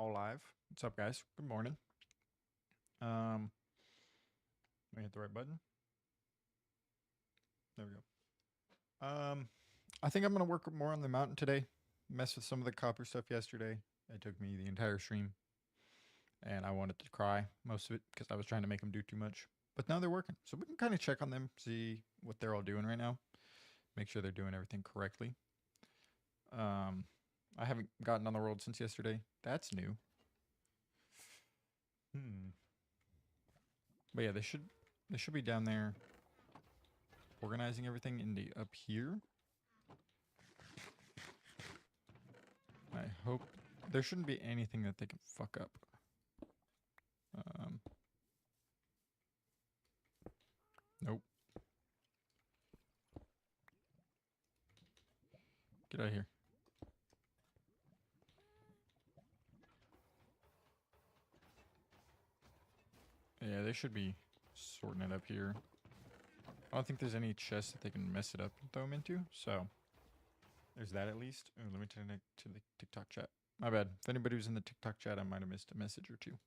all live. What's up, guys? Good morning. Let me hit the right button. There we go. I think I'm gonna work more on the mountain today. Mess with some of the copper stuff yesterday. It took me the entire stream, and I wanted to cry most of it because I was trying to make them do too much. But now they're working, so we can kind of check on them, see what they're all doing right now, make sure they're doing everything correctly. I haven't gotten on the world since yesterday. That's new. But yeah, they should be down there organizing everything in the up here. I hope there shouldn't be anything that they can fuck up. Nope. Get out of here. Yeah, they should be sorting it up here. I don't think there's any chests that they can mess it up and throw them into, so there's that at least. Ooh, let me turn it to the TikTok chat. My bad. If anybody was in the TikTok chat, I might have missed a message or two.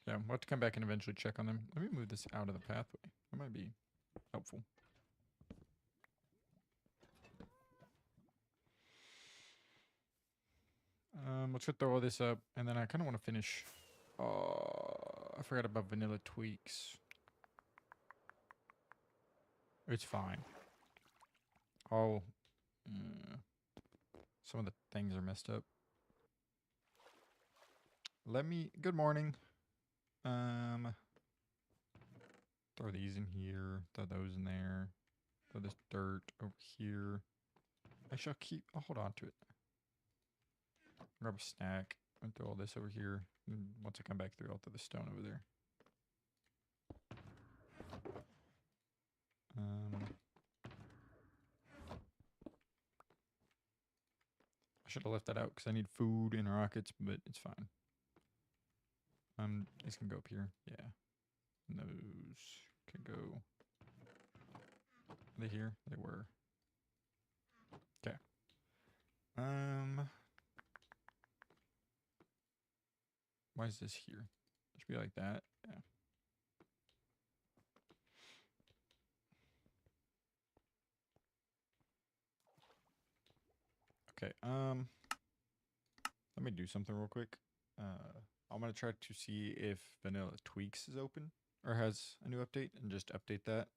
Yeah, we'll have to come back and eventually check on them. Let me move this out of the pathway. That might be helpful. Let's go throw all this up, and then I kind of want to finish. I forgot about vanilla tweaks. It's fine. Oh, some of the things are messed up. Good morning. Throw these in here, throw those in there, throw this dirt over here. I shall hold on to it. Grab a snack and throw all this over here. And once I come back through, I'll throw the stone over there. I should have left that out because I need food and rockets, but it's fine. These can go up here. Yeah. And those can go. Are they here? They were. Okay. Why is this here? It should be like that. Yeah. Okay. Let me do something real quick. I'm gonna try to see if Vanilla Tweaks is open or has a new update, and just update that.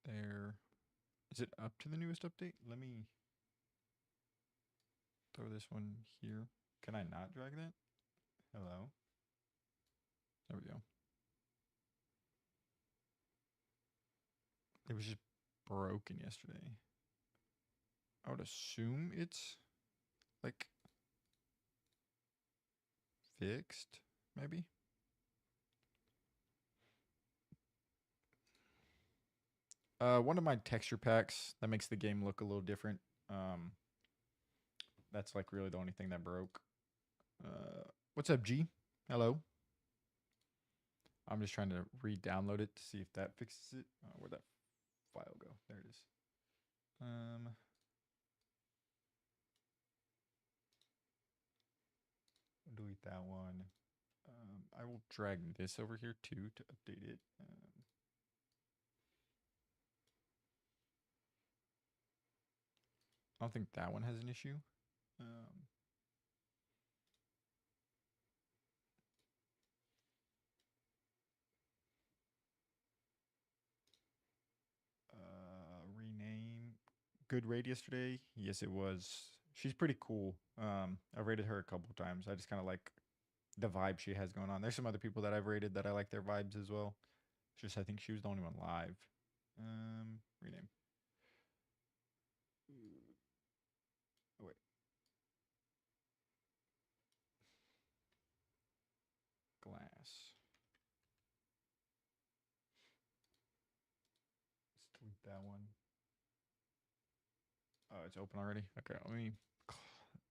There. Is it up to the newest update? Let me throw this one here. Can I not drag that? Hello. There we go. It was just broken yesterday. I would assume it's like fixed, maybe. One of my texture packs that makes the game look a little different. That's like really the only thing that broke. What's up, G? Hello. I'm just trying to re-download it to see if that fixes it. Where'd that file go? There it is. Delete that one. I will drag this over here too to update it. I don't think that one has an issue. Rename. Good raid yesterday. Yes, it was. She's pretty cool. I've rated her a couple of times. I just kind of like the vibe she has going on. There's some other people that I've rated that I like their vibes as well. It's just I think she was the only one live. Rename. Oh wait. Glass. that one. Oh, it's open already? Okay, let me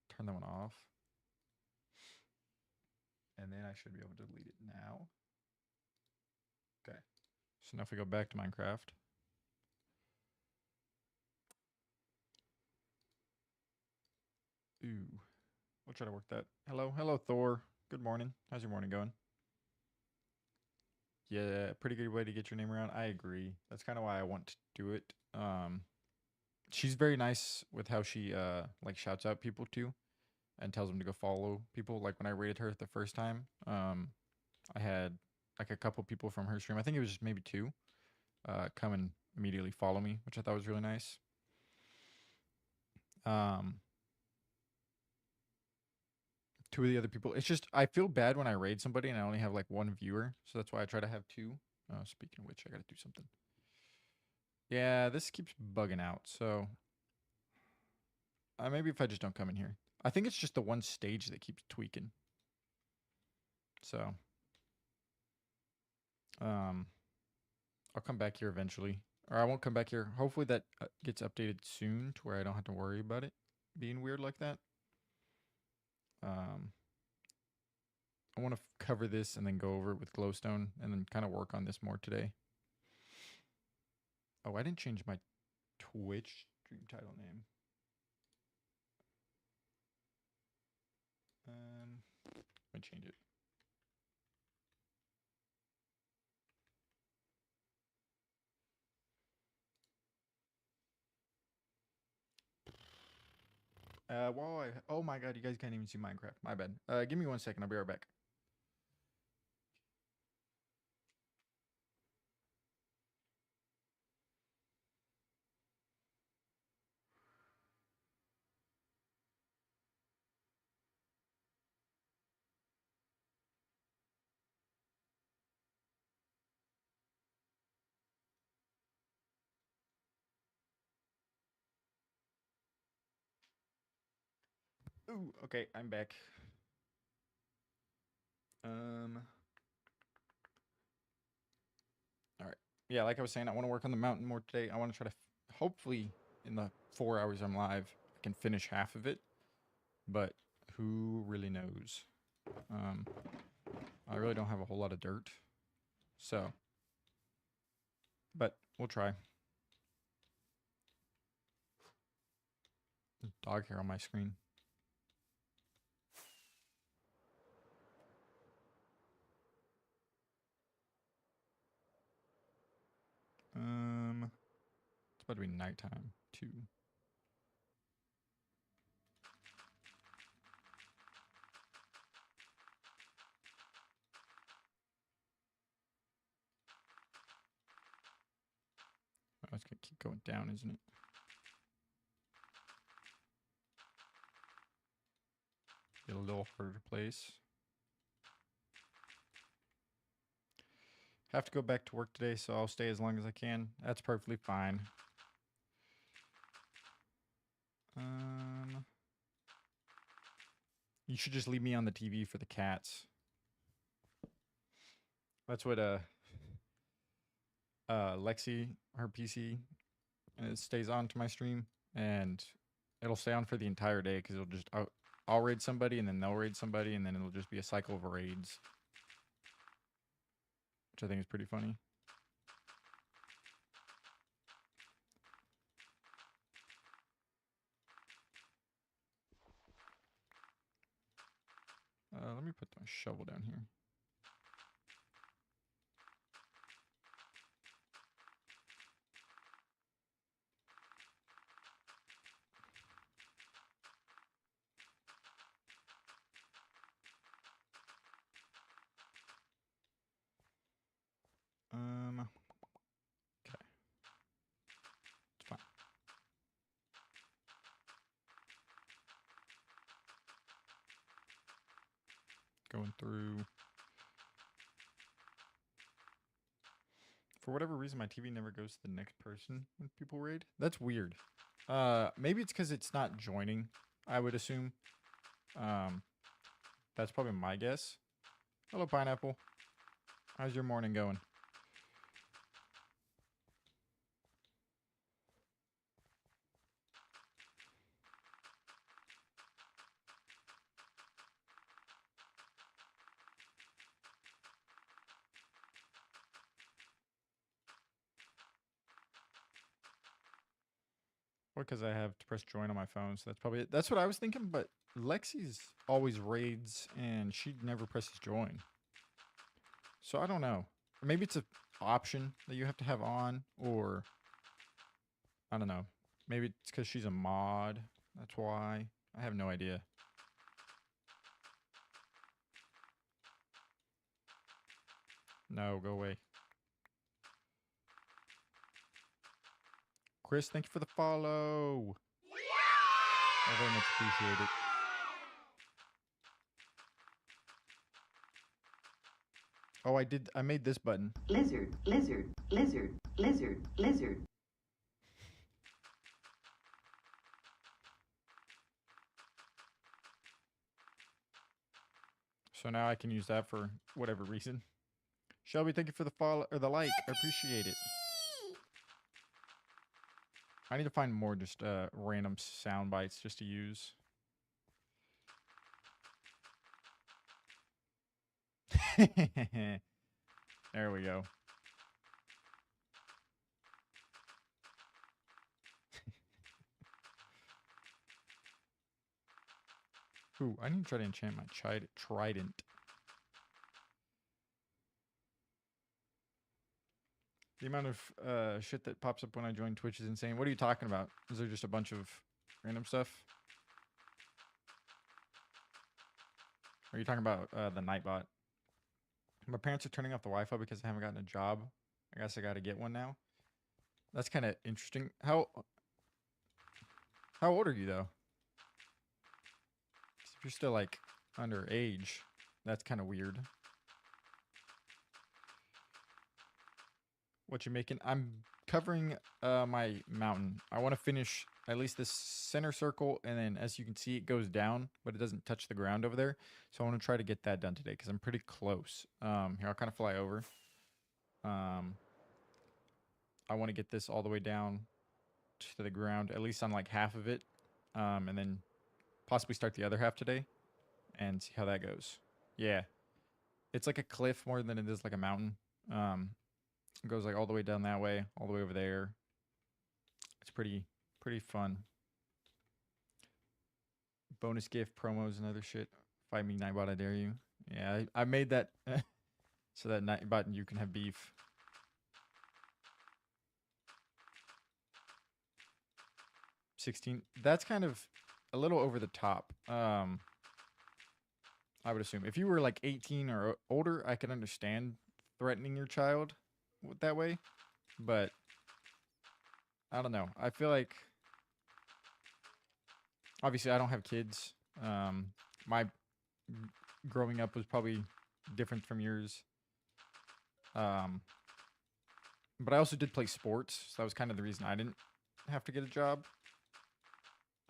turn that one off. And then I should be able to delete it now. Okay. So now if we go back to Minecraft. Ooh. We'll try to work that. Hello, Thor. Good morning. How's your morning going? Yeah, pretty good way to get your name around. I agree. That's kind of why I want to do it. She's very nice with how she like shouts out people too, and tells them to go follow people. Like when I rated her the first time, I had like a couple people from her stream. I think it was just maybe two, come and immediately follow me, which I thought was really nice. Two of the other people. It's just I feel bad when I raid somebody and I only have like one viewer, so that's why I try to have two. Speaking of which, I gotta do something. Yeah, this keeps bugging out. So maybe if I just don't come in here. I think it's just the one stage that keeps tweaking. So I'll come back here eventually, or I won't come back here. Hopefully that gets updated soon to where I don't have to worry about it being weird like that. I want to cover this and then go over it with glowstone and then kind of work on this more today. Oh, I didn't change my Twitch stream title name. Let me change it. Oh my god, you guys can't even see Minecraft. My bad. Give me 1 second. I'll be right back. Ooh, okay, I'm back. All right. Yeah, like I was saying, I want to work on the mountain more today. I want to try to, hopefully, in the 4 hours I'm live, I can finish half of it. But who really knows? I really don't have a whole lot of dirt. So, but we'll try. Dog hair on my screen. It's about to be nighttime too. Oh, it's gonna keep going down, isn't it? Get a little harder to place. Have to go back to work today, so I'll stay as long as I can. That's perfectly fine. You should just leave me on the TV for the cats. That's what Lexi, her PC, it stays on to my stream, and it'll stay on for the entire day because it'll just I'll raid somebody and then they'll raid somebody and then it'll just be a cycle of raids, which I think is pretty funny. Let me put my shovel down here. Okay. It's fine. Going through. For whatever reason, my TV never goes to the next person when people raid. That's weird. Maybe it's because it's not joining, I would assume. That's probably my guess. Hello, Pineapple. How's your morning going? Or because I have to press join on my phone, so that's probably it. That's what I was thinking, but Lexi's always raids and she never presses join. So I don't know. Or maybe it's an option that you have to have on, or I don't know. Maybe it's because she's a mod. That's why. I have no idea. No, go away. Chris, thank you for the follow. I very much appreciate it. Oh, I did. I made this button. Lizard, lizard, lizard, lizard, lizard. So now I can use that for whatever reason. Shelby, thank you for the follow or the like. I appreciate it. I need to find more just random sound bites just to use. There we go. Ooh, I need to try to enchant my trident. The amount of shit that pops up when I join Twitch is insane. What are you talking about? Is there just a bunch of random stuff? Or are you talking about the Nightbot? My parents are turning off the Wi-Fi because I haven't gotten a job. I guess I got to get one now. That's kind of interesting. How old are you though? 'Cause if you're still like underage, that's kind of weird. What you making? I'm covering my mountain. I want to finish at least this center circle, and then as you can see, it goes down, but it doesn't touch the ground over there. So I want to try to get that done today because I'm pretty close. Here, I'll kind of fly over. I want to get this all the way down to the ground, at least on like half of it, and then possibly start the other half today and see how that goes. Yeah, it's like a cliff more than it is like a mountain. It goes like all the way down that way, all the way over there. It's pretty fun. Bonus gift promos and other shit. Fight me, Nightbot, I dare you. Yeah, I made that so that Nightbot and you can have beef. 16. That's kind of a little over the top. I would assume if you were like 18 or older, I could understand threatening your child that way, but I don't know. I feel like obviously I don't have kids. My growing up was probably different from yours. But I also did play sports, so that was kind of the reason I didn't have to get a job.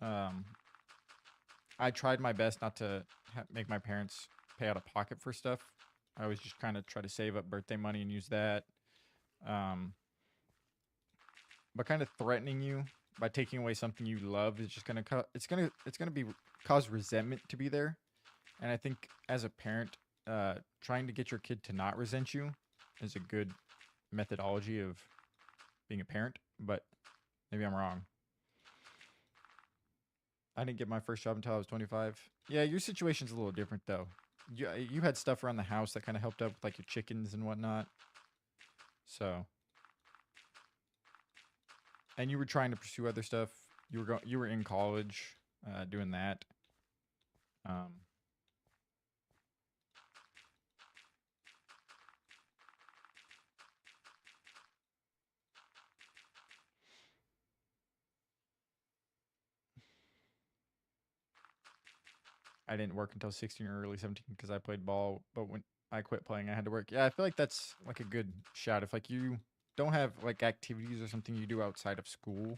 I tried my best not to make my parents pay out of pocket for stuff. I always just kind of try to save up birthday money and use that. But kind of threatening you by taking away something you love is just gonna cause resentment to be there. And I think as a parent, trying to get your kid to not resent you is a good methodology of being a parent. But maybe I'm wrong. I didn't get my first job until I was 25. Yeah, your situation's a little different though. You had stuff around the house that kind of helped out with like your chickens and whatnot. So, and you were trying to pursue other stuff. You were in college, doing that. I didn't work until 16 or early 17 because I played ball. But when I quit playing, I had to work. Yeah, I feel like that's like a good shout. If like you don't have like activities or something you do outside of school,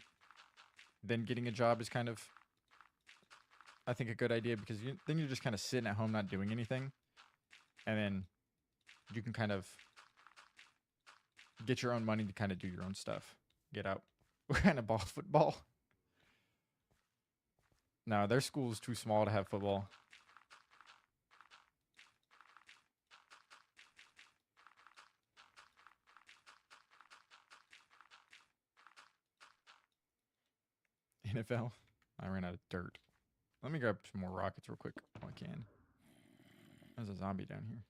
then getting a job is kind of, I think, a good idea because then you're just kind of sitting at home not doing anything, and then you can kind of get your own money to kind of do your own stuff. Get out. What kind of ball? Football? No, their school is too small to have football. and it fell. I ran out of dirt. Let me grab some more rockets real quick while I can. There's a zombie down here.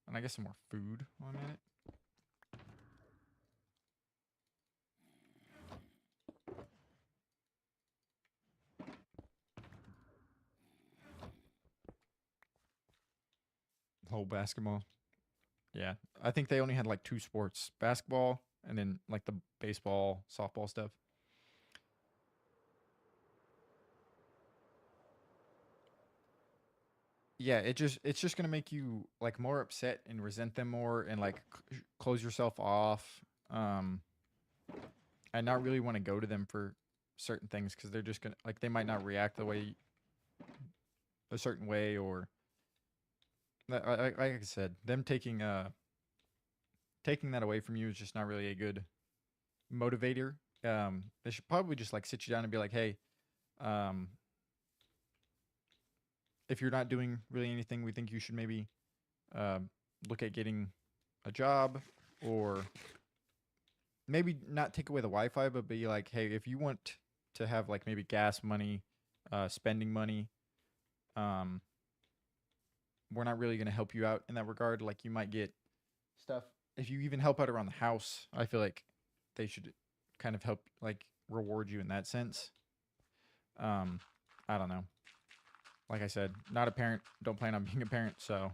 And I guess some more food while I'm at it. Whole basketball. Yeah. I think they only had like 2 sports. Basketball and then like the baseball, softball stuff. Yeah, it's just gonna make you like more upset and resent them more and like close yourself off, um, and not really want to go to them for certain things because they're just gonna like they might not react the way a certain way or like I said, them taking that away from you is just not really a good motivator. They should probably just like sit you down and be like, hey, um, if you're not doing really anything, we think you should maybe look at getting a job or maybe not take away the Wi-Fi, but be like, hey, if you want to have like maybe gas money, spending money, um, we're not really going to help you out in that regard. Like you might get stuff if you even help out around the house. I feel like they should kind of help like reward you in that sense. Um, I don't know. Like I said, not a parent. Don't plan on being a parent, so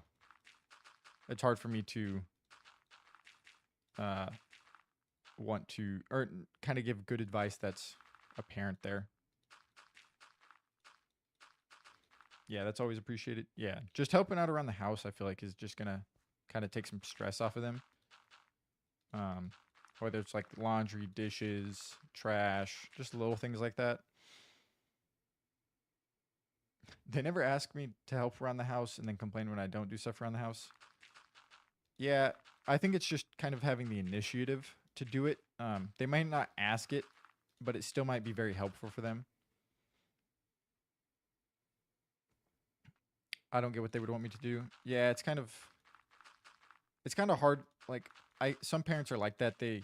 it's hard for me to uh, want to or kind of give good advice that's a parent there. Yeah, that's always appreciated. Yeah, just helping out around the house, I feel like is just gonna kind of take some stress off of them. Um, whether it's like laundry, dishes, trash, just little things like that. They never ask me to help around the house and then complain when I don't do stuff around the house. Yeah, I think it's just kind of having the initiative to do it. They might not ask it, but it still might be very helpful for them. I don't get what they would want me to do. Yeah, it's kind of hard. Like I some parents are like that. They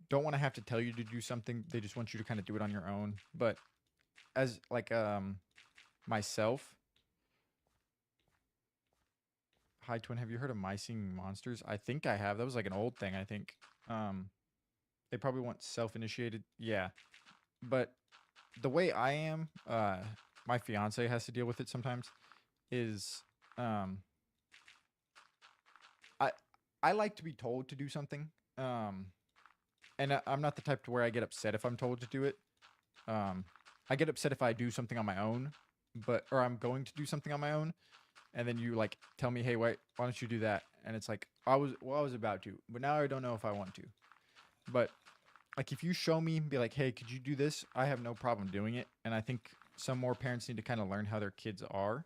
don't want to have to tell you to do something. They just want you to kind of do it on your own. But as like myself, hi twin, have you heard of My Singing Monsters? I think I have. That was like an old thing, I think. Um they probably want self-initiated. Yeah. But the way I am, my fiance has to deal with it sometimes is um I I like to be told to do something. Um and I'm not the type to where I get upset if I'm told to do it. Um I get upset if I do something on my own, but or I'm going to do something on my own and then you like tell me, "Hey, wait, why don't you do that?" And it's like I was about to, but now I don't know if I want to. But like if you show me be like, "Hey, could you do this?" I have no problem doing it. And I think some more parents need to kind of learn how their kids are.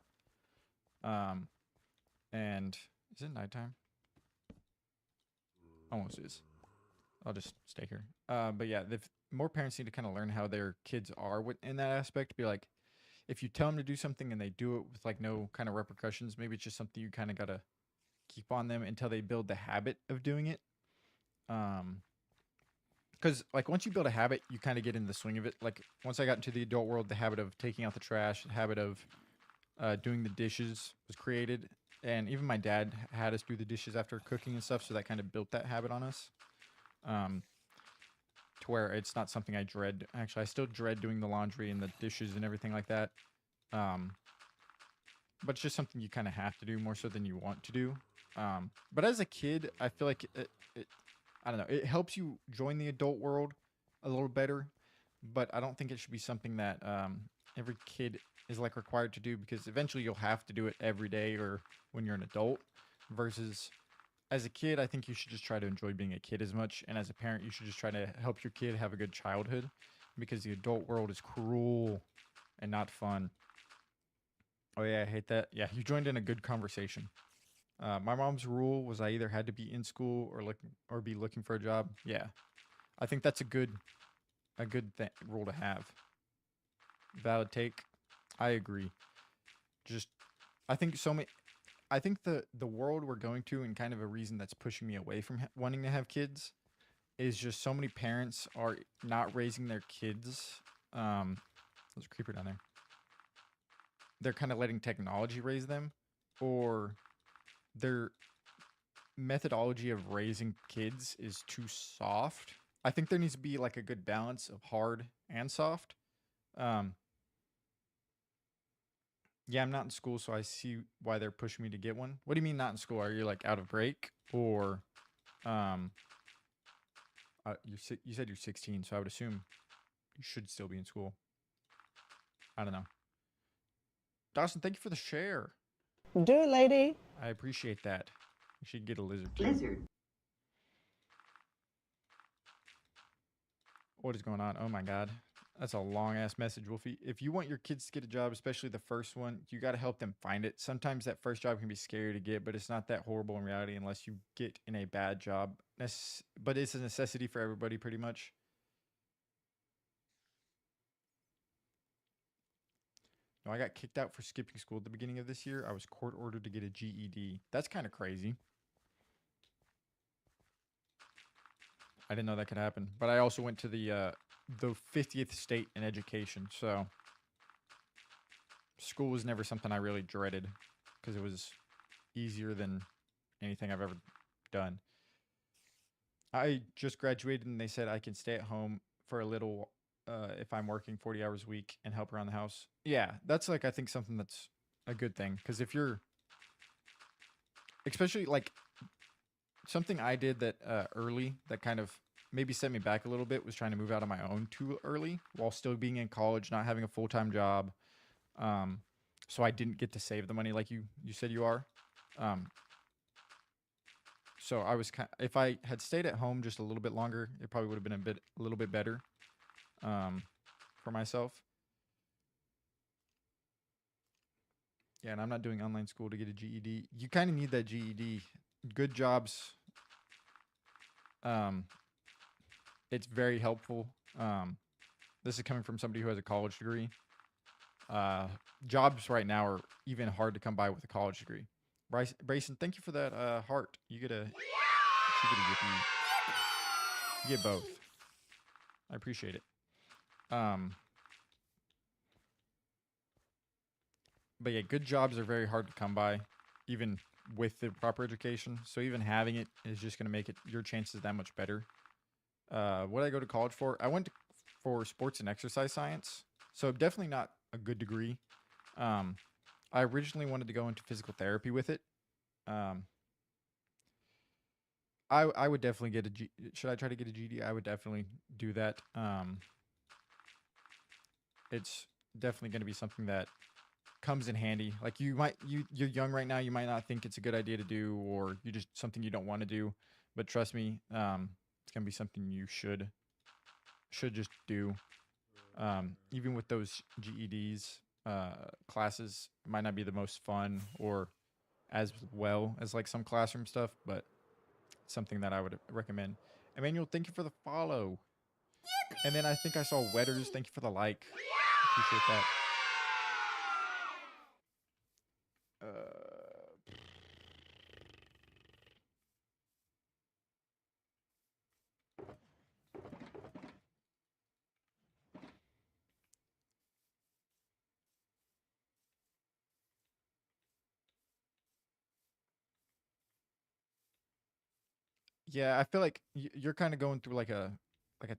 Um and is it nighttime? Almost is. I'll just stay here. But yeah, the more parents need to kind of learn how their kids are in that aspect. Be like, if you tell them to do something and they do it with like no kind of repercussions, maybe it's just something you kind of gotta keep on them until they build the habit of doing it. Um, because like once you build a habit, you kind of get in the swing of it. Like once I got into the adult world, the habit of taking out the trash, the habit of doing the dishes was created, and even my dad had us do the dishes after cooking and stuff, so that kind of built that habit on us. Um, to where it's not something I dread. Actually, I still dread doing the laundry and the dishes and everything like that. Um, but it's just something you kind of have to do more so than you want to do. But as a kid, I feel like I don't know, it helps you join the adult world a little better. But I don't think it should be something that every kid is like required to do because eventually you'll have to do it every day or when you're an adult. Versus as a kid, I think you should just try to enjoy being a kid as much. And as a parent, you should just try to help your kid have a good childhood because the adult world is cruel and not fun. Oh, yeah, I hate that. Yeah, you joined in a good conversation. My mom's rule was I either had to be in school or be looking for a job. Yeah, I think that's a good rule to have. Valid take. I agree. Just I think so many. I think the world we're going to and kind of a reason that's pushing me away from wanting to have kids is just so many parents are not raising their kids there's a creeper down there. They're kind of letting technology raise them, or their methodology of raising kids is too soft. I think there needs to be like a good balance of hard and soft. Um, yeah, I'm not in school, so I see why they're pushing me to get one. What do you mean not in school? Are you like out of break, or um, you said you're 16, so I would assume you should still be in school. I don't know. Dawson, thank you for the share. Do it, lady. I appreciate that. You should get a lizard too. lizard, What is going on? Oh my god. That's a long ass message, Wolfie. If you want your kids to get a job, especially the first one, you got to help them find it. Sometimes that first job can be scary to get, but it's not that horrible in reality unless you get in a bad job. But it's a necessity for everybody, pretty much. No, I got kicked out for skipping school at the beginning of this year. I was court ordered to get a GED. That's kind of crazy. I didn't know that could happen. But I also went to the 50th state in education, so school was never something I really dreaded because it was easier than anything I've ever done. I just graduated and they said I can stay at home for a little if I'm working 40 hours a week and help around the house. Yeah, that's like I think something that's a good thing because if you're especially like something I did that early that kind of maybe set me back a little bit was trying to move out on my own too early while still being in college, not having a full-time job. So I didn't get to save the money like you said you are. So I was if I had stayed at home just a little bit longer, it probably would have been a little bit better for myself. Yeah, and I'm not doing online school to get a GED. You kind of need that GED. Good jobs. It's very helpful. This is coming from somebody who has a college degree. Jobs right now are even hard to come by with a college degree. Bryson, thank you for that heart. You get a you get both. I appreciate it. But yeah, good jobs are very hard to come by, even with the proper education. So even having it is just going to make your chances that much better. What did I go to college for? I went for sports and exercise science. So definitely not a good degree. I originally wanted to go into physical therapy with it. I would definitely get should I try to get a GD? I would definitely do that. It's definitely going to be something that comes in handy. Like you're young right now, you might not think it's a good idea to do, or you just something you don't want to do. But trust me, it's gonna be something you should just do. Even with those GEDs, classes might not be the most fun or as well as like some classroom stuff, but something that I would recommend. Emmanuel, thank you for the follow. And then I think I saw Wetters. Thank you for the like. Appreciate that. Yeah, I feel like you're kind of going through like a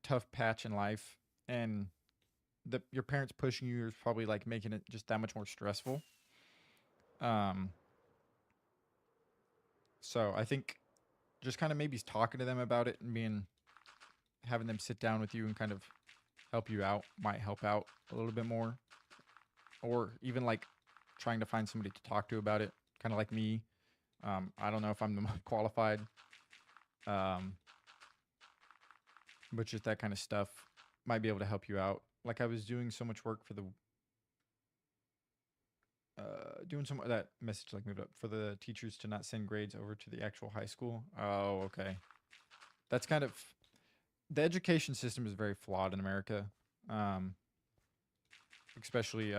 tough patch in life, and your parents pushing you is probably like making it just that much more stressful. Um, so I think just kind of maybe talking to them about it and having them sit down with you and kind of help you out might help out a little bit more, or even like trying to find somebody to talk to about it, kind of like me. I don't know if I'm the most qualified. But just that kind of stuff might be able to help you out. Like I was doing so much work for the doing some that message like moved up for the teachers to not send grades over to the actual high school. Oh, okay. That's kind of the education system is very flawed in America. Especially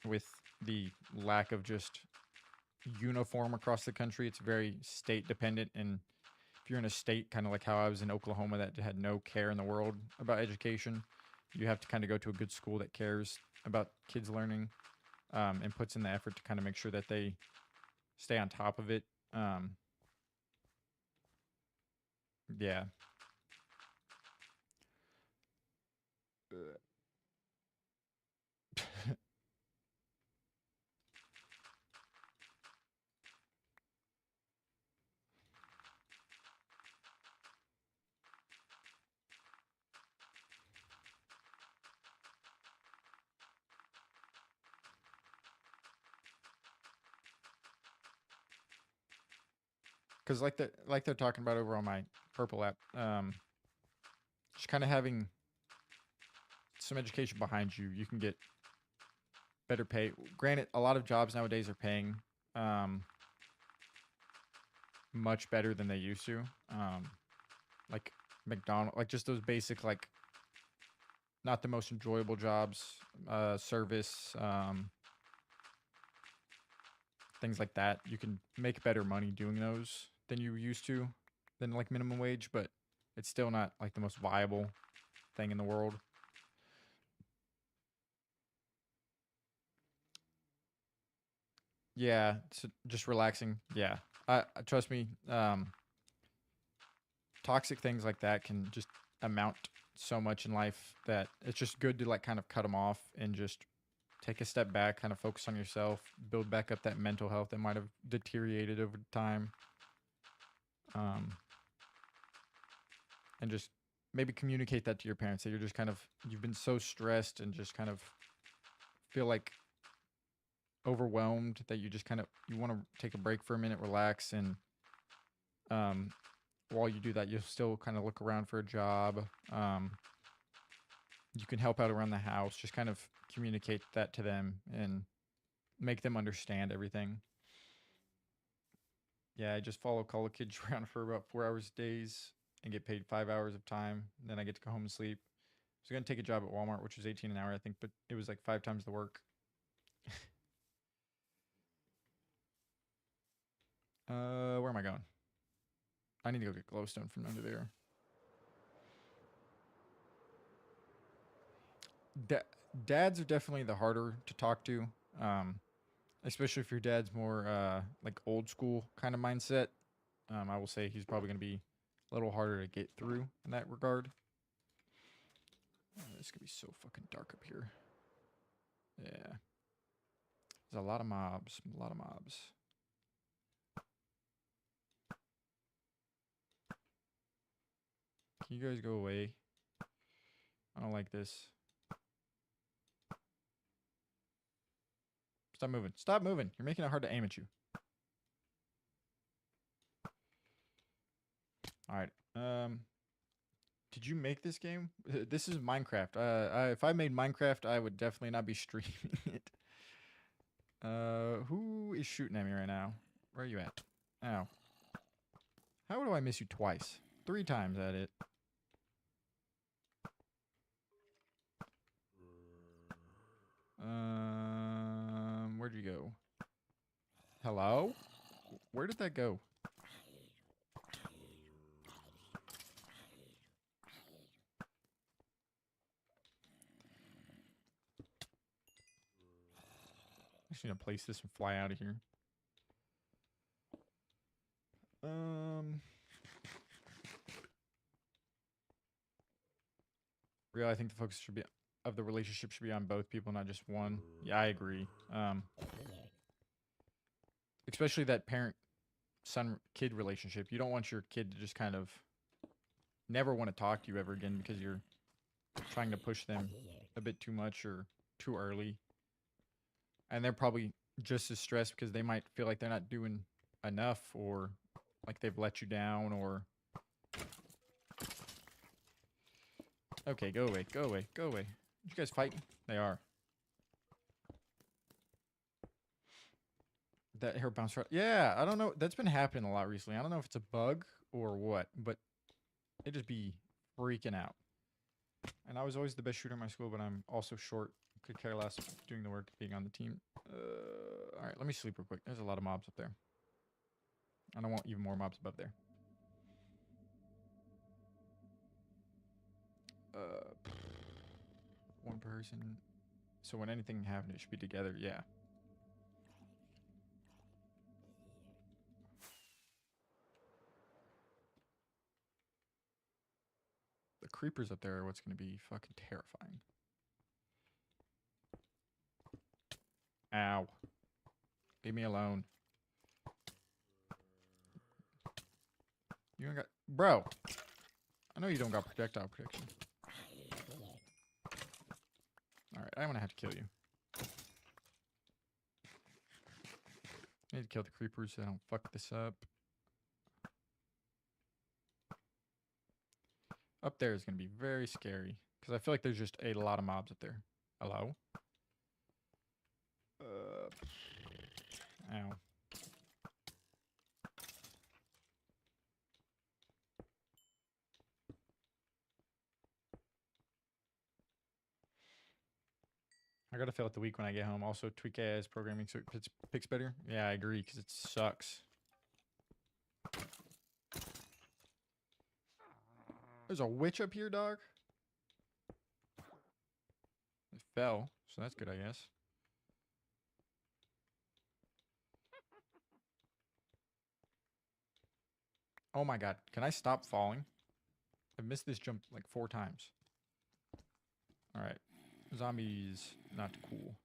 with the lack of just uniform across the country. It's very state dependent, and if if you're in a state kind of like how I was in Oklahoma that had no care in the world about education, you have to kind of go to a good school that cares about kids learning, and puts in the effort to kind of make sure that they stay on top of it. Yeah. Because like they're talking about over on my purple app, just kind of having some education behind you, you can get better pay. Granted, a lot of jobs nowadays are paying much better than they used to. Like McDonald, like just those basic, like not the most enjoyable jobs, service, things like that. You can make better money doing those than you used to, than like minimum wage, but it's still not like the most viable thing in the world. Yeah, so just relaxing. Yeah, trust me. Toxic things like that can just amount so much in life that it's just good to like kind of cut them off and just take a step back, kind of focus on yourself, build back up that mental health that might have deteriorated over time, um, and just maybe communicate that to your parents that you're just kind of you've been so stressed and just kind of feel like overwhelmed that you just kind of you want to take a break for a minute, relax, and um, while you do that, you'll still kind of look around for a job. You can help out around the house. Just kind of communicate that to them and make them understand everything. Yeah, I just follow college kids around for about 4 hours days and get paid 5 hours of time. Then I get to go home and sleep. I was gonna take a job at Walmart, which was 18 an hour, I think, but it was like 5 times the work. Where am I going? I need to go get glowstone from under there. Da- Dads are definitely the harder to talk to, um, especially if your dad's more like old school kind of mindset. I will say he's probably going to be a little harder to get through in that regard. It's going to be so fucking dark up here. Yeah. There's a lot of mobs. A lot of mobs. Can you guys go away? I don't like this. Stop moving. Stop moving. You're making it hard to aim at you. All right. Did you make this game? This is Minecraft. If I made Minecraft, I would definitely not be streaming it. Who is shooting at me right now? Where are you at? Ow. How do I miss you twice? 3 times at it. Where'd you go? Hello? Where did that go? I just need to place this and fly out of here. Really, I think the focus should be of the relationship should be on both people, not just one. Yeah, I agree. Especially that parent son kid relationship. You don't want your kid to just kind of never want to talk to you ever again because you're trying to push them a bit too much or too early. And they're probably just as stressed because they might feel like they're not doing enough or like they've let you down or okay, go away, go away, go away. You guys fighting? They are. That hair bounced right. Yeah, I don't know. That's been happening a lot recently. I don't know if it's a bug or what, but it just be freaking out. And I was always the best shooter in my school, but I'm also short. Could care less doing the work, being on the team. All right, let me sleep real quick. There's a lot of mobs up there. I don't want even more mobs above there. One person. So when anything happens, it should be together. Yeah. The creepers up there are what's going to be fucking terrifying. Ow. Leave me alone. You ain't got... Bro. I know you don't got projectile protection. Alright, I'm gonna have to kill you. I need to kill the creepers so I don't fuck this up. Up there is gonna be very scary. Because I feel like there's just a lot of mobs up there. Hello? Ow. I gotta fill out the week when I get home. Also, tweak AI's programming so it picks better. Yeah, I agree, because it sucks. There's a witch up here, dog. It fell, so that's good, I guess. Oh my god, can I stop falling? I've missed this jump like 4 times. Alright. Zombies, not cool.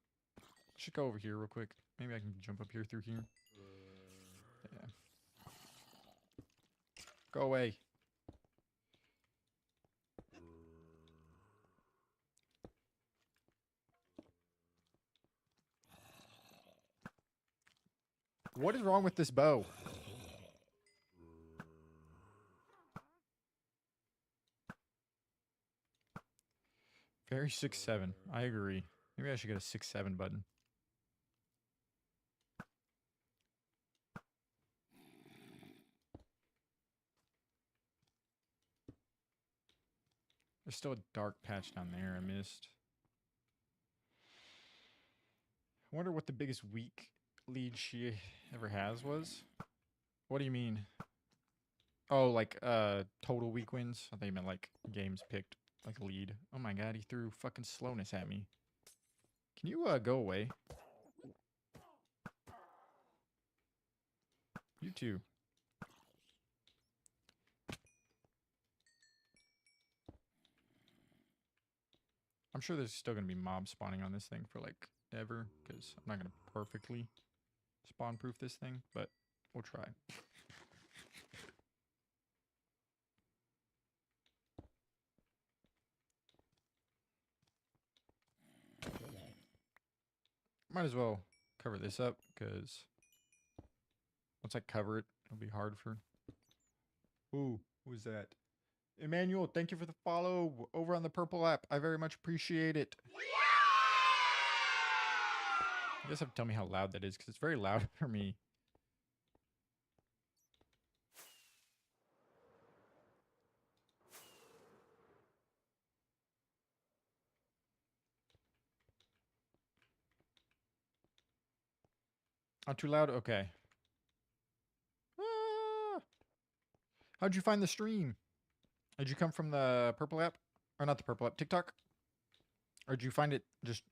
Should go over here real quick. Maybe I can jump up here through here. Yeah. Go away. What is wrong with this bow? Very 6-7. I agree. Maybe I should get a 6-7 button. There's still a dark patch down there I missed. I wonder what the biggest weak lead she ever has was. What do you mean? Oh, like total weak wins? I thought you meant like games picked like lead. Oh my god, he threw fucking slowness at me. Can you go away? You too. I'm sure there's still gonna be mobs spawning on this thing for like ever, because I'm not gonna perfectly spawn proof this thing, but we'll try. Might as well cover this up, because once I cover it, it'll be hard for... Ooh, who's that? Emmanuel, thank you for the follow over on the purple app. I very much appreciate it. You guys have to tell me how loud that is, because it's very loud for me. Not too loud? Okay. Ah! How'd you find the stream? Did you come from the purple app? Or not the purple app, TikTok? Or did you find it just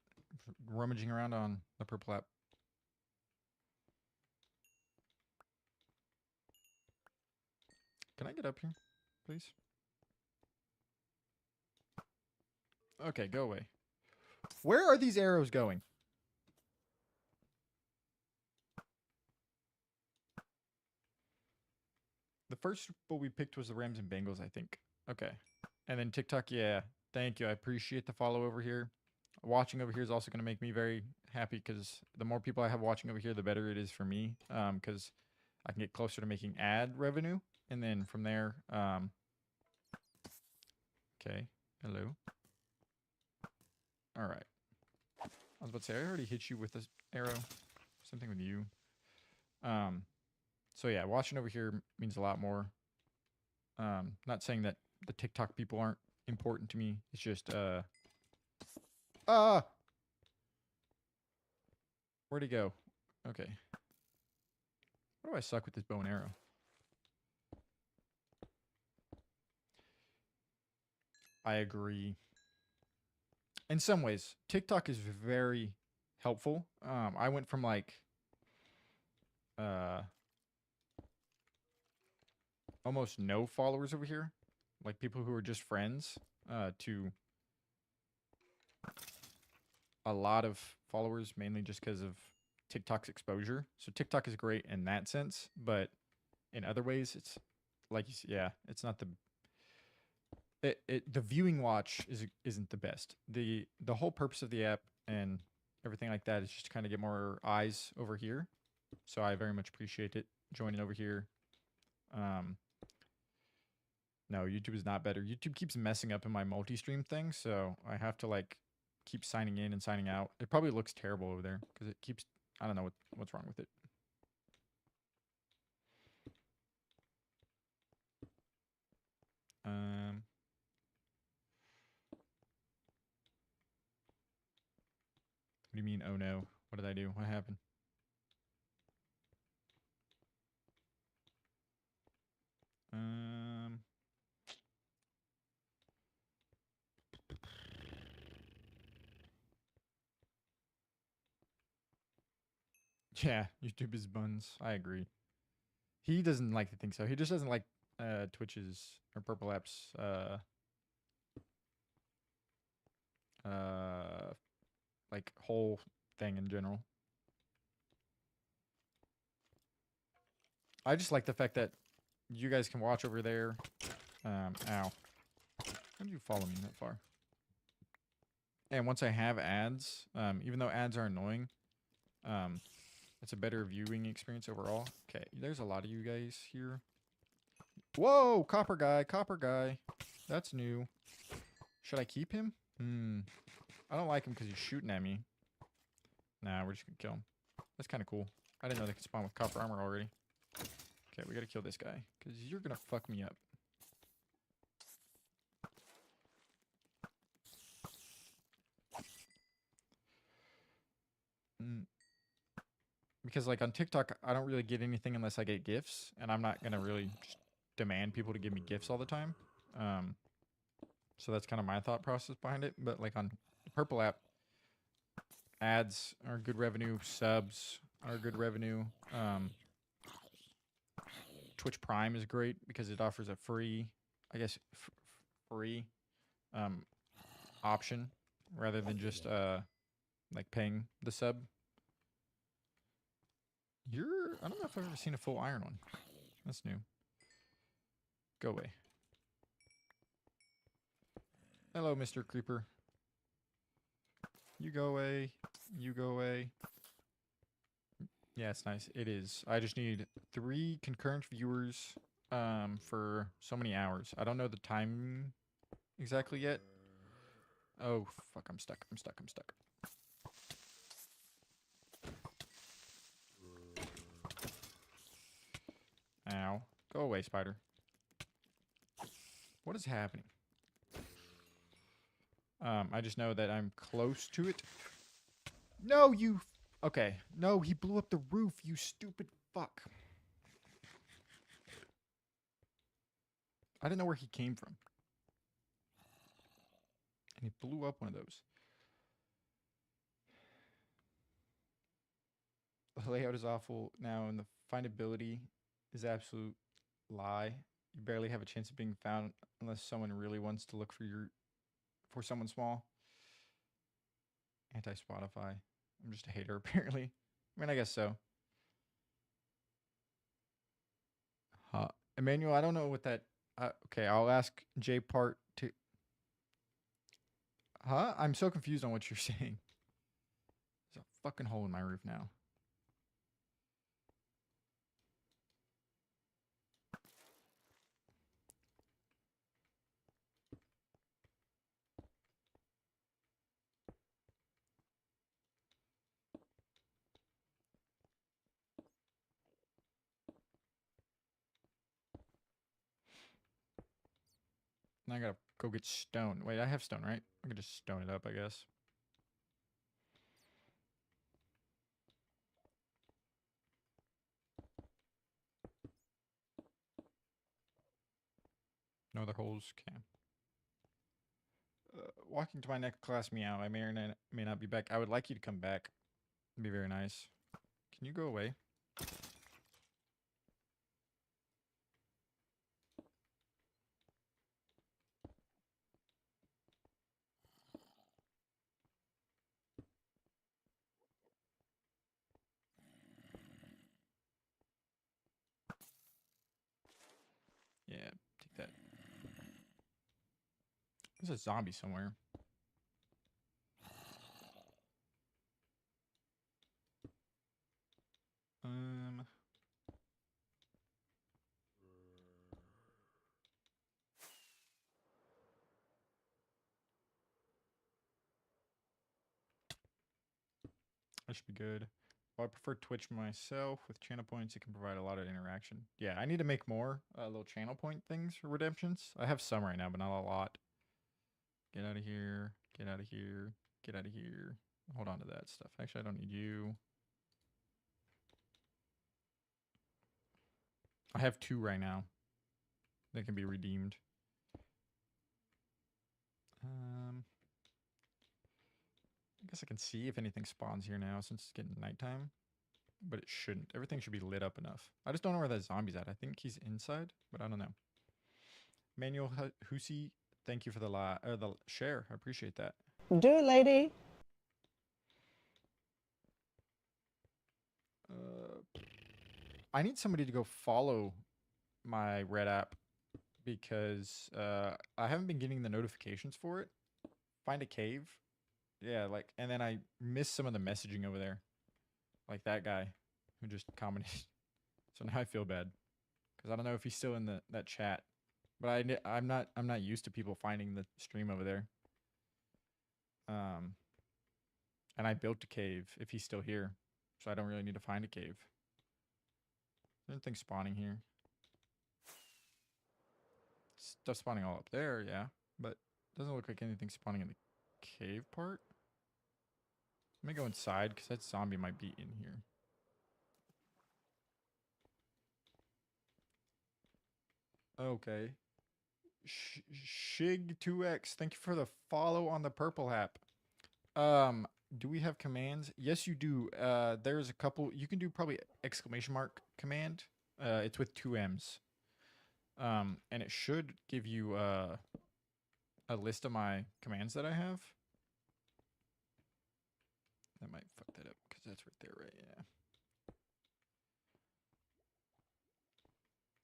rummaging around on the purple app? Can I get up here, please? Okay, go away. Where are these arrows going? The first what we picked was the Rams and Bengals, I think. Okay. And then TikTok, yeah. Thank you. I appreciate the follow over here. Watching over here is also going to make me very happy, because the more people I have watching over here, the better it is for me, because I can get closer to making ad revenue. And then from there, okay. Hello. All right. I was about to say, I already hit you with this arrow. Same thing with you. So yeah, watching over here means a lot more. Not saying that the TikTok people aren't important to me. It's just, where'd he go? Okay. Why do I suck with this bow and arrow? I agree. In some ways, TikTok is very helpful. I went from like uh almost no followers over here, like people who are just friends, to a lot of followers, mainly just because of TikTok's exposure. So TikTok is great in that sense, but in other ways, it's like yeah, it's not the viewing watch isn't the best. The whole purpose of the app and everything like that is just to kind of get more eyes over here. So I very much appreciate it joining over here. Um, no, YouTube is not better. YouTube keeps messing up in my multi-stream thing, so I have to like keep signing in and signing out. It probably looks terrible over there because it keeps. I don't know what's wrong with it. Um, what do you mean? Oh no! What did I do? What happened? Um, yeah, YouTube is buns. I agree. He doesn't like to think so. He just doesn't like Twitch's or Purple App's uh like whole thing in general. I just like the fact that you guys can watch over there. Ow. How did you follow me that far? And once I have ads, even though ads are annoying, it's a better viewing experience overall. Okay, there's a lot of you guys here. Whoa, copper guy. That's new. Should I keep him? I don't like him because he's shooting at me. Nah, we're just gonna kill him. That's kind of cool. I didn't know they could spawn with copper armor already. Okay, we gotta kill this guy because you're gonna fuck me up. Because like on TikTok, I don't really get anything unless I get gifts, and I'm not gonna really just demand people to give me gifts all the time. So that's kind of my thought process behind it. But like on the Purple app, ads are good revenue, subs are good revenue. Twitch Prime is great because it offers a free, I guess, free option rather than just like paying the sub. I don't know if I've ever seen a full iron one. That's new. Go away. Hello, Mr. Creeper. You go away. You go away. Yeah, it's nice. It is. I just need 3 concurrent viewers for so many hours. I don't know the time exactly yet. Oh, fuck. I'm stuck. Ow. Go away, spider. What is happening? I just know that I'm close to it. No, you... Okay. No, he blew up the roof, you stupid fuck. I didn't know where he came from. And he blew up one of those. The layout is awful now, and the findability is absolute lie. You barely have a chance of being found unless someone really wants to look for someone small. Anti-Spotify. I'm just a hater, apparently. I mean, I guess so. Emmanuel, I don't know what that... okay, I'll ask J Part to... Huh? I'm so confused on what you're saying. There's a fucking hole in my roof now. Now I gotta go get stone. Wait, I have stone, right? I can just stone it up, I guess. No other holes? Okay. Walking to my next class, meow. I may or may not be back. I would like you to come back. It'd be very nice. Can you go away? Yeah, take that. There's a zombie somewhere. That should be good. Well, I prefer Twitch myself. With channel points, it can provide a lot of interaction. Yeah, I need to make more little channel point things for redemptions. I have some right now, but not a lot. Get out of here. Get out of here. Get out of here. Hold on to that stuff. Actually, I don't need you. I have 2 right now that can be redeemed. I guess I can see if anything spawns here now since it's getting nighttime, but it shouldn't. Everything should be lit up enough. I just don't know where that zombie's at. I think he's inside, but I don't know. Manuel Husi, thank you for the share. I appreciate that. Do it, lady. I need somebody to go follow my Red app because I haven't been getting the notifications for it. Find a cave. Yeah, like, and then I missed some of the messaging over there. Like that guy who just commented. So now I feel bad because I don't know if he's still in that chat. But I'm not used to people finding the stream over there. And I built a cave if he's still here, so I don't really need to find a cave. There's anything spawning here. Stuff spawning all up there, yeah, but doesn't look like anything spawning in the cave part. Let me go inside because that zombie might be in here. Okay. Shig2x, thank you for the follow on the purple app. Do we have commands? Yes, you do. There's a couple. You can do probably exclamation mark command. It's with 2 M's. And it should give you a list of my commands that I have. That might fuck that up because that's right there, right?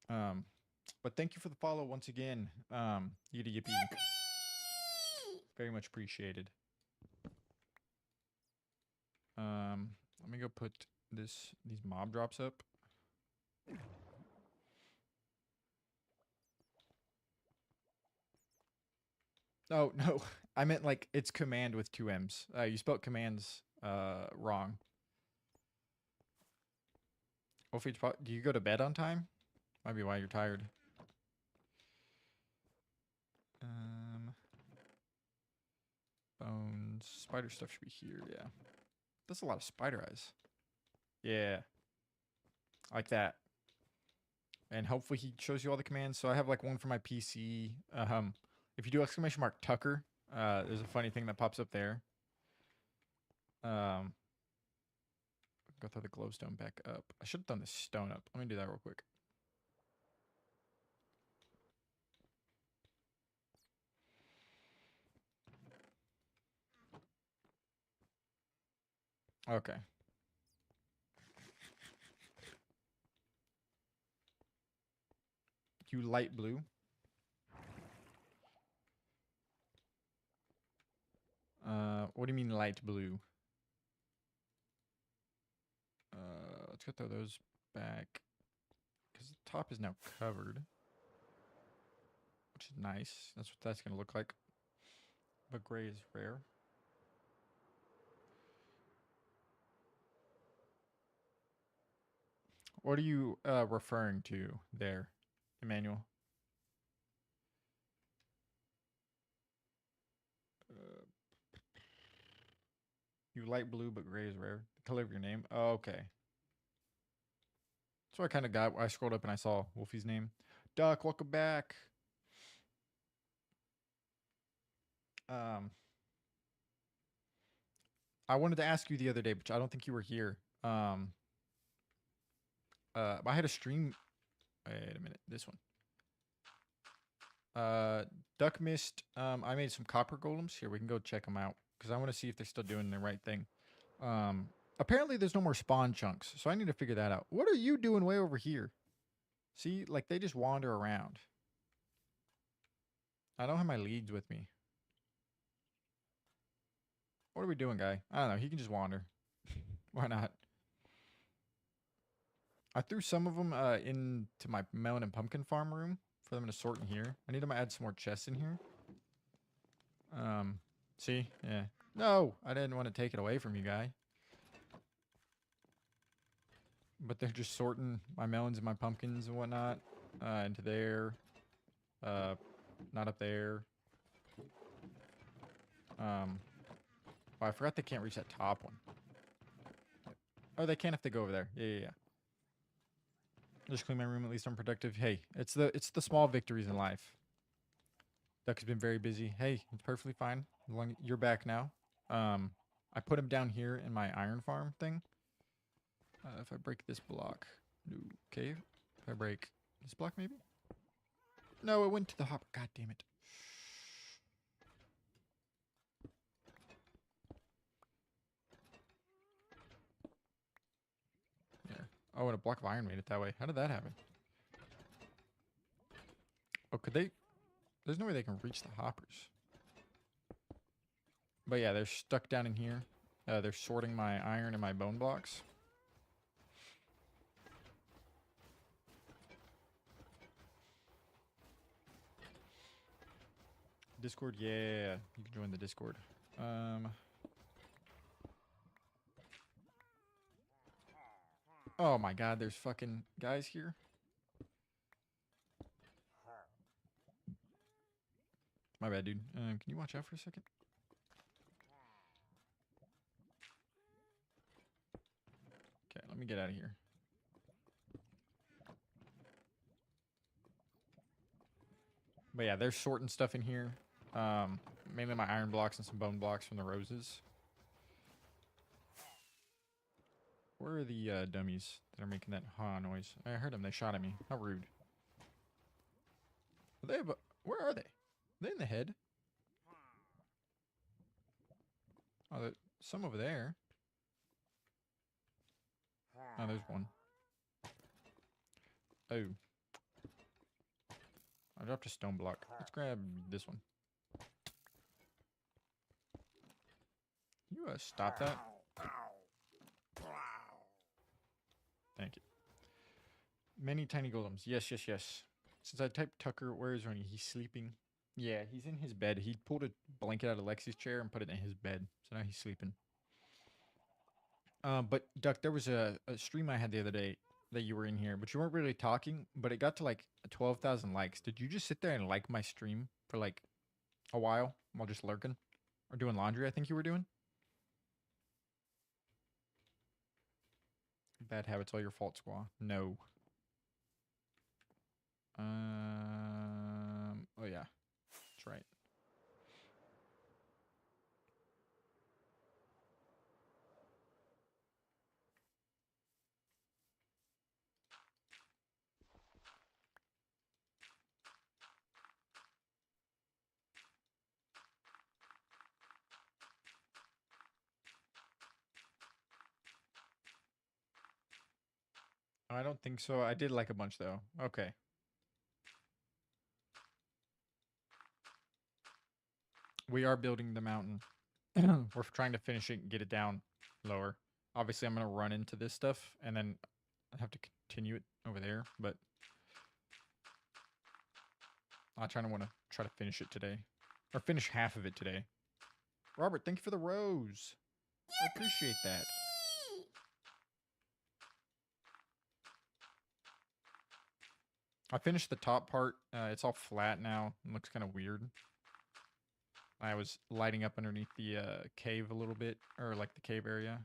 Yeah. But thank you for the follow once again. Yippee yippee. Very much appreciated. Let me go put these mob drops up. Oh no, I meant like it's command with 2 M's. You spelled commands wrong. Do you go to bed on time? Might be why you're tired. Bones. Spider stuff should be here, yeah. That's a lot of spider eyes. Yeah. Like that. And hopefully he shows you all the commands. So I have like one for my PC. If you do exclamation mark Tucker, there's a funny thing that pops up there. Go throw the glowstone back up. I should have done the stone up. Let me do that real quick. Okay. You light blue. What do you mean light blue? Let's go throw those back because the top is now covered, which is nice. That's what that's gonna look like. But gray is rare. What are you referring to there, Emmanuel? You light blue, but gray is rare. The color of your name. Oh, okay. So I kind of got. I scrolled up and I saw Wolfie's name. Duck, welcome back. Um, I wanted to ask you the other day, but I don't think you were here. I had a stream. Wait a minute, this one. Duck Mist. I made some copper golems. Here, we can go check them out because I want to see if they're still doing the right thing. Apparently there's no more spawn chunks, so I need to figure that out. What are you doing way over here? See, like they just wander around. I don't have my leads with me. What are we doing, guy? I don't know. He can just wander. Why not? I threw some of them into my melon and pumpkin farm room for them to sort in here. I need them to add some more chests in here. See? Yeah. No, I didn't want to take it away from you, guy. But they're just sorting my melons and my pumpkins and whatnot into there. Not up there. Oh, I forgot they can't reach that top one. Oh, they can if they go over there. Yeah. Just clean my room. At least I'm productive. Hey, it's the small victories in life. Duck has been very busy. Hey, it's perfectly fine. As long as you're back now. I put him down here in my iron farm thing. If I break this block, no. Okay. If I break this block, maybe. No, it went to the hopper. God damn it. There. Oh, and a block of iron made it that way. How did that happen? Oh, could they? There's no way they can reach the hoppers. But yeah, they're stuck down in here. They're sorting my iron and my bone blocks. Discord, yeah. You can join the Discord. Oh my god, there's fucking guys here. My bad, dude. Can you watch out for a second? Okay, let me get out of here. But yeah, they're sorting stuff in here. Mainly my iron blocks and some bone blocks from the roses. Where are the dummies that are making that ha noise? I heard them. They shot at me. How rude. Where are they? Are they in the head? Oh, there's some over there. Oh, there's one. Oh. I dropped a stone block. Let's grab this one. You stop that? Thank you. Many tiny golems. Yes. Since I typed Tucker, where is Ronnie? He's sleeping. Yeah, he's in his bed. He pulled a blanket out of Lexi's chair and put it in his bed. So now he's sleeping. But Duck, there was a stream I had the other day that you were in here, but you weren't really talking, but it got to like 12,000 likes. Did you just sit there and like my stream for like a while just lurking? Or doing laundry, I think you were doing? Bad habits, all your fault, Squaw. No. Oh yeah. That's right. I don't think so. I did like a bunch though. Okay. We are building the mountain. We're trying to finish it and get it down lower. Obviously, I'm going to run into this stuff and then I have to continue it over there, but I try to finish it today. Or finish half of it today. Robert, thank you for the rose. I appreciate that. I finished the top part. It's all flat now. It looks kind of weird. I was lighting up underneath the cave a little bit, or like the cave area.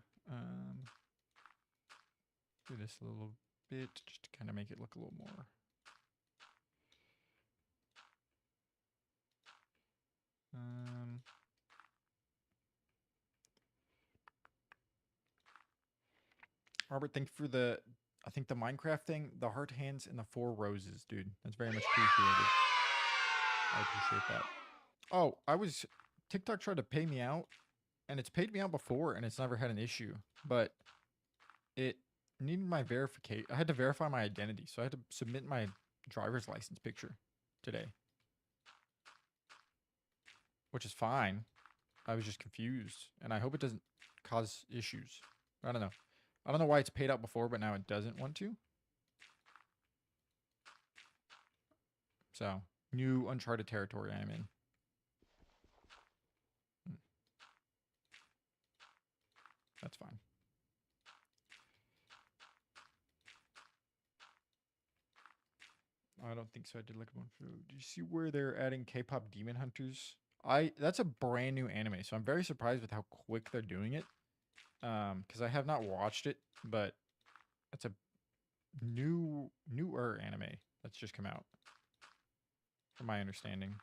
Do this a little bit just to kind of make it look a little more. Robert, thank you for the, I think the Minecraft thing, the heart hands and the 4 roses, dude. That's very much appreciated. I appreciate that. Oh, TikTok tried to pay me out, and it's paid me out before, and it's never had an issue, but it needed my verification. I had to verify my identity, so I had to submit my driver's license picture today, which is fine. I was just confused, and I hope it doesn't cause issues. I don't know. I don't know why it's paid out before, but now it doesn't want to. So, new uncharted territory I am in. That's fine. I don't think so. I did like one. Do you see where they're adding K-pop Demon Hunters? That's a brand new anime, so I'm very surprised with how quick they're doing it. Because I have not watched it, but it's a newer anime that's just come out, from my understanding.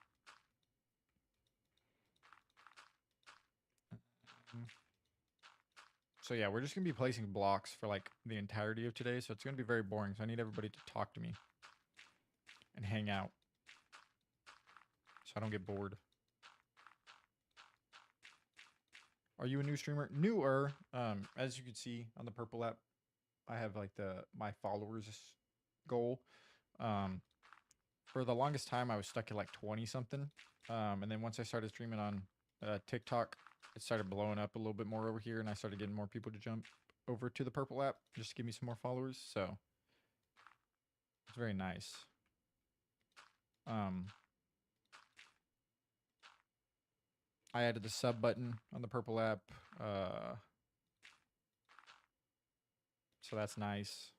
So yeah, we're just gonna be placing blocks for like the entirety of today, so it's gonna be very boring. So I need everybody to talk to me and hang out, so I don't get bored. Are you a new streamer? Newer. As you can see on the purple app, I have like my followers goal. For the longest time, I was stuck at like 20 something. And then once I started streaming on TikTok, it started blowing up a little bit more over here, and I started getting more people to jump over to the purple app just to give me some more followers. So it's very nice. I added the sub button on the purple app. So that's nice.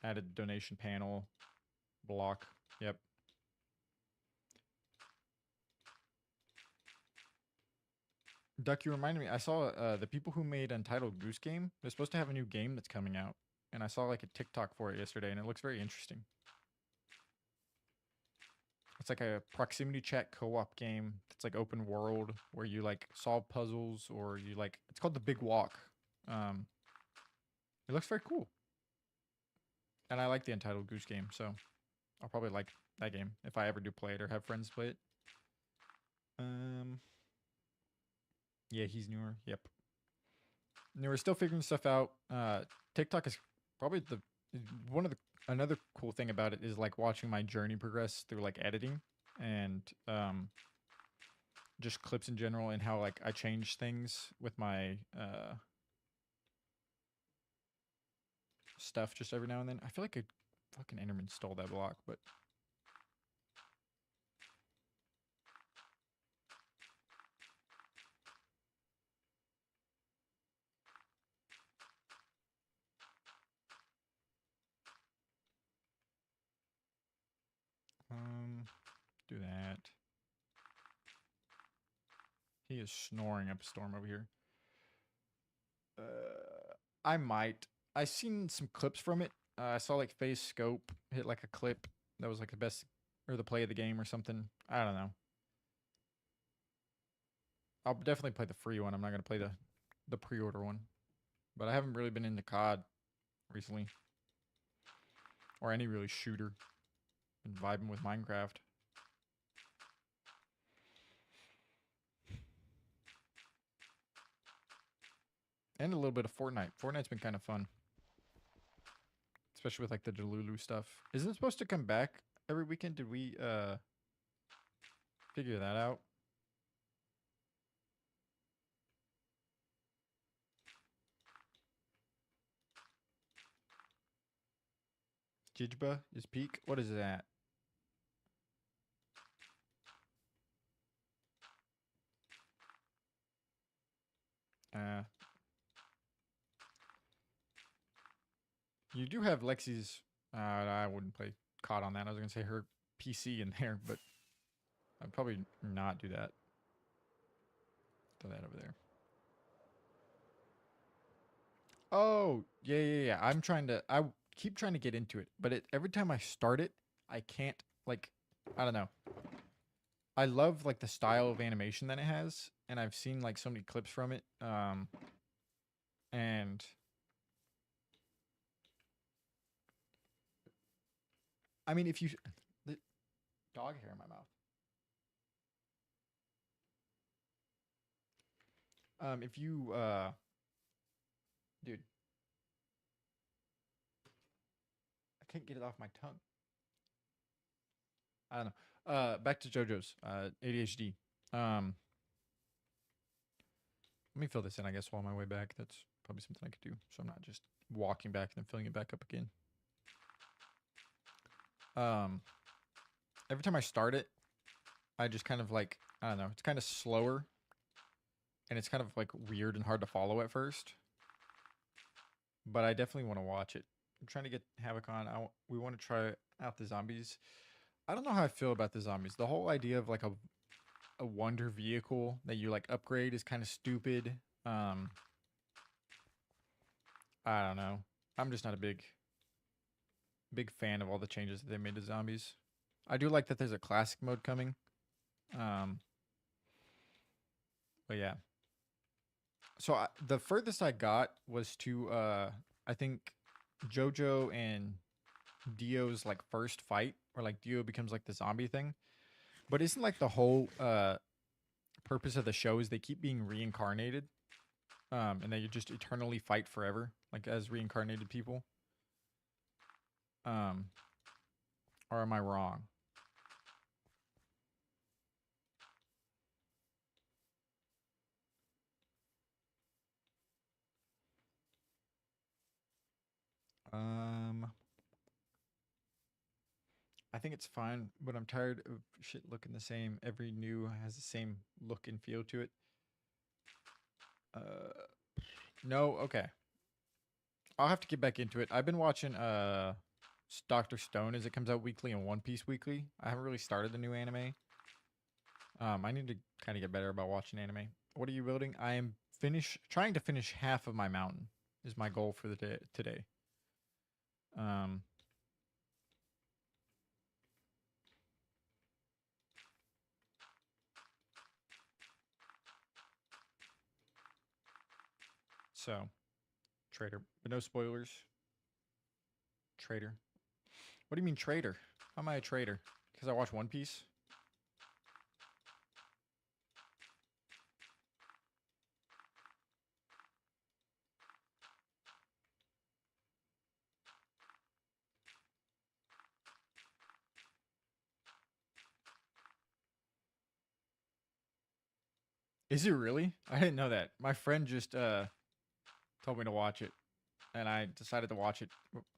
Added donation panel block. Yep. Duck, you reminded me. I saw the people who made Untitled Goose Game. They're supposed to have a new game that's coming out, and I saw like a TikTok for it yesterday, and it looks very interesting. It's like a proximity chat co-op game. It's like open world where you like solve puzzles, or you like. It's called The Big Walk. It looks very cool, and I like the Untitled Goose Game, so I'll probably like that game if I ever do play it or have friends play it. Yeah, he's newer. Yep. We're still figuring stuff out. TikTok is probably another cool thing about it is like watching my journey progress through like editing and just clips in general, and how like I change things with my stuff just every now and then. I feel like a fucking Enderman stole that block, but do that. He is snoring up a storm over here. I might. I seen some clips from it. I saw like Phase Scope hit like a clip that was like the best or the play of the game or something. I don't know. I'll definitely play the free one. I'm not gonna play the pre-order one. But I haven't really been into COD recently, or any really shooter. Been vibing with Minecraft. And a little bit of Fortnite. Fortnite's been kind of fun. Especially with like the Delulu stuff. Isn't it supposed to come back every weekend? Did we figure that out? Jijba is peak? What is that? You do have Lexi's. I wouldn't play COD on that. I was gonna say her PC in there, but I'd probably not do that. Throw that over there. Oh yeah. I keep trying to get into it, but every time I start it, I can't. Like, I don't know. I love like the style of animation that it has, and I've seen like so many clips from it. And I mean, if you the dog hair in my mouth. If you dude, I can't get it off my tongue. I don't know. Back to JoJo's ADHD. Let me fill this in, I guess, while on my way back. That's probably something I could do, so I'm not just walking back and then filling it back up again. Every time I start it, I just kind of like, I don't know, it's kind of slower, and it's kind of like weird and hard to follow at first. But I definitely want to watch it. I'm trying to get Havoc on. We want to try out the zombies. I don't know how I feel about the zombies. The whole idea of like a wonder vehicle that you like upgrade is kind of stupid. I don't know. I'm just not a big fan of all the changes that they made to zombies. I do like that there's a classic mode coming. But yeah. So the furthest I got was to I think JoJo and Dio's like first fight, where like Dio becomes like the zombie thing. But isn't like the whole purpose of the show is they keep being reincarnated, and they just eternally fight forever, like as reincarnated people. Or am I wrong? I think it's fine, but I'm tired of shit looking the same. Every new has the same look and feel to it. No, okay. I'll have to get back into it. I've been watching Doctor Stone as it comes out weekly and One Piece weekly. I haven't really started the new anime. I need to kind of get better about watching anime. What are you building? I am trying to finish half of my mountain is my goal for the day today. So, traitor, but no spoilers. Traitor. What do you mean traitor? How am I a traitor? Because I watch One Piece? Is it really? I didn't know that. My friend just told me to watch it, and I decided to watch it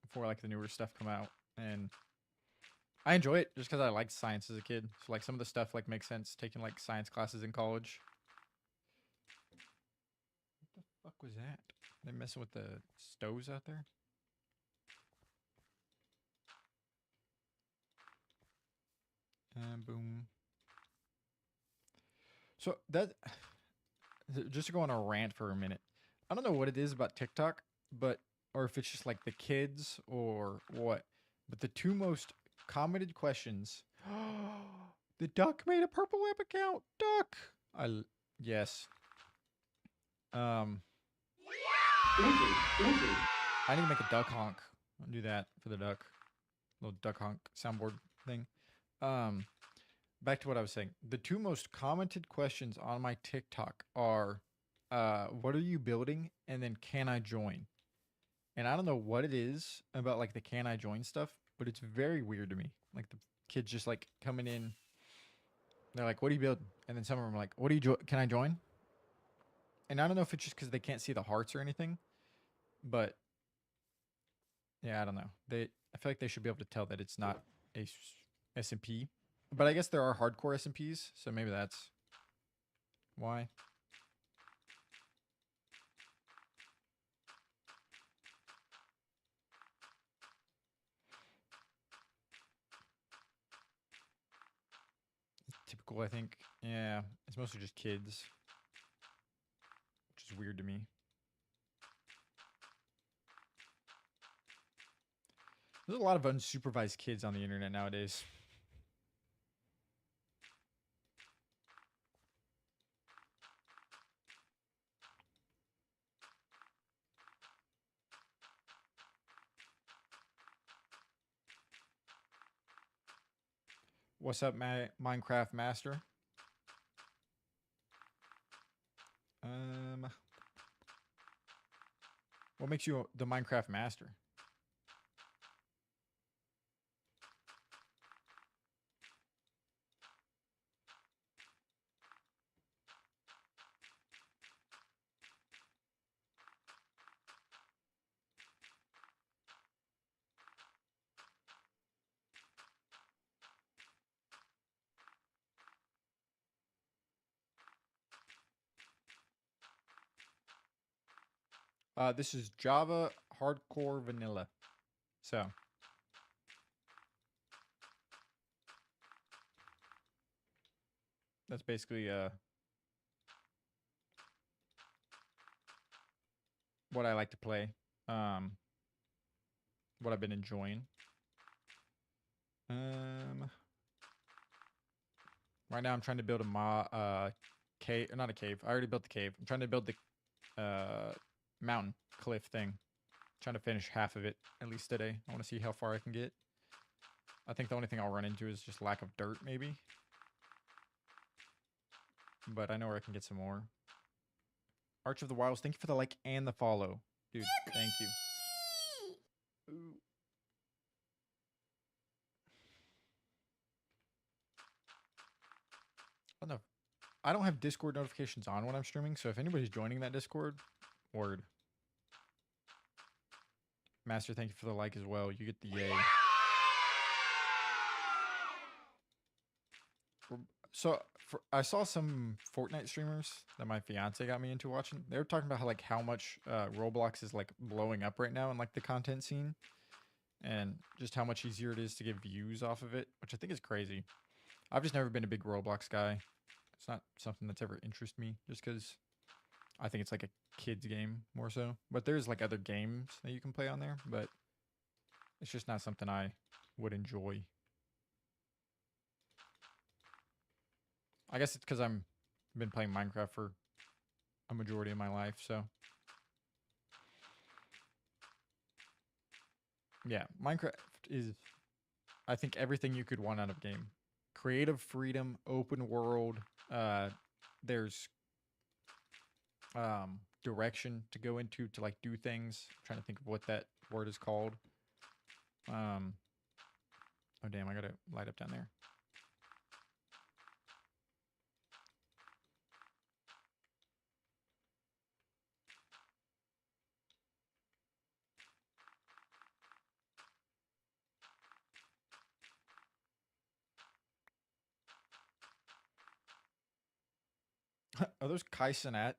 before like the newer stuff come out, and I enjoy it just because I liked science as a kid. So like some of the stuff like makes sense taking like science classes in college. What the fuck was that? They messing with the stoves out there? And boom. So that just to go on a rant for a minute. I don't know what it is about TikTok, but or if it's just like the kids or what. But the two most commented questions. The duck made a purple web account. Duck. Yes. Lizard, lizard. I need to make a duck honk. I'll do that for the duck. Little duck honk soundboard thing. Back to what I was saying. The two most commented questions on my TikTok are what are you building? And then can I join? And I don't know what it is about like the can I join stuff, but it's very weird to me. Like the kids just like coming in. They're like, what are you building? And then some of them are like, what do you can I join? And I don't know if it's just because they can't see the hearts or anything, but yeah, I don't know. I feel like they should be able to tell that it's not a SMP. But I guess there are hardcore SMPs, so maybe that's why. Typical, I think. Yeah, it's mostly just kids, which is weird to me. There's a lot of unsupervised kids on the internet nowadays. What's up, Minecraft Master? What makes you the Minecraft Master? This is Java Hardcore Vanilla. So that's basically what I like to play. What I've been enjoying. Right now I'm trying to build a cave, not a cave. I already built the cave. I'm trying to build the mountain cliff thing. Trying to finish half of it at least today. I want to see how far I can get. I think the only thing I'll run into is just lack of dirt, maybe. But I know where I can get some more. Arch of the Wilds, thank you for the like and the follow. Dude, thank you. Ooh. I don't know. I don't have Discord notifications on when I'm streaming, so if anybody's joining that Discord, word. Master, thank you for the like as well. You get the yay. So I saw some Fortnite streamers that my fiance got me into watching. They were talking about how much Roblox is like blowing up right now in like the content scene, and just how much easier it is to get views off of it, which I think is crazy. I've just never been a big Roblox guy. It's not something that's ever interested me, just because I think it's like a kid's game more so. But there's like other games that you can play on there, but it's just not something I would enjoy. I guess it's because I've been playing Minecraft for a majority of my life, so. Yeah, Minecraft is, I think, everything you could want out of a game. Creative freedom, open world, there's direction to go into to like do things. I'm trying to think of what that word is called. Oh damn, I gotta light up down there. Are those Kai Cenat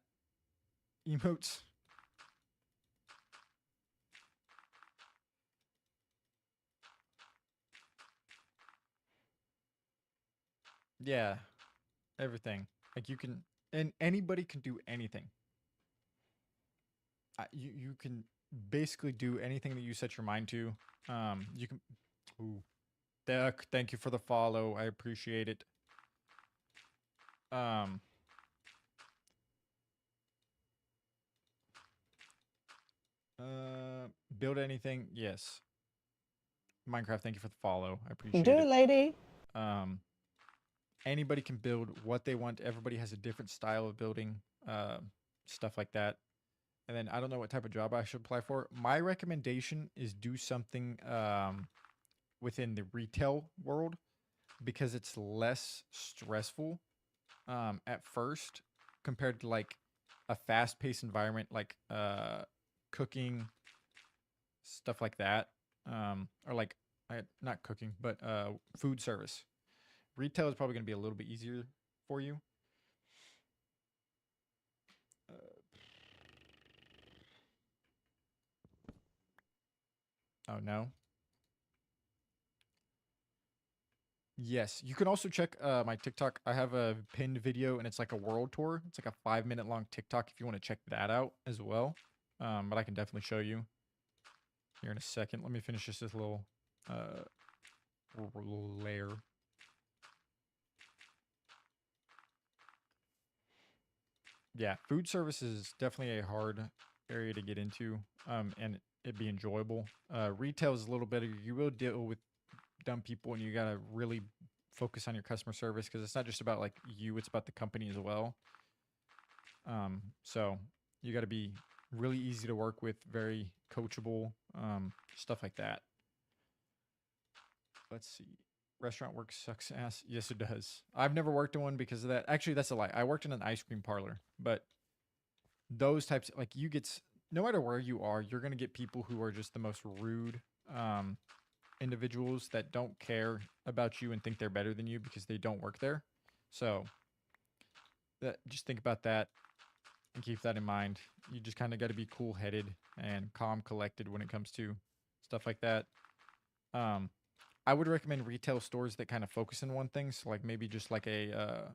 emotes? Yeah, everything. Like you can, and anybody can do anything. You can basically do anything that you set your mind to. You can. Ooh, Deck, thank you for the follow. I appreciate it. Build anything? Yes. Minecraft, thank you for the follow. I appreciate Do it. it, lady. Anybody can build what they want. Everybody has a different style of building, stuff like that. And then I don't know what type of job I should apply for. My recommendation is do something within the retail world because it's less stressful at first compared to like a fast-paced environment like cooking, stuff like that, or like not cooking but food service. Retail is probably going to be a little bit easier for you. Oh no. Yes, you can also check my TikTok. I have a pinned video and it's like a world tour. It's like a 5-minute long TikTok if you want to check that out as well. But I can definitely show you here in a second. Let me finish just this little layer. Yeah, food service is definitely a hard area to get into, and it'd be enjoyable. Retail is a little better. You will deal with dumb people, and you gotta really focus on your customer service because it's not just about like you, it's about the company as well. So you got to be really easy to work with, very coachable, stuff like that. Let's see. Restaurant work sucks ass. Yes, it does. I've never worked in one because of that. Actually, that's a lie. I worked in an ice cream parlor, but those types, like no matter where you are, you're gonna get people who are just the most rude individuals that don't care about you and think they're better than you because they don't work there. So just think about that and keep that in mind. You just kind of got to be cool headed and calm, collected when it comes to stuff like that. I would recommend retail stores that kind of focus in one thing. So like maybe just like a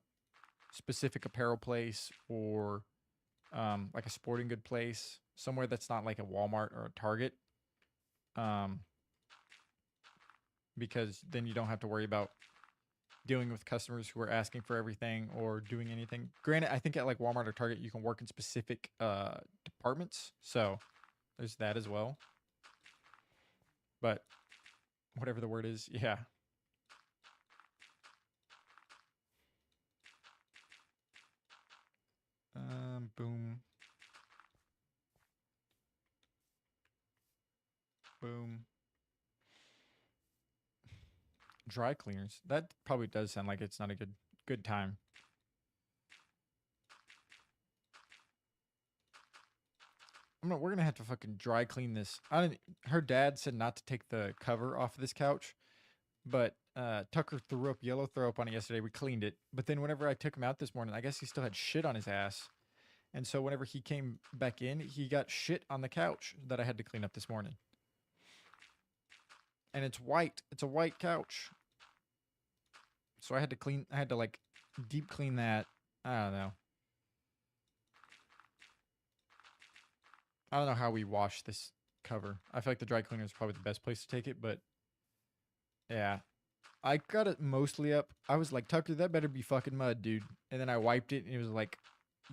specific apparel place or like a sporting good place, somewhere that's not like a Walmart or a Target. Because then you don't have to worry about dealing with customers who are asking for everything or doing anything. Granted, I think at like Walmart or Target, you can work in specific departments. So there's that as well. But whatever the word is, yeah. Boom. Boom. Dry cleaners. That probably does sound like it's not a good time. We're gonna have to fucking dry clean this. Her dad said not to take the cover off of this couch, but Tucker threw up yellow throw up on it yesterday. We cleaned it, but then whenever I took him out this morning, I guess he still had shit on his ass, and so whenever he came back in, he got shit on the couch that I had to clean up this morning. And it's white. It's a white couch, so I had to like deep clean that. I don't know. I don't know how we wash this cover. I feel like the dry cleaner is probably the best place to take it, but yeah. I got it mostly up. I was like, Tucker, that better be fucking mud, dude. And then I wiped it and it was like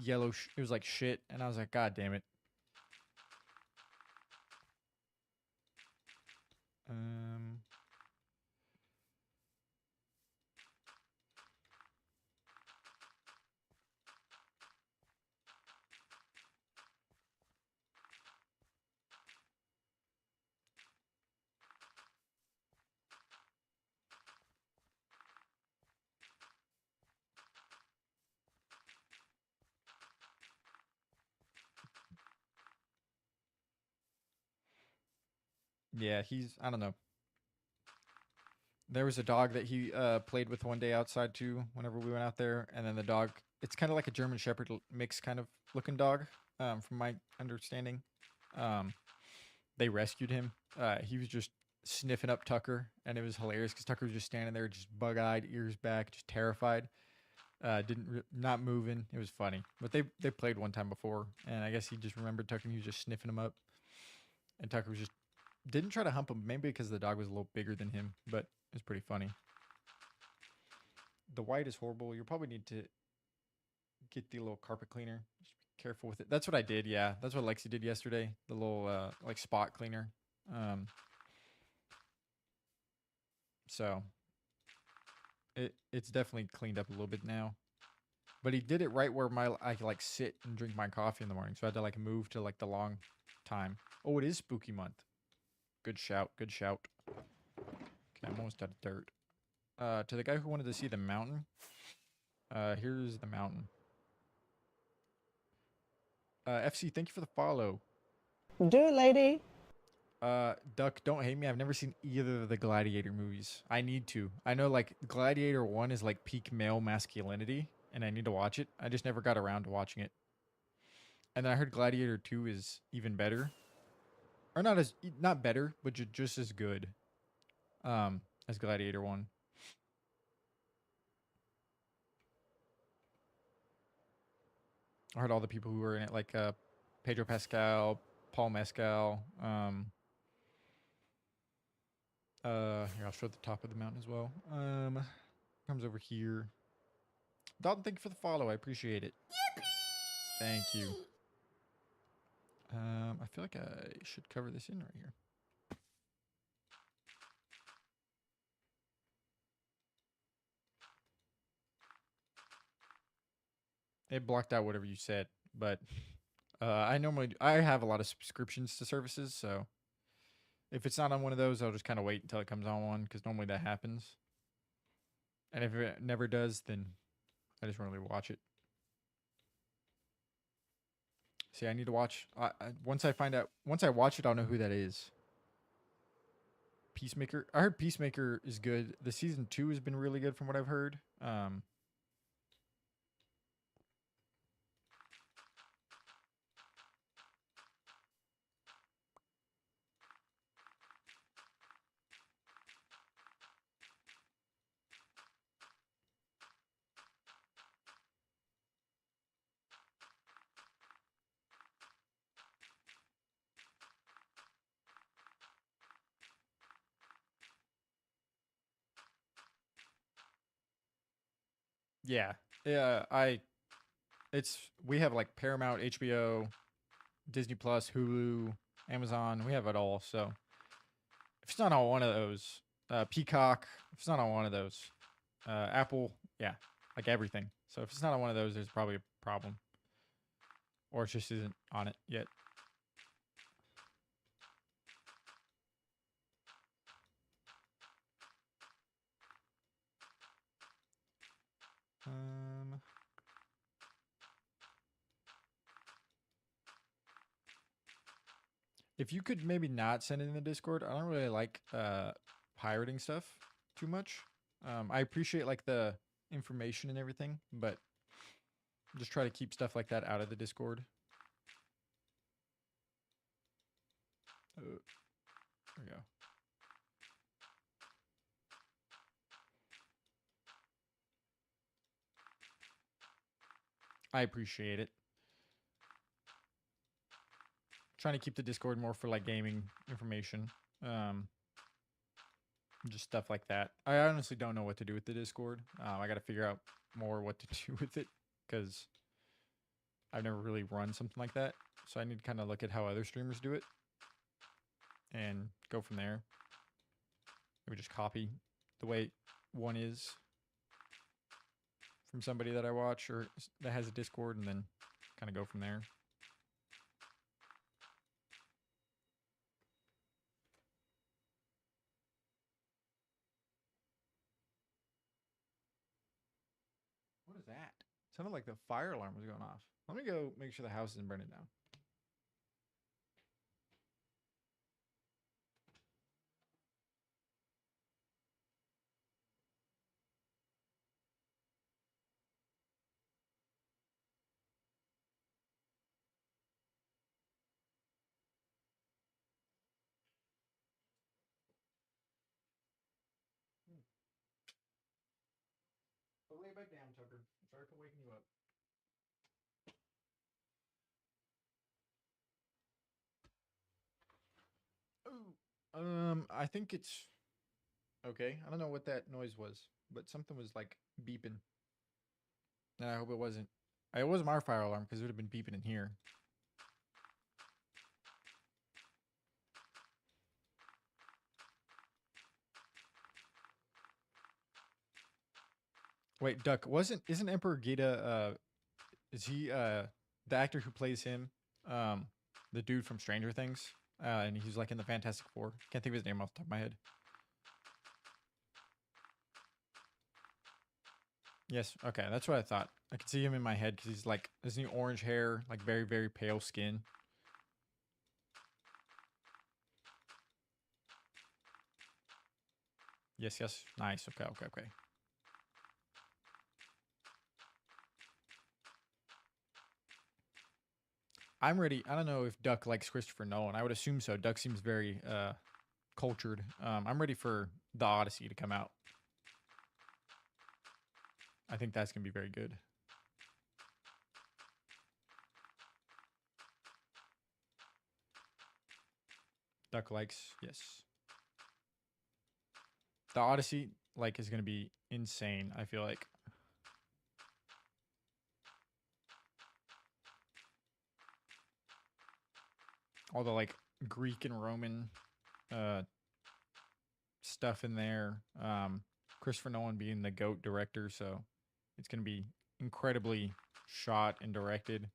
yellow. It was like shit. And I was like, God damn it. Yeah, I don't know. There was a dog that he played with one day outside too, whenever we went out there. And then the dog, it's kind of like a German Shepherd mix kind of looking dog, from my understanding. They rescued him. He was just sniffing up Tucker, and it was hilarious because Tucker was just standing there, just bug-eyed, ears back, just terrified. Not moving. It was funny. But they played one time before, and I guess he just remembered Tucker, and he was just sniffing him up. And Tucker was just didn't try to hump him, maybe because the dog was a little bigger than him, but it was pretty funny. The white is horrible. You'll probably need to get the little carpet cleaner. Just be careful with it. That's what I did. Yeah, that's what Lexi did yesterday. The little like spot cleaner. So it's definitely cleaned up a little bit now. But he did it right where I like sit and drink my coffee in the morning. So I had to like move to like the long time. Oh, it is spooky month. Good shout. Good shout. Okay, I'm almost out of dirt. To the guy who wanted to see the mountain. Here's the mountain. FC, thank you for the follow. Do it, lady. Duck, don't hate me. I've never seen either of the Gladiator movies. I need to. I know like Gladiator 1 is like peak male masculinity, and I need to watch it. I just never got around to watching it. And then I heard Gladiator 2 is even better. Or not better, but just as good. As Gladiator 1. I heard all the people who were in it, like Pedro Pascal, Paul Mescal. Here, I'll show the top of the mountain as well. Comes over here. Dalton, thank you for the follow. I appreciate it. Yippee! Thank you. I feel like I should cover this in right here. It blocked out whatever you said, but I have a lot of subscriptions to services, so if it's not on one of those, I'll just kind of wait until it comes on one because normally that happens. And if it never does, then I just don't really watch it. See, I need to watch. Once I watch it, I'll know who that is. Peacemaker. I heard Peacemaker is good. The season 2 has been really good from what I've heard. Yeah, yeah. We have like Paramount, HBO, Disney Plus, Hulu, Amazon. We have it all. So if it's not on one of those, Peacock. If it's not on one of those, Apple. Yeah, like everything. So if it's not on one of those, there's probably a problem, or it just isn't on it yet. If you could maybe not send it in the Discord, I don't really like pirating stuff too much. I appreciate like the information and everything, but just try to keep stuff like that out of the Discord. There we go. I appreciate it. Trying to keep the Discord more for like gaming information. Just stuff like that. I honestly don't know what to do with the Discord. I got to figure out more what to do with it because I've never really run something like that. So I need to kind of look at how other streamers do it and go from there. Maybe just copy the way one is from somebody that I watch or that has a Discord and then kind of go from there. What is that? Sounded like the fire alarm was going off. Let me go make sure the house isn't burning down. But lay back down, Tucker. Sorry for waking you up. Oh, I think it's okay. I don't know what that noise was, but something was like beeping. And I hope it wasn't. It wasn't our fire alarm because it would have been beeping in here. Wait, Duck, isn't Emperor Gita is he the actor who plays him, um, the dude from Stranger Things? And he's like in the Fantastic Four. Can't think of his name off the top of my head. Yes, okay, that's what I thought. I could see him in my head because he's like, isn't he orange hair, like very, very pale skin? Yes, yes. Nice. Okay, okay, okay. I'm ready. I don't know if Duck likes Christopher Nolan. I would assume so. Duck seems very cultured. I'm ready for The Odyssey to come out. I think that's going to be very good. Duck likes, yes. The Odyssey like is going to be insane, I feel like. All the like Greek and Roman stuff in there. Christopher Nolan being the GOAT director, so it's going to be incredibly shot and directed.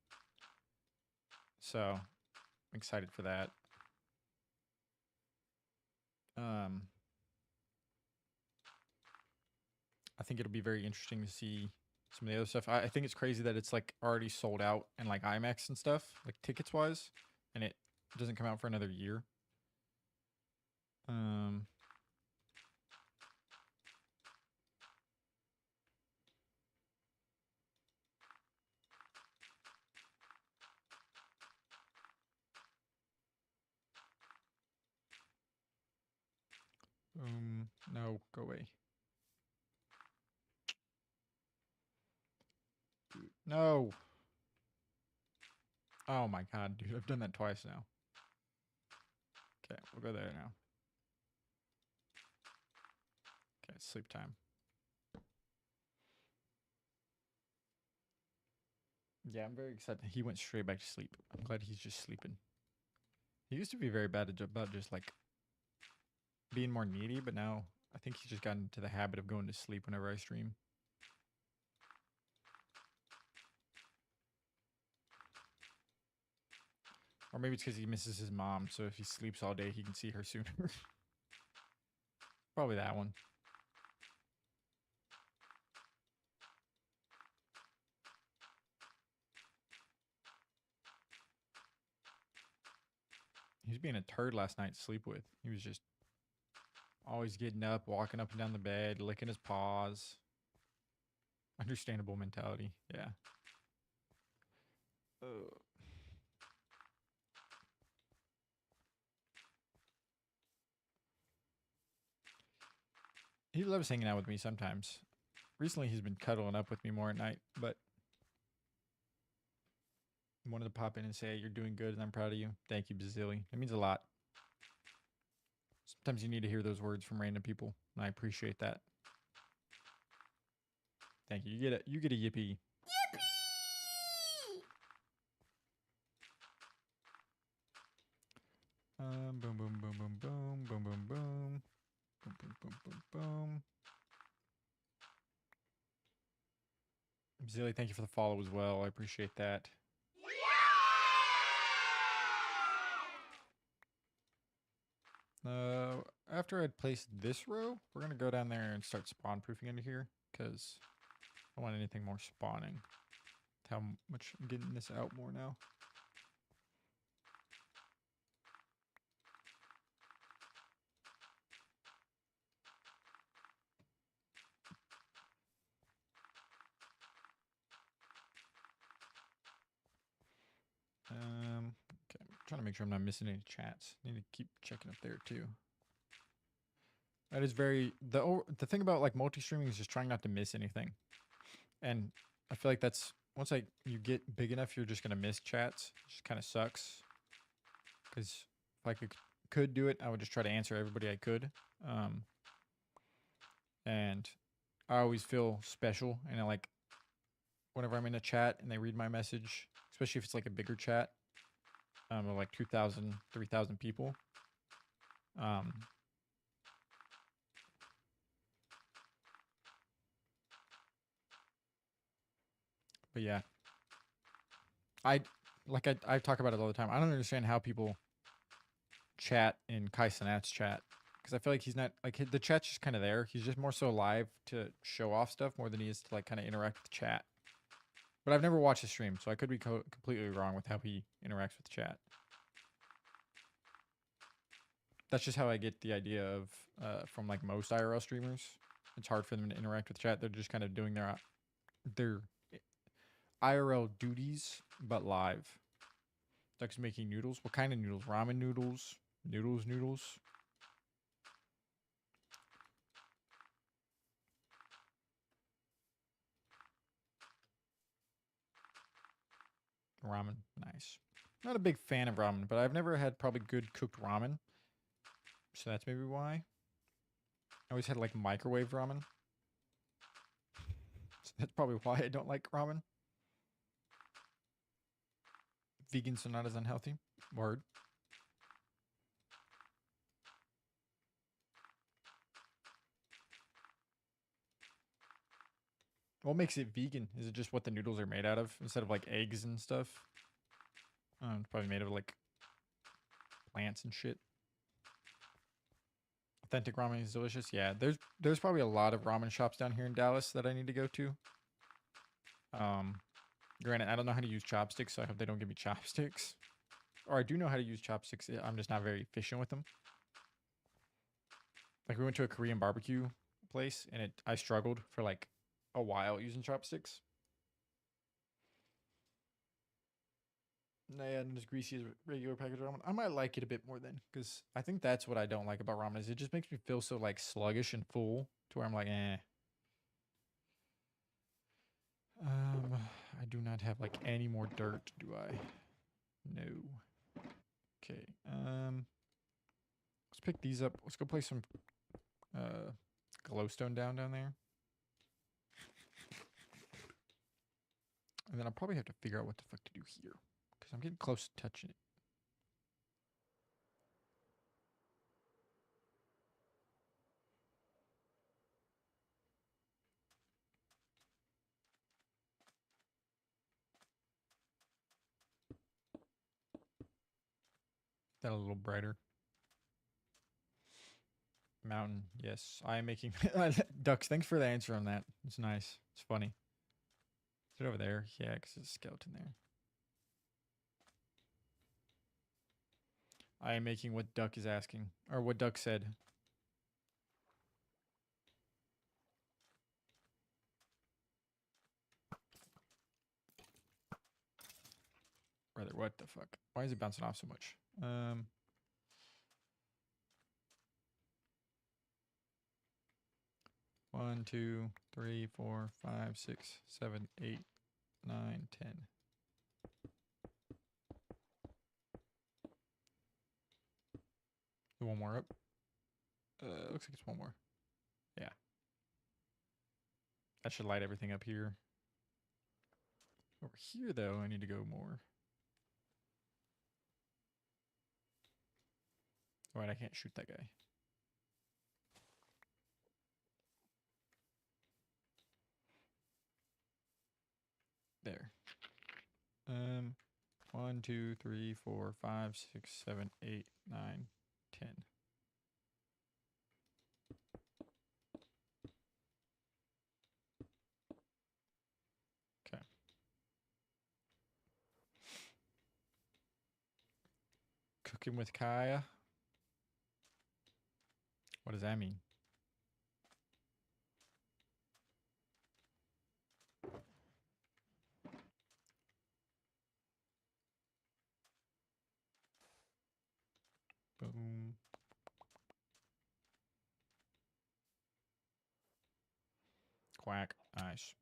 So I'm excited for that. I think it'll be very interesting to see some of the other stuff. I think it's crazy that it's like already sold out and like IMAX and stuff, like tickets wise, and it doesn't come out for another year. No, go away. Dude, no. Oh my god, dude, I've done that twice now. Okay, we'll go there now. Okay, sleep time. Yeah, I'm very excited. He went straight back to sleep. I'm glad he's just sleeping. He used to be very bad about just like being more needy, but now I think he's just gotten into the habit of going to sleep whenever I stream. Or maybe it's because he misses his mom, so if he sleeps all day, he can see her sooner. Probably that one. He was being a turd last night to sleep with. He was just always getting up, walking up and down the bed, licking his paws. Understandable mentality. Yeah. He loves hanging out with me sometimes. Recently, he's been cuddling up with me more at night, but I wanted to pop in and say, you're doing good and I'm proud of you. Thank you, Bazilli. It means a lot. Sometimes you need to hear those words from random people, and I appreciate that. Thank you. You get a yippee. Boom, boom, boom, boom, boom, boom, boom, boom, boom, boom, boom, boom, boom, boom. Zilly, thank you for the follow as well. I appreciate that. After I'd placed this row, we're gonna go down there and start spawn proofing into here because I don't want anything more spawning. How much I'm getting this out more now. Okay, I'm trying to make sure I'm not missing any chats. Need to keep checking up there too. That is very the thing about like multi-streaming is just trying not to miss anything, and I feel like that's once you get big enough, you're just gonna miss chats. It just kind of sucks. Because if I could do it, I would just try to answer everybody I could. And I always feel special, and I like whenever I'm in a chat and they read my message, especially if it's like a bigger chat, of like 2,000, 3,000 people. But yeah, I talk about it all the time. I don't understand how people chat in Kai Cenat's chat, because I feel like he's not like the chat's just kind of there. He's just more so live to show off stuff more than he is to like kind of interact with the chat. But I've never watched a stream, so I could be completely wrong with how he interacts with the chat. That's just how I get the idea of from like most IRL streamers. It's hard for them to interact with chat. They're just kind of doing their IRL duties, but live. Duck's making noodles. What kind of noodles? Ramen noodles? Noodles? Ramen. Nice. Not a big fan of ramen, but I've never had probably good cooked ramen. So that's maybe why. I always had like microwave ramen. So that's probably why I don't like ramen. Vegan, so not as unhealthy. Word. What makes it vegan? Is it just what the noodles are made out of instead of like eggs and stuff? It's probably made of like plants and shit. Authentic ramen is delicious. Yeah, there's probably a lot of ramen shops down here in Dallas that I need to go to. Granted, I don't know how to use chopsticks, so I hope they don't give me chopsticks. Or I do know how to use chopsticks. I'm just not very efficient with them. Like we went to a Korean barbecue place, and I struggled for like a while using chopsticks. Yeah, and as greasy as regular packaged ramen. I might like it a bit more then, because I think that's what I don't like about ramen is it just makes me feel so like sluggish and full to where I'm like, eh. I do not have like any more dirt, do I? No. Okay. Let's pick these up. Let's go play some glowstone down there. And then I'll probably have to figure out what the fuck to do here. Because I'm getting close to touching it. That a little brighter. Mountain, yes. I am making ducks. Thanks for the answer on that. It's nice. It's funny. Is it over there? Yeah, because there's a skeleton there. I am making what Duck is asking. Or what Duck said. Rather, what the fuck? Why is it bouncing off so much? 1, 2, 3, 4, 5, 6, 7, 8, 9, 10. One more up. Looks like it's one more. Yeah. That should light everything up here. Over here, though, I need to go more. Alright, I can't shoot that guy. There. 1, 2, 3, 4, 5, 6, 7, 8, 9, 10. Okay. Cooking with Kaya. What does that mean? Boom. Quack. Nice.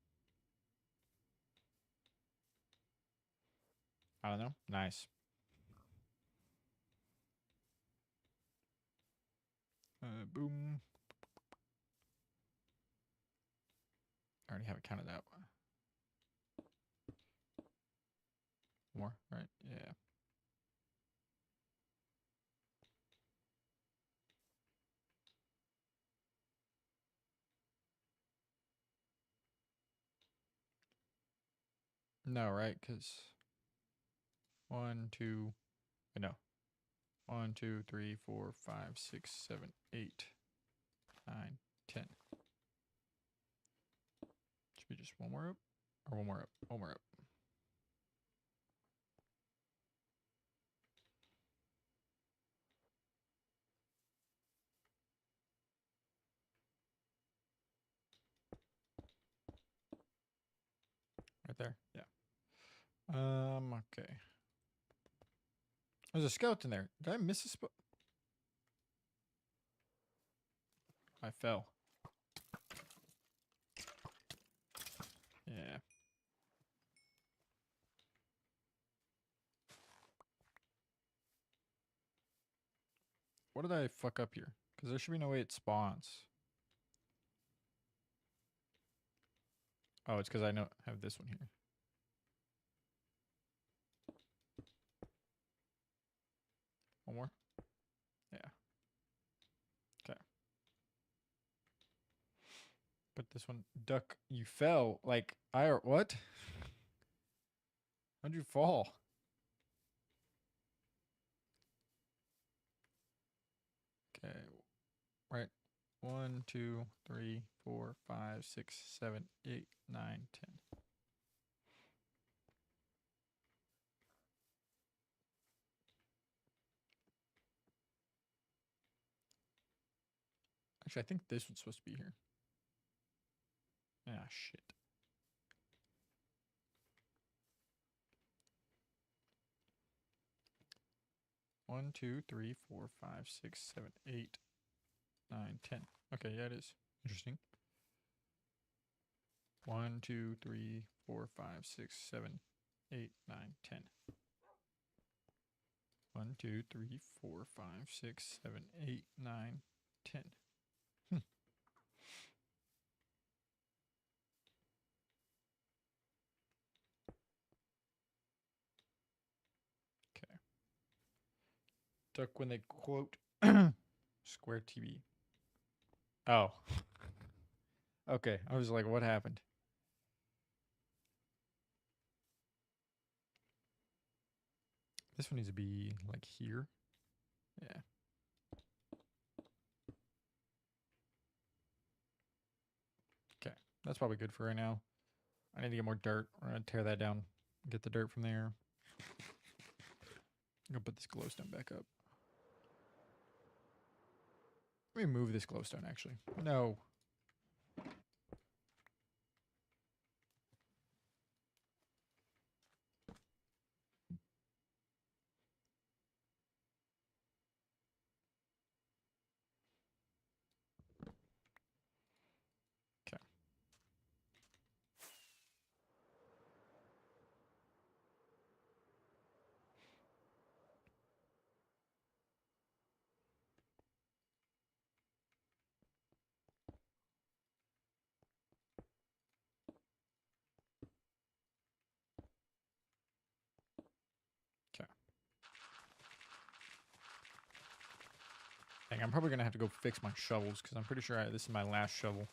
I don't know. Nice. Boom. I already have it counted out. More, right? Yeah. No, right? Because 1, 2, no. 1, 2, 3, 4, 5, 6, 7, 8, 9, 10. Should be just one more up? Or one more up? One more up. Right there? Yeah. Okay. There's a skeleton there. Did I miss a spot? I fell. Yeah. What did I fuck up here? Because there should be no way it spawns. Oh, it's because I have this one here. One more? Yeah. Okay. But this one, duck, you fell. Like, what? How'd you fall? Okay, right. 1, 2, 3, 4, 5, 6, 7, 8, 9, 10. Actually, I think this one's supposed to be here. Ah, shit. One, 2, 3, 4, 5, 6, 7, 8, 9, 10. Okay, yeah, it is. Interesting. 1, 2, 3, 4, 5, 6, 7, 8, 9, 10. 1, 2, 3, 4, 5, 6, 7, 8, 9, 10. Okay. Duck when they quote Square TV. Oh. Okay. I was like, what happened? This one needs to be like here. Yeah. Okay. That's probably good for right now. I need to get more dirt. We're going to tear that down. Get the dirt from there. I'm going to put this glowstone back up. Let me move this glowstone, actually. No. Okay. Okay. Dang, I'm probably going to have to go fix my shovels because I'm pretty sure this is my last shovel.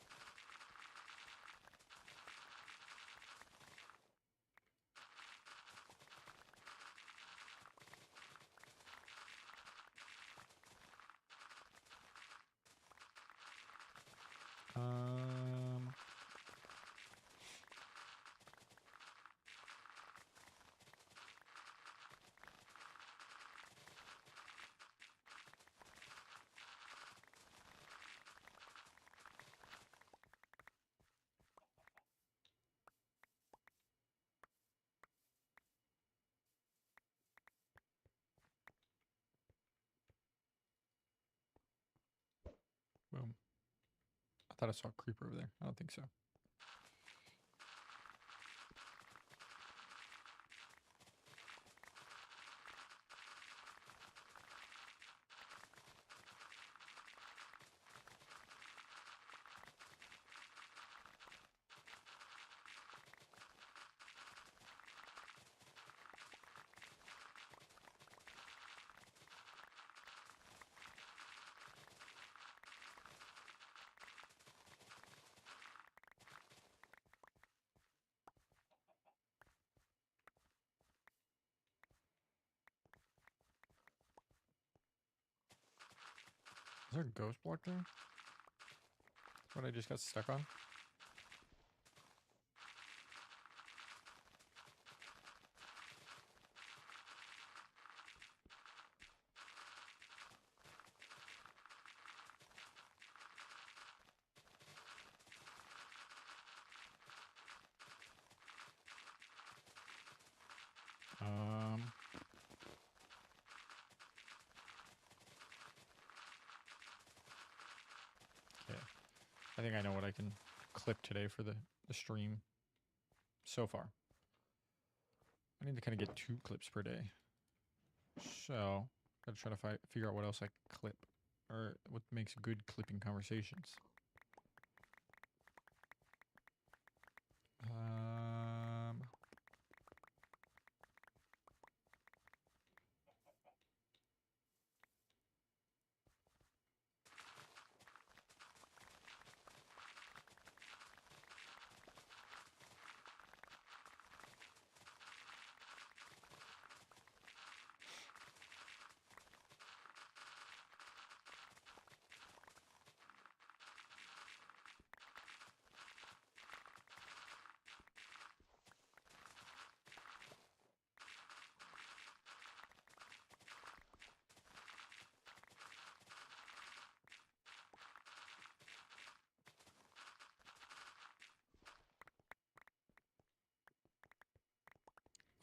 Um, boom. I thought I saw a creeper over there. I don't think so. Is there a ghost block there? What I just got stuck on? Um, okay. I think I know what I can clip today for the stream so far. I need to kind of get 2 clips per day. So, gotta try to figure out what else I can clip. Or what makes good clipping conversations.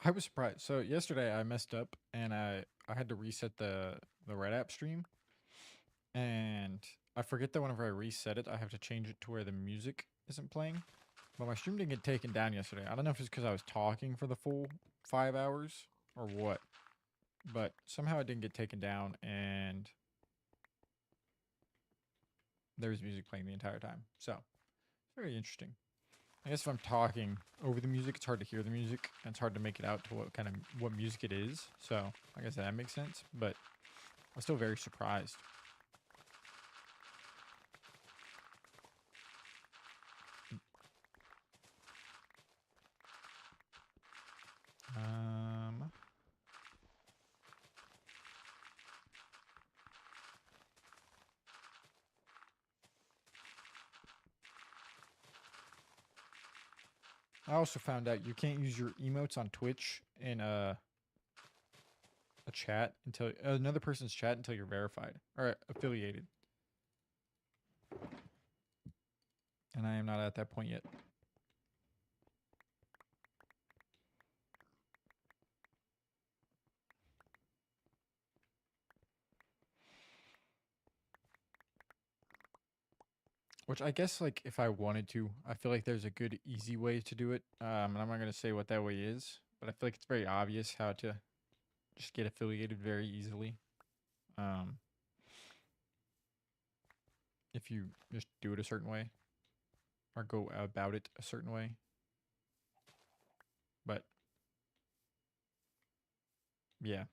I was surprised. So yesterday I messed up and I had to reset the Red App stream, and I forget that whenever I reset it, I have to change it to where the music isn't playing. But my stream didn't get taken down yesterday. I don't know if it's because I was talking for the full 5 hours or what, but somehow it didn't get taken down, and there was music playing the entire time. So it's very interesting. I guess if I'm talking over the music, it's hard to hear the music, and it's hard to make it out to what music it is. So I guess that makes sense, but I'm still very surprised. Um, I also found out you can't use your emotes on Twitch in a chat until another person's chat until you're verified or affiliated. And I am not at that point yet. Which I guess, like, if I wanted to, I feel like there's a good, easy way to do it. And I'm not going to say what that way is, but I feel like it's very obvious how to just get affiliated very easily. If you just do it a certain way or go about it a certain way. But yeah,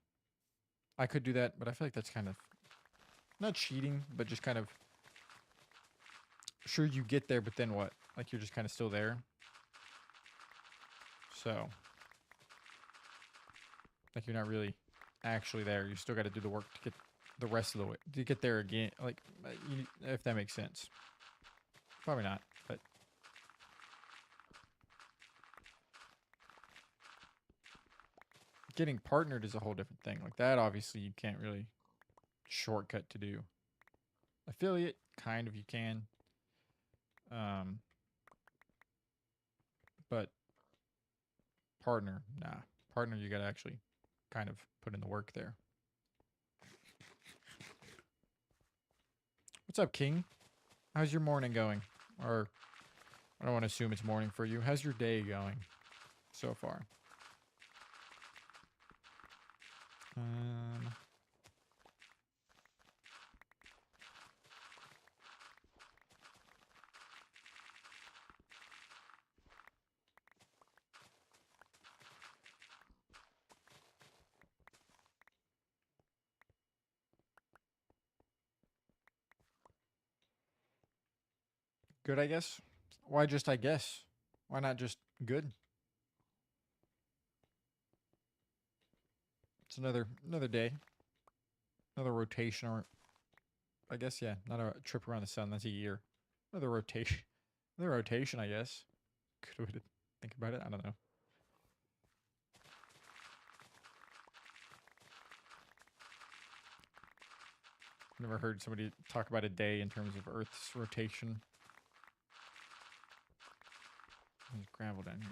I could do that, but I feel like that's kind of not cheating, but just kind of sure you get there, but then what? Like you're just kind of still there. So like you're not really actually there. You still got to do the work to get the rest of the way to get there again. Like if that makes sense. Probably not, but getting partnered is a whole different thing. Like that, obviously, you can't really shortcut to do. Affiliate, kind of, you can. But partner, nah. Partner, you gotta actually kind of put in the work there. What's up, King? How's your morning going? Or I don't want to assume it's morning for you. How's your day going so far? Good, I guess. Why just I guess? Why not just good? It's another day. Another rotation, or I guess, yeah, not a trip around the sun. That's a year. Another rotation. Another rotation, I guess. Could we think about it? I don't know. Never heard somebody talk about a day in terms of Earth's rotation. There's gravel down here.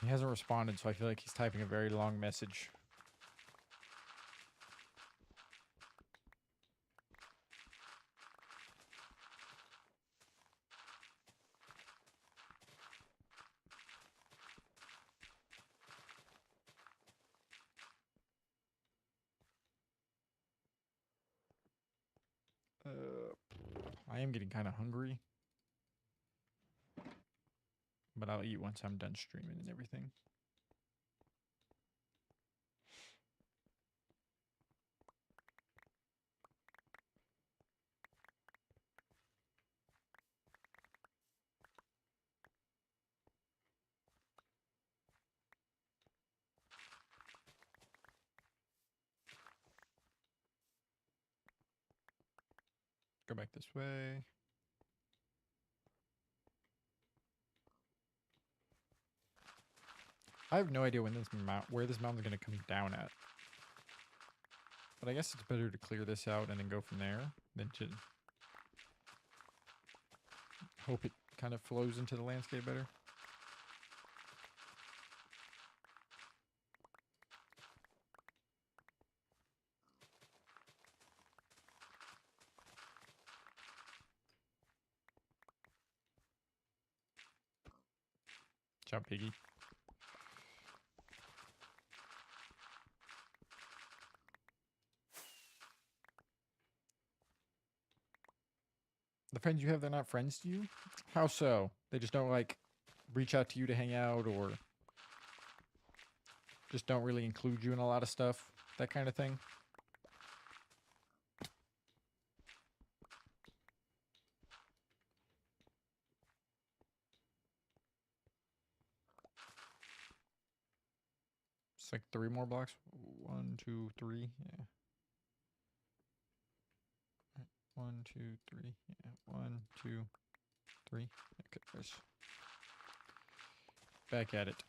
He hasn't responded, so I feel like he's typing a very long message. I am getting kind of hungry. But I'll eat once I'm done streaming and everything. Go back this way. I have no idea when this where this mountain's gonna come down at. But I guess it's better to clear this out and then go from there than to hope it kind of flows into the landscape better. Jump, piggy. The friends you have, they're not friends to you? How so? They just don't, like, reach out to you to hang out, or just don't really include you in a lot of stuff? That kind of thing? It's like 3 more blocks. 1, 2, 3. Yeah. 1, 2, 3. Yeah. 1, 2, 3. Okay, guys. Back at it.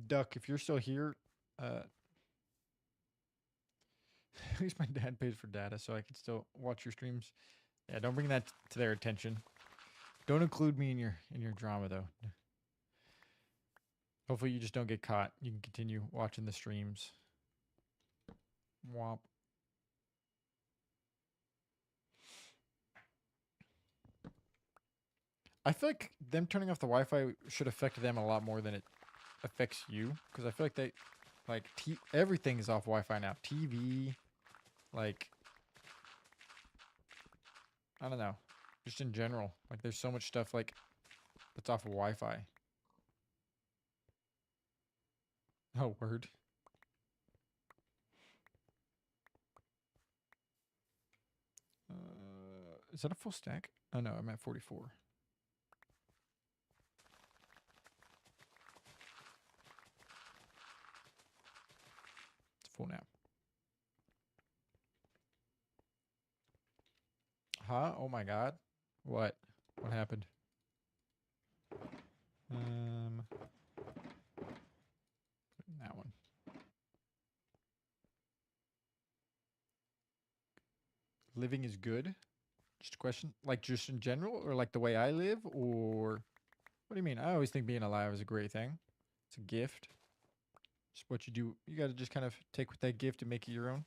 Duck, if you're still here, at least my dad pays for data, so I can still watch your streams. Yeah, don't bring that to their attention. Don't include me in your drama, though. Hopefully you just don't get caught. You can continue watching the streams. Womp. I feel like them turning off the Wi-Fi should affect them a lot more than it affects you, because I feel like they, like, everything is off Wi-Fi now. TV, like, I don't know, just in general. Like, there's so much stuff like that's off of Wi-Fi. Oh, word. Is that a full stack? Oh no, I'm at 44. It's full now. Huh? Oh my god. What? What happened? That one. Living is good? Just a question? Like, just in general? Or like the way I live? Or what do you mean? I always think being alive is a great thing. It's a gift. It's what you do. You got to just kind of take with that gift and make it your own.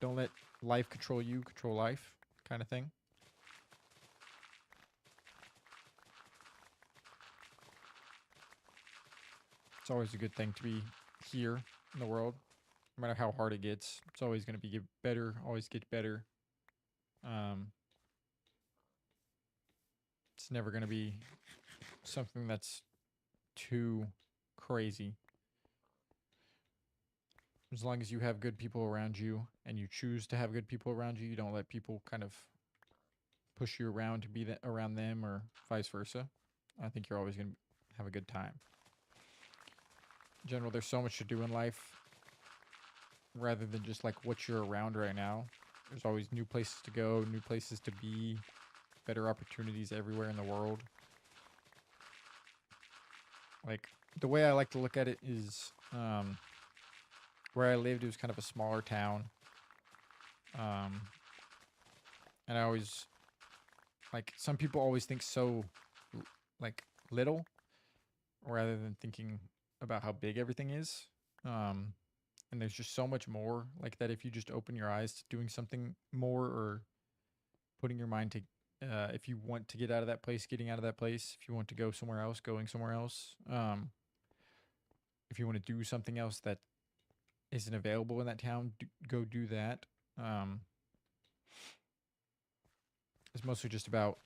Don't let life control you, control life kind of thing. It's always a good thing to be here in the world. No matter how hard it gets, it's always going to be better, always get better. It's never going to be something that's too crazy. As long as you have good people around you and you choose to have good people around you, you don't let people kind of push you around to be around them or vice versa. I think you're always going to have a good time. In general, there's so much to do in life rather than just like what you're around right now. There's always new places to go, new places to be, better opportunities everywhere in the world. Like, the way I like to look at it is, where I lived, it was kind of a smaller town. And I always, like, some people always think so, like, little, rather than thinking about how big everything is. And there's just so much more, like, that if you just open your eyes to doing something more, or putting your mind to, if you want to get out of that place, getting out of that place. If you want to go somewhere else, going somewhere else. If you want to do something else that isn't available in that town, go do that. It's mostly just about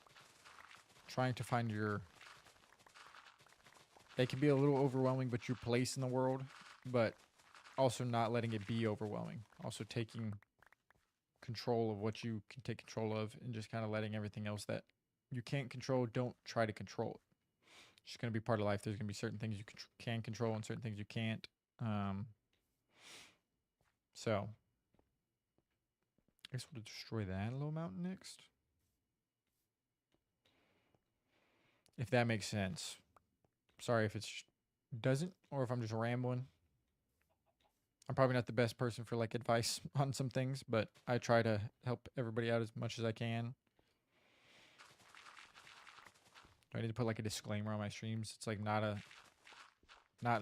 trying to find your... They can be a little overwhelming, but your place in the world, but also not letting it be overwhelming. Also taking control of what you can take control of and just kind of letting everything else that you can't control, don't try to control it. It's just going to be part of life. There's going to be certain things you can control and certain things you can't. So, I guess we'll destroy that little mountain next. If that makes sense. Sorry if it doesn't, or if I'm just rambling. I'm probably not the best person for like advice on some things, but I try to help everybody out as much as I can. Do I need to put like a disclaimer on my streams? It's like not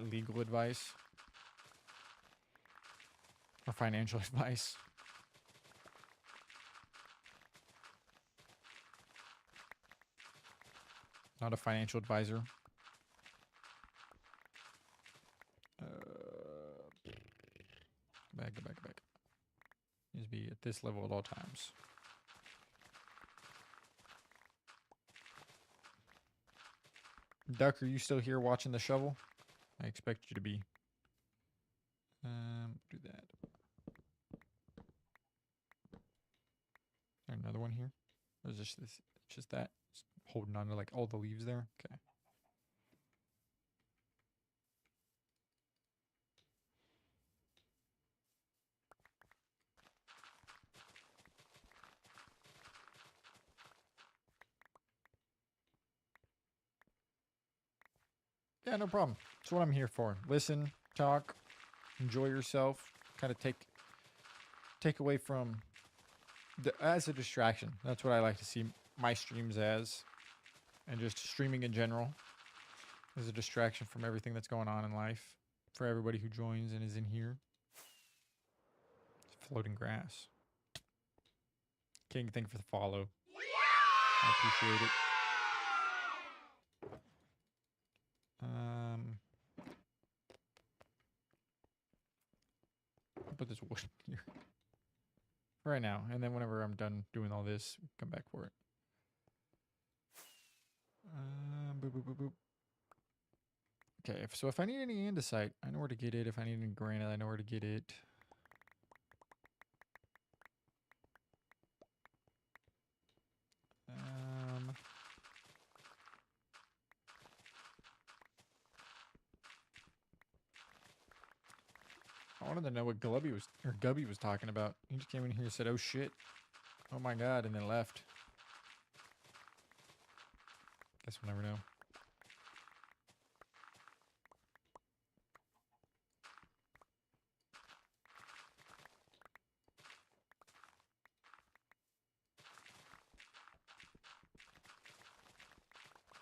legal advice or financial advice. Not a financial advisor. Go back. Needs to be at this level at all times. Duck, are you still here watching the shovel? I expect you to be. Do that. Is there another one here? Or is this just that? Just holding on to like all the leaves there? Okay. Yeah, no problem. That's what I'm here for. Listen, talk, enjoy yourself. Kind of take away from as a distraction. That's what I like to see my streams as, and just streaming in general as a distraction from everything that's going on in life for everybody who joins and is in here. It's floating grass. King, thank you for the follow. I appreciate it. I'll put this wood here right now, and then whenever I'm done doing all this, come back for it. Boop, boop, boop, boop. Okay, so if I need any andesite, I know where to get it. If I need any granite, I know where to get it. I wanted to know what Gubby was talking about. He just came in here and said, "Oh shit, oh my god," and then left. Guess we'll never know.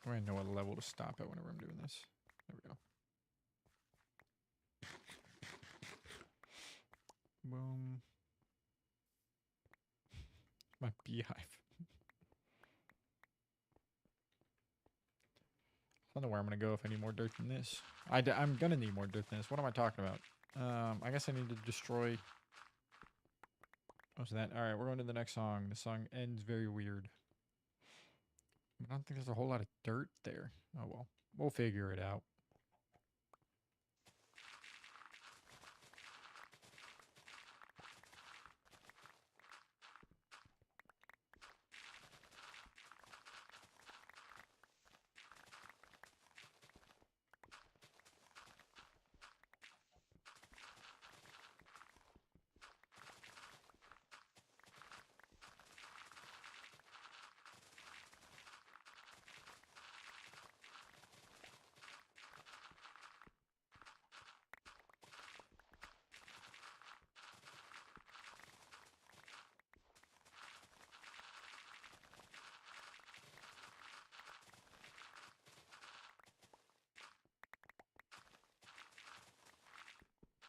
I want to know what level to stop at whenever I'm doing this. There we go. Boom. My beehive. I don't know where I'm going to go if I need more dirt than this. I'm going to need more dirt than this. What am I talking about? I guess I need to destroy... What's that? Alright, we're going to the next song. The song ends very weird. I don't think there's a whole lot of dirt there. Oh well. We'll figure it out.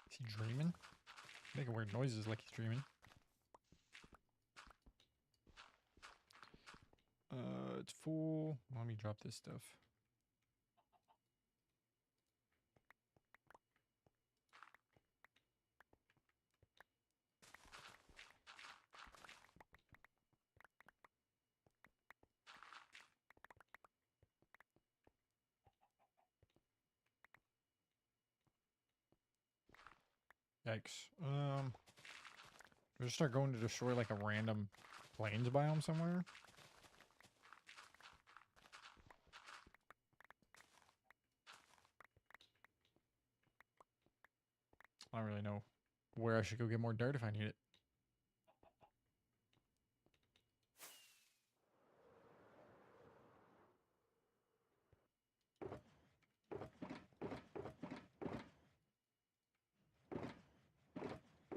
Is he dreaming? Making weird noises like he's dreaming. It's full. Let me drop this stuff. Yikes. We just start going to destroy like a random plains biome somewhere. I don't really know where I should go get more dirt if I need it.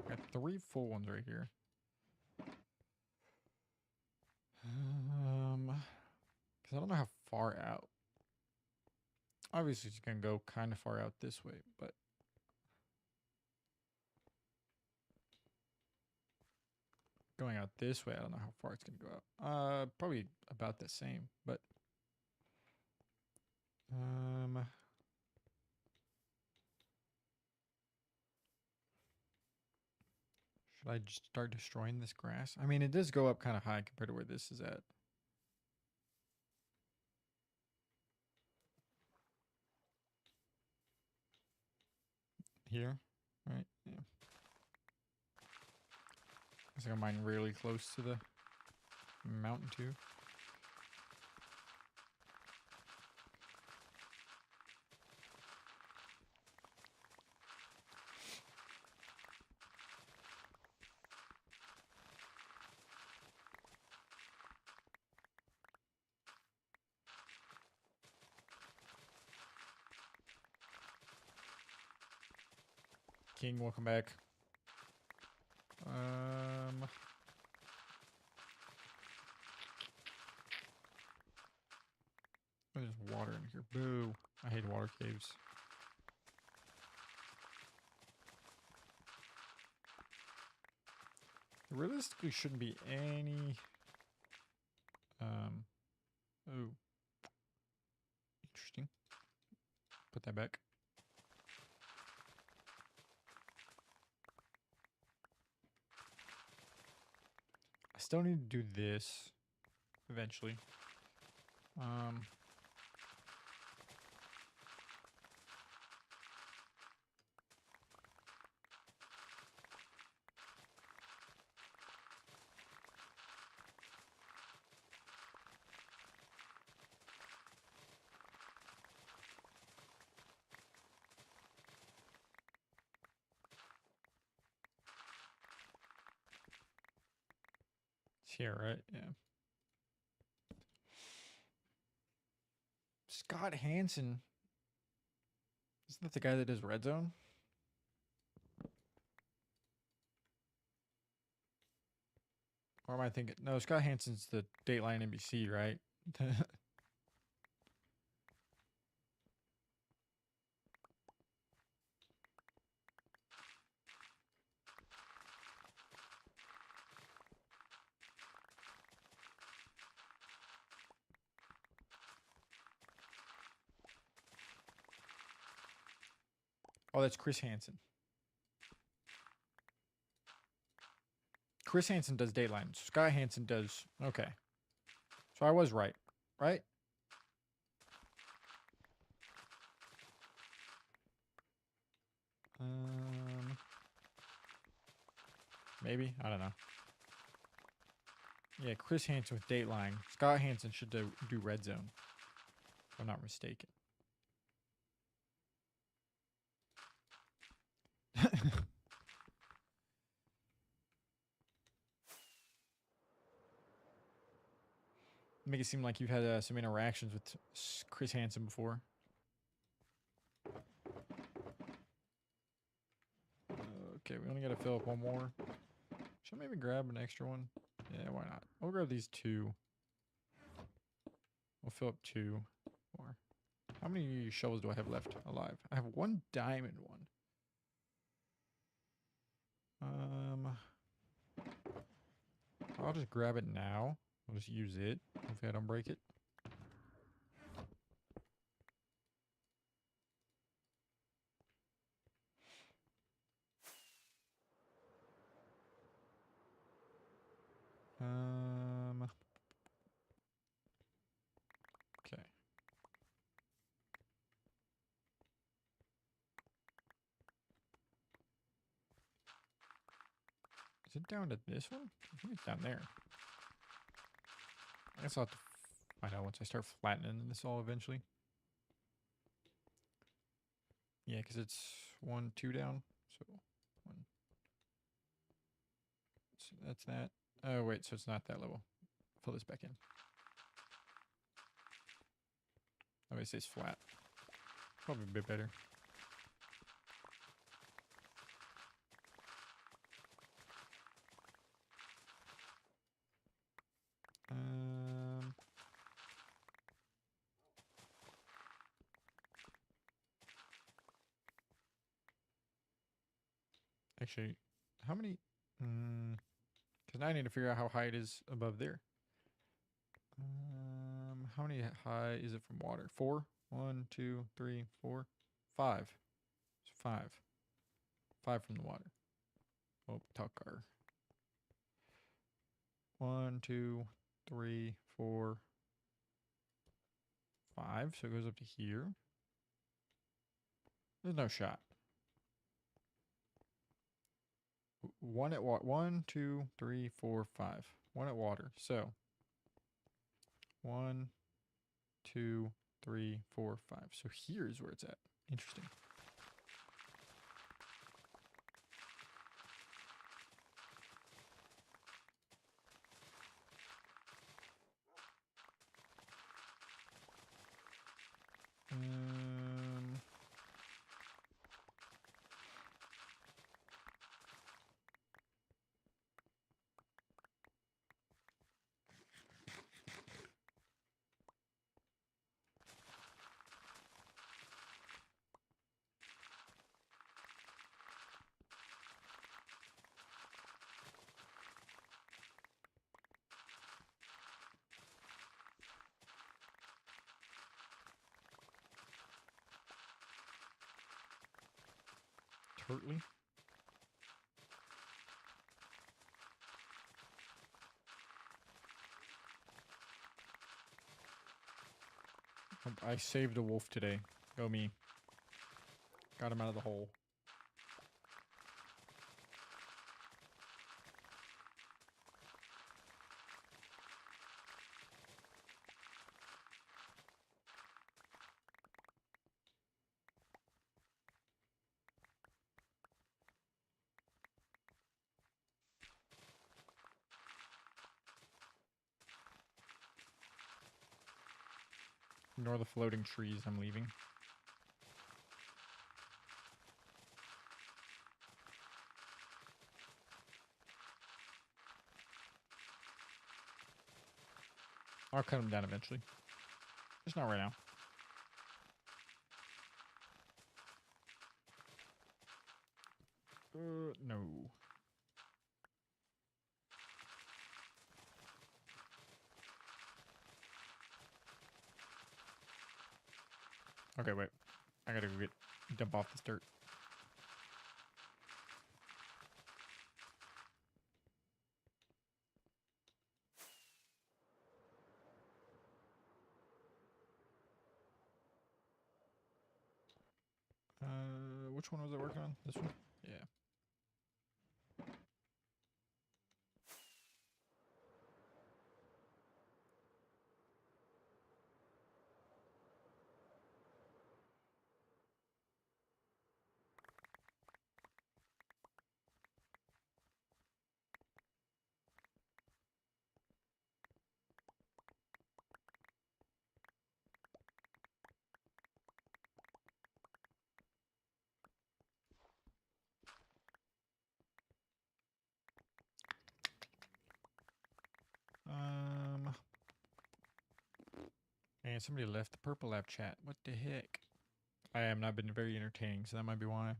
Got 3 full ones right here. Because I don't know how far out. Obviously, it's going to go kind of far out this way, but going out this way, I don't know how far it's going to go out. Probably about the same, but should I just start destroying this grass? I mean, it does go up kind of high compared to where this is at. Here, right? Yeah. I think I'm really close to the mountain too. King, welcome back. There's water in here. Boo. I hate water caves. There realistically shouldn't be any oh. Interesting. Put that back. I still need to do this eventually. It's here, right? Yeah. Scott Hansen. Isn't that the guy that does Red Zone? Or am I thinking? No, Scott Hansen's the Dateline NBC, right? Oh, that's Chris Hansen. Chris Hansen does Dateline. Scott Hansen does... Okay. So I was right. Right? Maybe? I don't know. Yeah, Chris Hansen with Dateline. Scott Hansen should do Red Zone. If I'm not mistaken. Make it seem like you've had some interactions with Chris Hansen before. Okay, we only got to fill up one more. Should I maybe grab an extra one? Yeah, why not? We'll grab these 2. We'll fill up 2 more. How many shovels do I have left alive? I have 1 diamond one. I'll just grab it now. I'll just use it. Hopefully I don't break it. Okay. Is it down to this one? I think it's down there. I guess I'll have to find out once I start flattening this all eventually. Yeah, because it's 1, 2 down. So 1. So that's that. Oh, wait, so it's not that level. Fill this back in. Oh, it stays flat. Probably a bit better. Actually, how many? Because now I need to figure out how high it is above there. How many high is it from water? 4? 1, 2, 3, 4, 5. It's 5. 5 from the water. Oh, Tucker. 1, 2, 3, 4, 5. So it goes up to here. There's no shot. 1 at water. 1, 2, 3, 4, 5. 1 at water. So 1, 2, 3, 4, 5. So here's where it's at. Interesting. Turtley. I saved a wolf today. Go me. Got him out of the hole. Ignore the floating trees. I'm leaving. I'll cut them down eventually. Just not right now. No. Okay, wait. I gotta go dump off this dirt. Which one was I working on? This one? Yeah. And somebody left the Purple Lab chat. What the heck? I have not been very entertaining, so that might be why.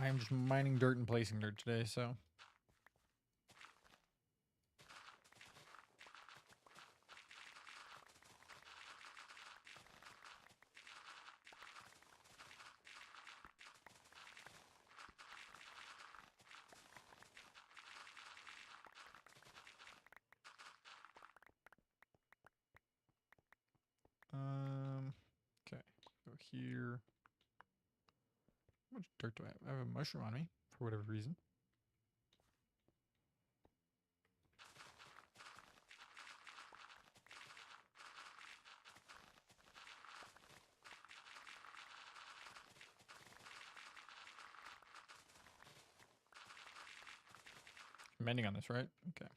I am just mining dirt and placing dirt today, so. Go here. How much dirt do I have? I have a mushroom on me for whatever reason. I'm ending on this, right? Okay.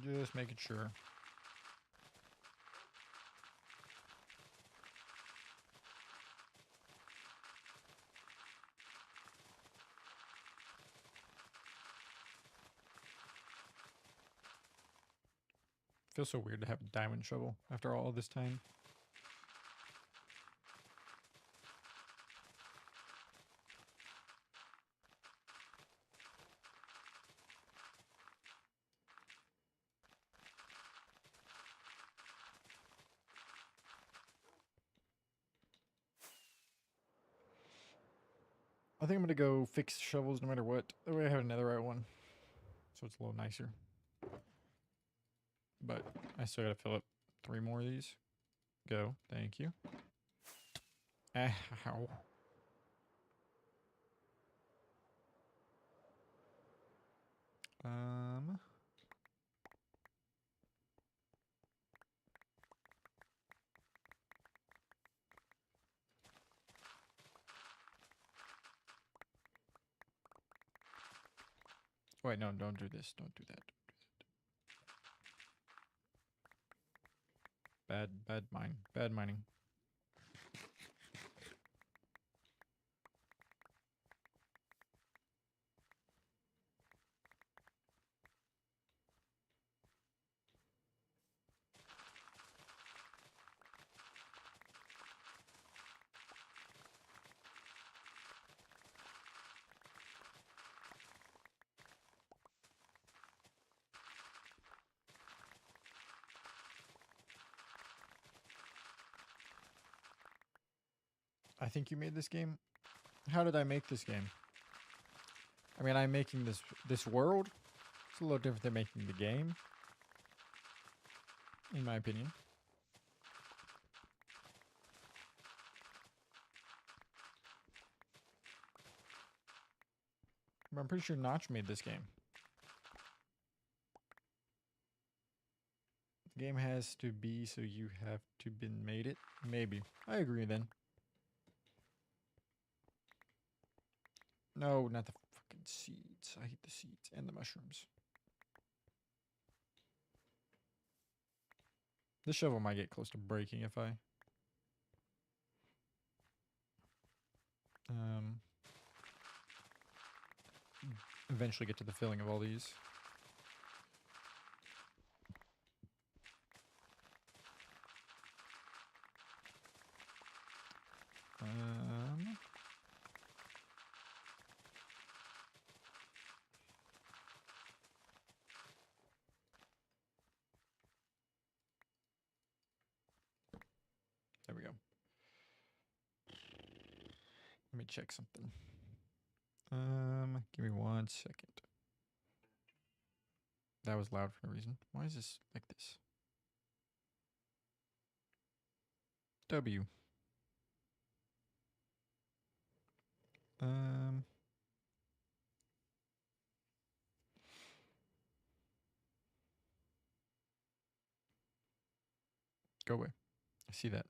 Just making sure. Feels so weird to have a diamond shovel after all this time. I think I'm gonna go fix shovels no matter what. That way I have another right one. So it's a little nicer. But I still gotta fill up 3 more of these. Go. Thank you. Ow. Um. Wait, no, don't do this. Don't do that. Bad mining. I think you made this game. How did I make this game? I mean, I'm making this world. It's a little different than making the game, in my opinion. But I'm pretty sure Notch made this game. The game has to be, so you have to been made it. Maybe. I agree then. No, not the fucking seeds. I hate the seeds and the mushrooms. This shovel might get close to breaking if I... eventually get to the filling of all these. There we go. Let me check something. Give me 1 second. That was loud for no reason. Why is this like this? W. Go away. I see that.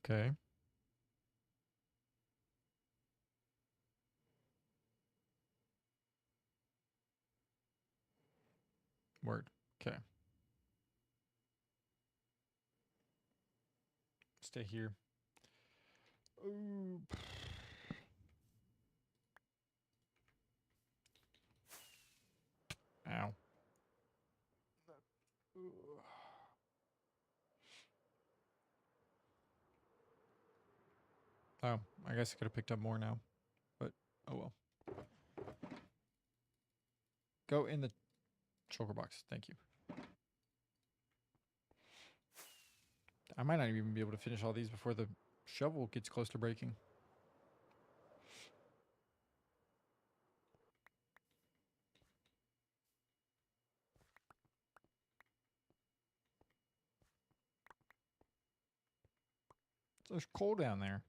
Okay. Word. Okay. Stay here. Ooh. Ow. Oh, I guess I could have picked up more now. But, oh well. Go in the shulker box. Thank you. I might not even be able to finish all these before the shovel gets close to breaking. It's cold down there.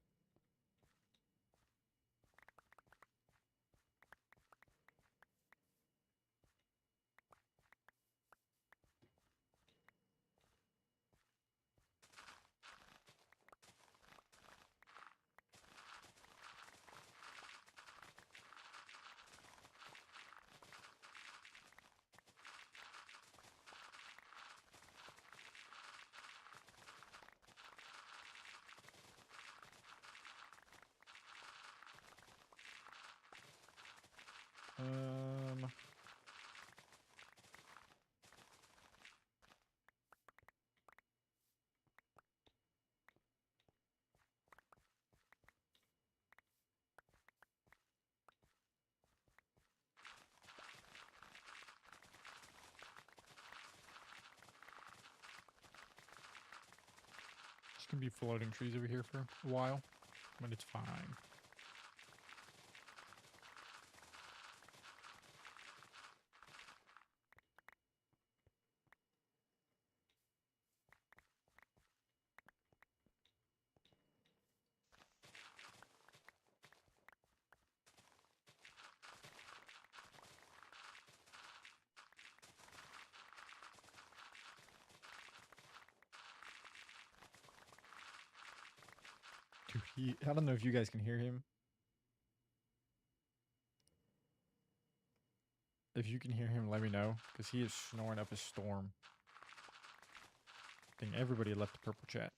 Um, There's gonna be floating trees over here for a while, but it's fine. Dude, I don't know if you guys can hear him. If you can hear him, let me know, because he is snoring up a storm. I think everybody left the purple chat.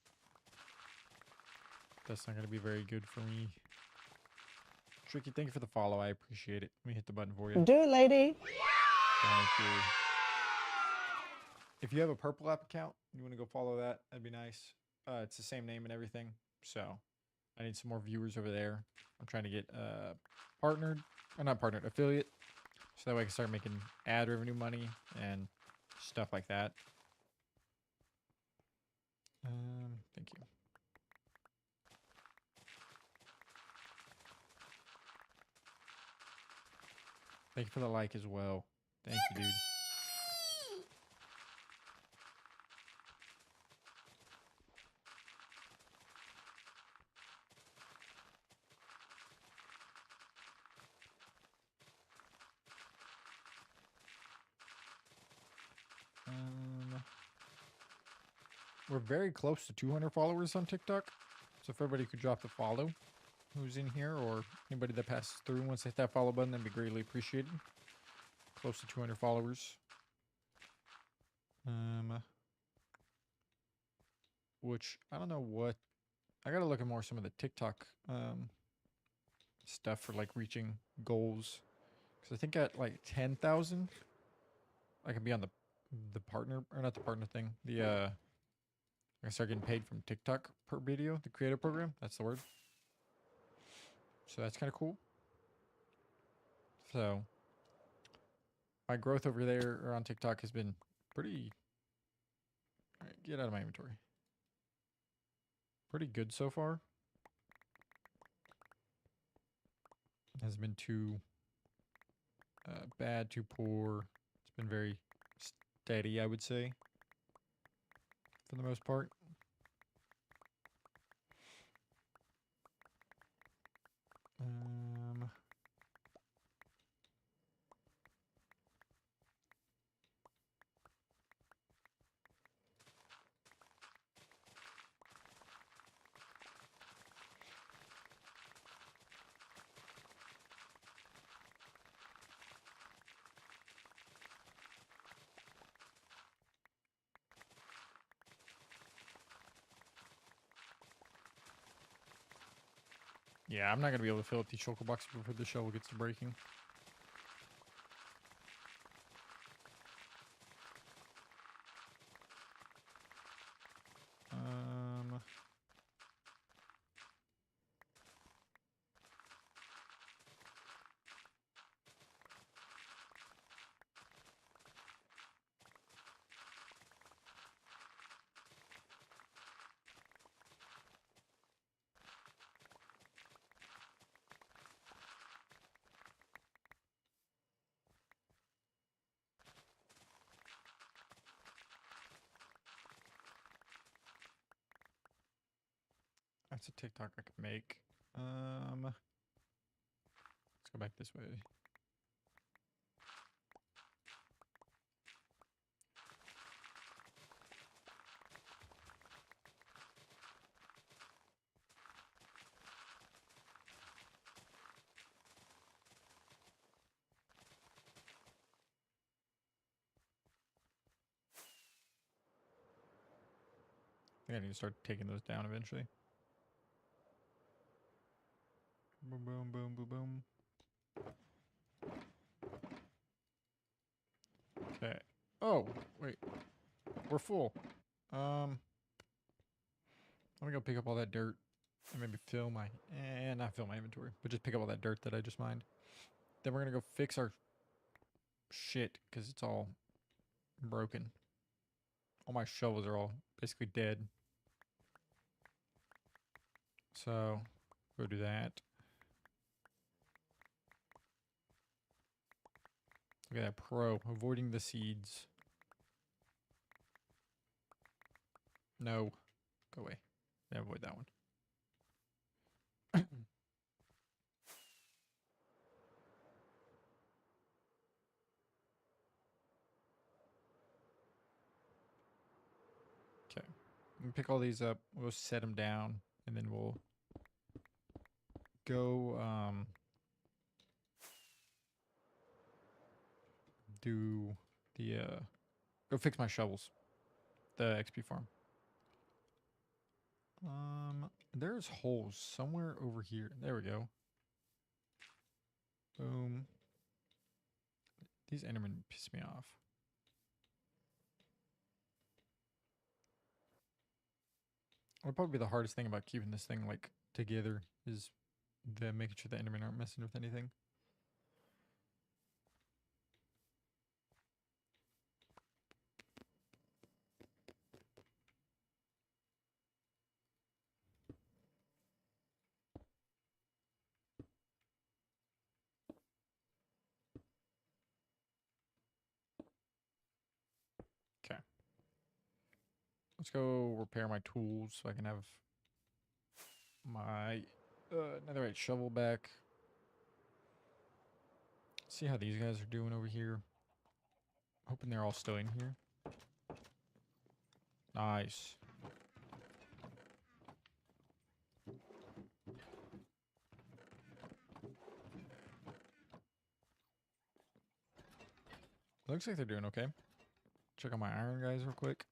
That's not going to be very good for me. Tricky, thank you for the follow. I appreciate it. Let me hit the button for you. Do it, lady. Thank you. If you have a purple app account, you want to go follow that, that'd be nice. It's the same name and everything. So I need some more viewers over there. I'm trying to get partnered, or not partnered, affiliate. So that way I can start making ad revenue money and stuff like that. Thank you. Thank you for the like as well. Thank you, dude. We're very close to 200 followers on TikTok. So if everybody could drop the follow who's in here, or anybody that passes through and wants to hit that follow button, that'd be greatly appreciated. Close to 200 followers. Which I don't know what. I gotta look at more some of the TikTok stuff for like reaching goals. Because I think at like 10,000, I can be on the partner, or not the partner thing. I start getting paid from TikTok per video, the creator program. That's the word. So that's kind of cool. So my growth over there or on TikTok has been pretty. All right, get out of my inventory. Pretty good so far. Hasn't been too bad, too poor. It's been very steady, I would say, for the most part. Yeah, I'm not going to be able to fill up these shulker boxes before the shovel gets to breaking. That's a TikTok I could make. Let's go back this way. I think I need to start taking those down eventually. Boom, boom, boom, boom, boom. Okay. Oh, wait. We're full. Let me go pick up all that dirt and maybe fill my, not fill my inventory, but just pick up all that dirt that I just mined. Then we're gonna go fix our shit because it's all broken. All my shovels are all basically dead. So, go do that. Look at that pro. Avoiding the seeds. No. Go away. Yeah, avoid that one. Okay. We'll pick all these up. We'll set them down. And then we'll go do the go fix my shovels. The XP farm. There's holes somewhere over here. There we go. Boom. These Endermen piss me off. Would probably be the hardest thing about keeping this thing like together is the making sure the Endermen aren't messing with anything. Okay. Let's go repair my tools so I can have my netherite shovel back. See how these guys are doing over here. Hoping they're all still in here. Nice. Looks like they're doing okay. Check out my iron guys real quick.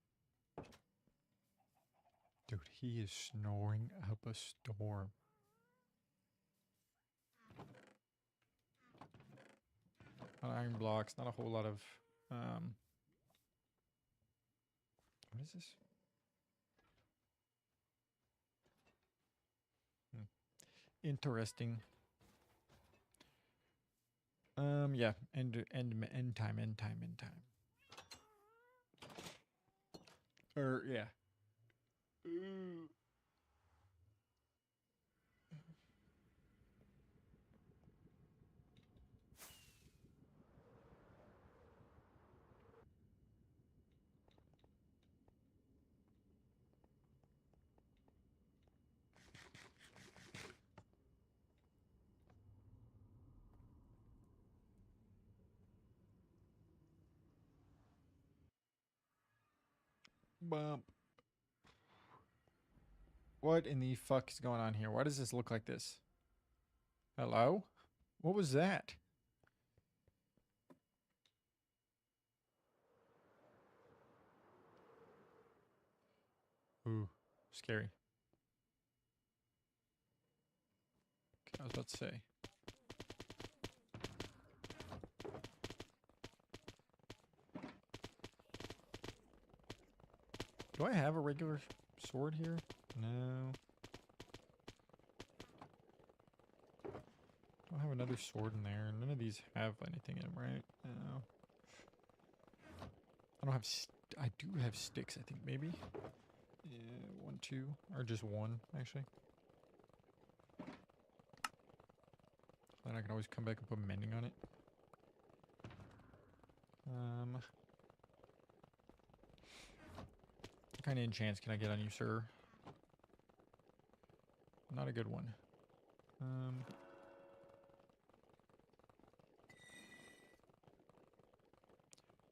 Dude, he is snoring up a storm. Iron blocks, not a whole lot of what is this? Interesting. Yeah, end time. Yeah. Bump. What in the fuck is going on here? Why does this look like this? Hello? What was that? Ooh, scary. Okay, I was about to say. Do I have a regular sword here? No. Don't have another sword in there. None of these have anything in them, right? No. I don't have... I do have sticks, I think, maybe. Yeah, 1, 2. Or just one, actually. Then I can always come back and put mending on it. What kind of enchants can I get on you, sir? not a good one.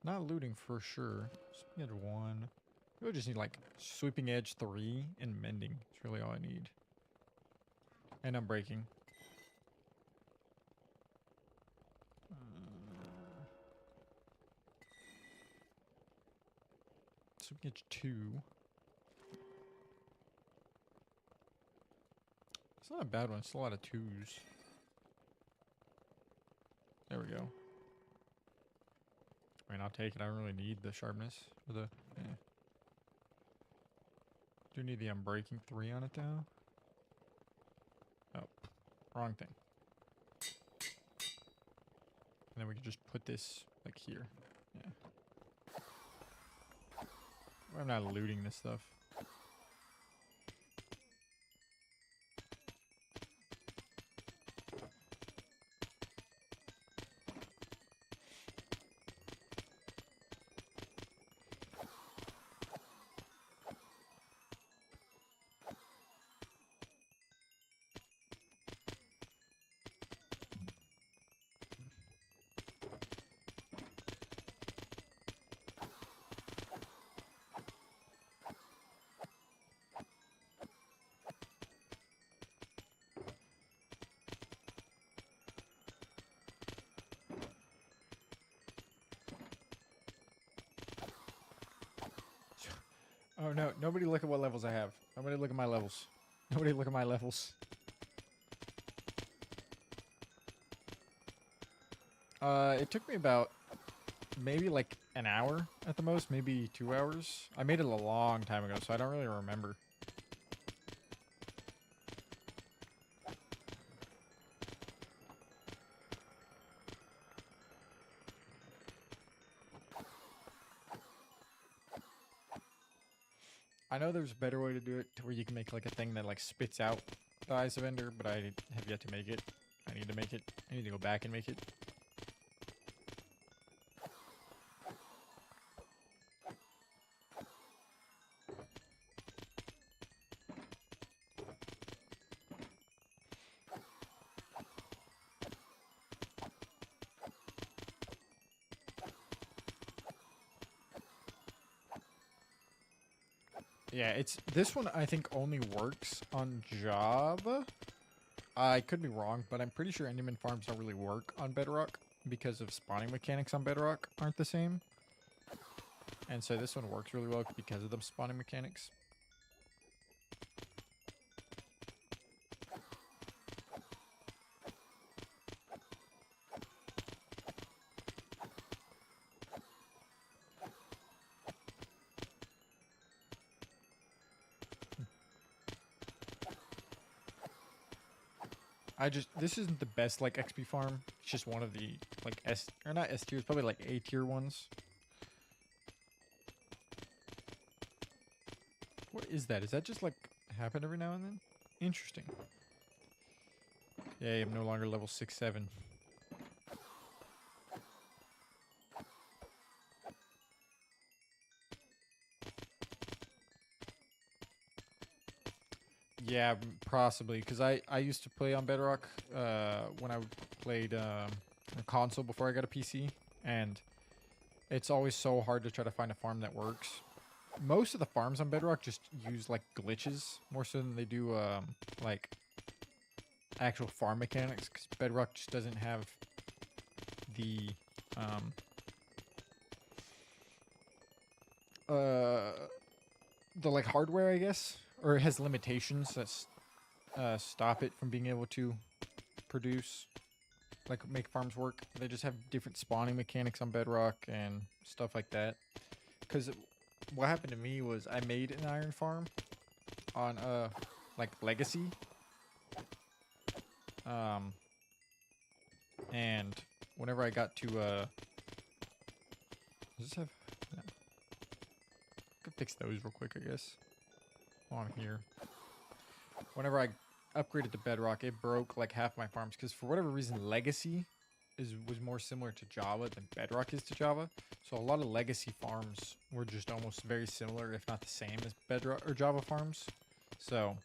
Not looting for sure. Sweeping edge 1. We just need like sweeping edge 3 and mending. It's really all I need. And I'm breaking. Sweeping edge 2. It's not a bad one. It's a lot of 2s. There we go. I mean, I'll take it. I don't really need the sharpness or the. Yeah. Do need the unbreaking 3 on it though. Oh, wrong thing. And then we can just put this like here. Yeah. I'm not looting this stuff. Oh no, nobody look at what levels I have. Nobody look at my levels. Nobody look at my levels. It took me about maybe like an hour at the most, maybe 2 hours. I made it a long time ago, so I don't really remember. I know there's a better way to do it, to where you can make like a thing that like spits out the Eyes of Ender, but I have yet to make it. I need to make it. I need to go back and make it. Yeah, it's this one I think only works on Java. I could be wrong, but I'm pretty sure Enderman farms don't really work on Bedrock because of spawning mechanics on Bedrock aren't the same. And so this one works really well because of the spawning mechanics. This isn't the best like XP farm. It's just one of the like not S tiers, probably like A tier ones. What is that? Is that just like happen every now and then? Interesting. Yeah, I'm no longer level 6-7. Yeah, possibly, because I used to play on Bedrock when I played a console before I got a PC, and it's always so hard to try to find a farm that works. Most of the farms on Bedrock just use like glitches more so than they do like actual farm mechanics, because Bedrock just doesn't have the like hardware, I guess, or it has limitations that stop it from being able to produce, like make farms work. They just have different spawning mechanics on Bedrock and stuff like that. Because what happened to me was I made an iron farm on like Legacy, and whenever I got to does this have? No. Could fix those real quick, I guess, while I'm here. Whenever I upgraded to Bedrock, it broke like half my farms because for whatever reason, Legacy was more similar to Java than Bedrock is to Java. So a lot of Legacy farms were just almost very similar, if not the same, as Bedrock or Java farms. So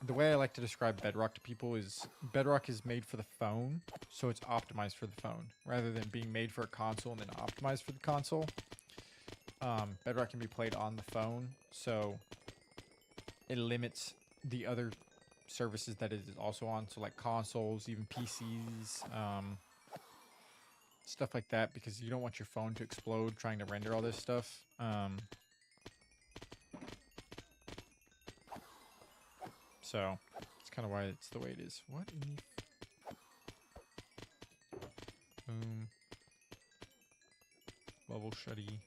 the way I like to describe Bedrock to people is Bedrock is made for the phone, so it's optimized for the phone rather than being made for a console and then optimized for the console. Bedrock can be played on the phone, so it limits the other services that it is also on, so like consoles, even PCs, stuff like that, because you don't want your phone to explode trying to render all this stuff. So it's kind of why it's the way it is. What in the boom level shutty.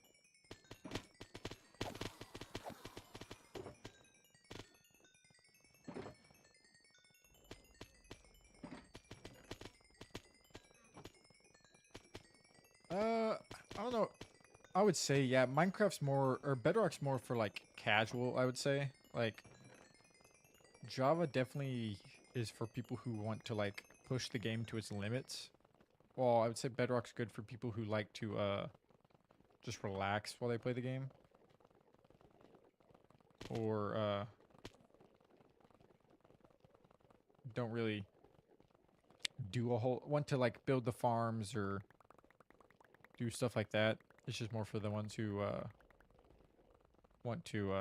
I don't know. I would say, yeah, Minecraft's more, or Bedrock's more for like casual, I would say. Like, Java definitely is for people who want to like push the game to its limits. Well, I would say Bedrock's good for people who like to just relax while they play the game. Or don't really do a whole, want to like build the farms or do stuff like that. It's just more for the ones who want to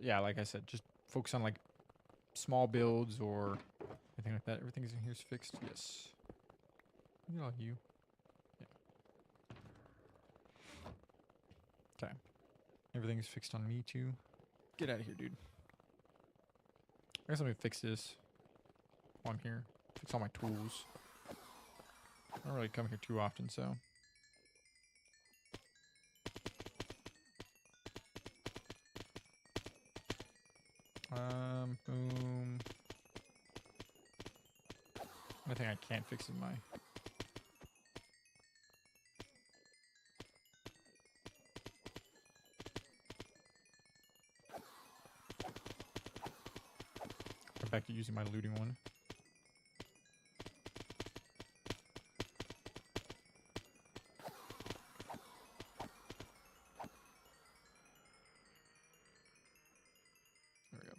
yeah, like I said, just focus on like small builds or anything like that. Everything's in here is fixed. Yes. Look at all you. Yeah. Okay. Everything's fixed on me too. Get out of here, dude. I guess let me fix this while I'm here. Fix all my tools. I don't really come here too often, so. Boom. I think I can't fix in my. Go back to using my looting one. There we go.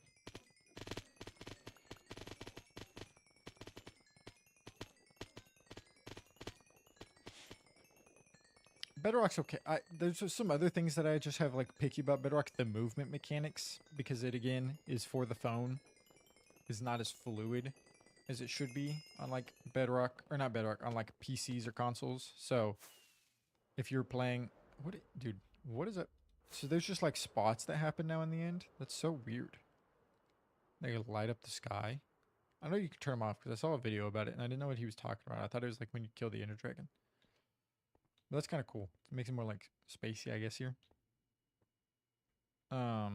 Bedrock's okay. There's just some other things that I just have like picky about Bedrock. The movement mechanics, because it again is for the phone, is not as fluid as it should be on like Bedrock, or not Bedrock, on like PCs or consoles. So if you're playing, dude, what is that? So there's just like spots that happen now in the end. That's so weird. They light up the sky. I know you can turn them off because I saw a video about it and I didn't know what he was talking about. I thought it was like when you kill the Ender Dragon. But that's kind of cool. It makes it more like spacey, I guess, here. What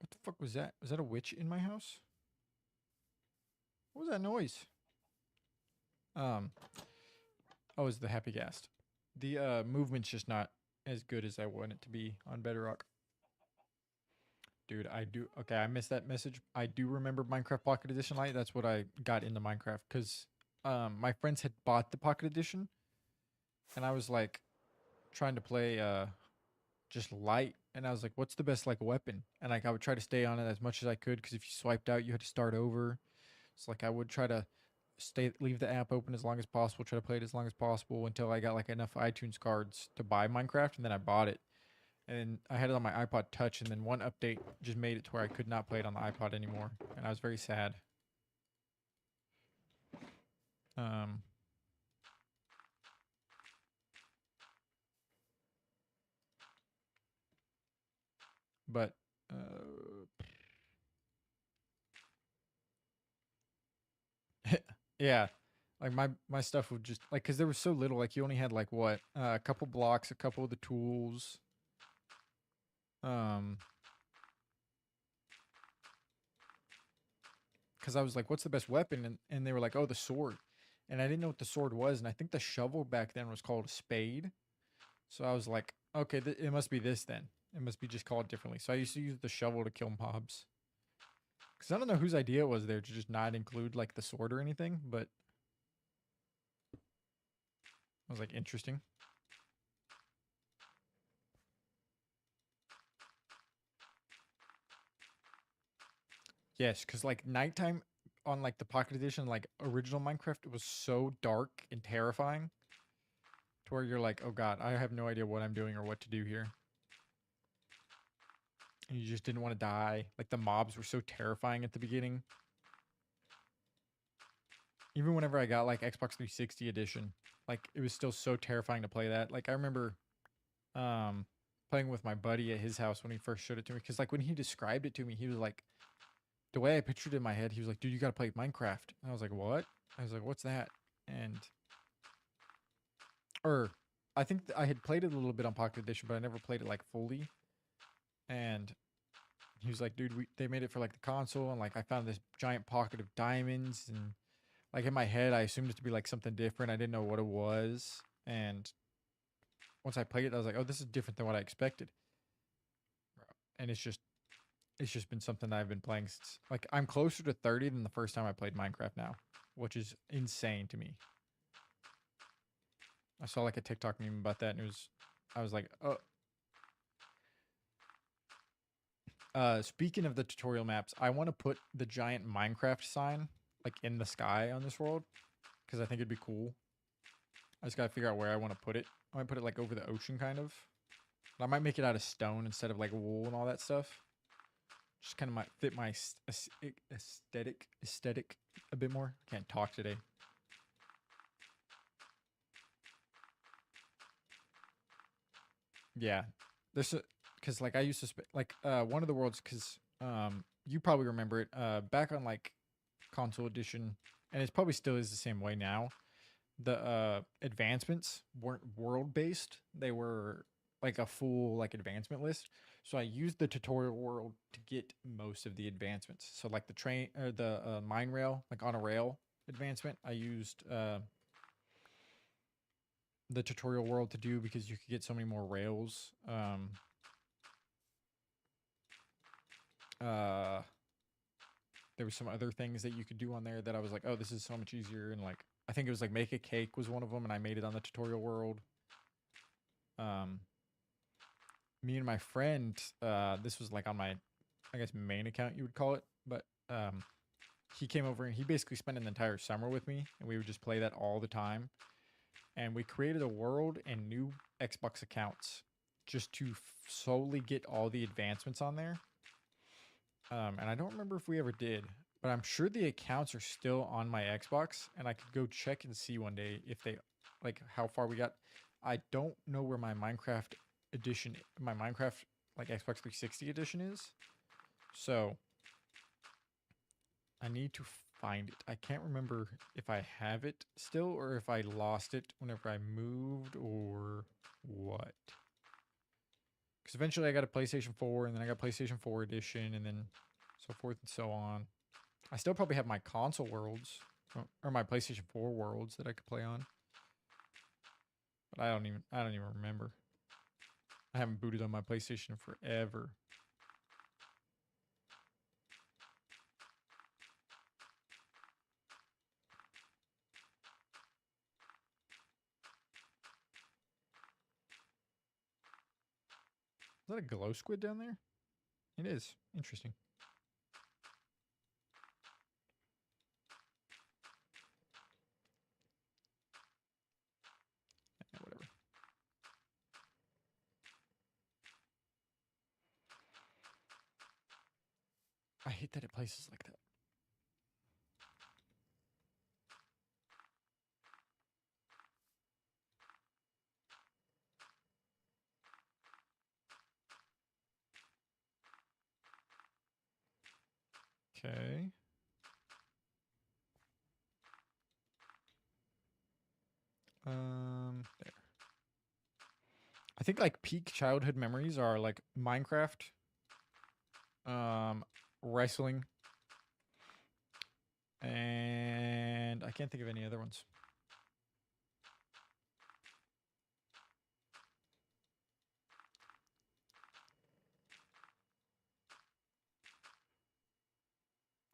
the fuck was that? Was that a witch in my house? What was that noise? Oh, it's the Happy Ghast. The movement's just not as good as I want it to be on Bedrock. Dude, okay, I missed that message. I do remember Minecraft Pocket Edition Lite. That's what I got into Minecraft because my friends had bought the Pocket Edition and I was like trying to play just light, and I was like, what's the best like weapon? And like I would try to stay on it as much as I could because if you swiped out you had to start over. So like I would try to leave the app open as long as possible, try to play it as long as possible until I got like enough iTunes cards to buy Minecraft, and then I bought it. And I had it on my iPod Touch, and then one update just made it to where I could not play it on the iPod anymore, and I was very sad. But yeah, like my stuff would just like, because there was so little, like you only had like what, a couple blocks, a couple of the tools, because I was like, what's the best weapon? And they were like, oh, the sword. And I didn't know what the sword was, and I think the shovel back then was called a spade. So I was like, okay, it must be this then. It must be just called differently. So I used to use the shovel to kill mobs. Because I don't know whose idea it was there to just not include like the sword or anything, but I was like, interesting. Yes, because like nighttime on like the Pocket Edition, like original Minecraft, it was so dark and terrifying to where you're like, oh god, I have no idea what I'm doing or what to do here. And you just didn't want to die. Like the mobs were so terrifying at the beginning. Even whenever I got like Xbox 360 edition, like it was still so terrifying to play that. Like I remember playing with my buddy at his house when he first showed it to me, because like when he described it to me, he was like, the way I pictured it in my head, he was like, dude, you gotta play Minecraft. And I was like, what? I was like, what's that? And or I think I had played it a little bit on Pocket Edition, but I never played it like fully. And he was like, dude, they made it for like the console, and like I found this giant pocket of diamonds, and like in my head I assumed it to be like something different. I didn't know what it was. And once I played it, I was like, oh, this is different than what I expected. And it's just been something that I've been playing since, like, I'm closer to 30 than the first time I played Minecraft now, which is insane to me. I saw like a TikTok meme about that, and I was like, oh. Speaking of the tutorial maps, I want to put the giant Minecraft sign like in the sky on this world, because I think it'd be cool. I just gotta figure out where I want to put it. I might put it like over the ocean, kind of. But I might make it out of stone instead of like wool and all that stuff. Just kind of might fit my aesthetic a bit more. I can't talk today. Yeah, there's because like I used to like one of the worlds, because you probably remember it back on like console edition, and it probably still is the same way now. The advancements weren't world based; they were like a full like advancement list. So I used the tutorial world to get most of the advancements. So like the train or the mine rail, like on a rail advancement, I used the tutorial world to do, because you could get so many more rails. There was some other things that you could do on there that I was like, oh, this is so much easier. And like, I think it was like make a cake was one of them, and I made it on the tutorial world. Me and my friend, this was like on my, I guess, main account you would call it, but he came over and he basically spent an entire summer with me, and we would just play that all the time. And we created a world and new Xbox accounts just to solely get all the advancements on there. And I don't remember if we ever did, but I'm sure the accounts are still on my Xbox, and I could go check and see one day if they, like, how far we got. I don't know where my Minecraft edition, my Minecraft like Xbox 360 edition is, so I need to find it. I can't remember if I have it still or if I lost it whenever I moved or what. Because eventually I got a PlayStation 4, and then I got PlayStation 4 edition, and then so forth and so on. I still probably have my console worlds or my PlayStation 4 worlds that I could play on. But I don't even remember. I haven't booted on my PlayStation forever. Is that a glow squid down there? It is. Interesting. Yeah, whatever. I hate that it places like that. Okay. There. I think like peak childhood memories are like Minecraft, wrestling, and I can't think of any other ones.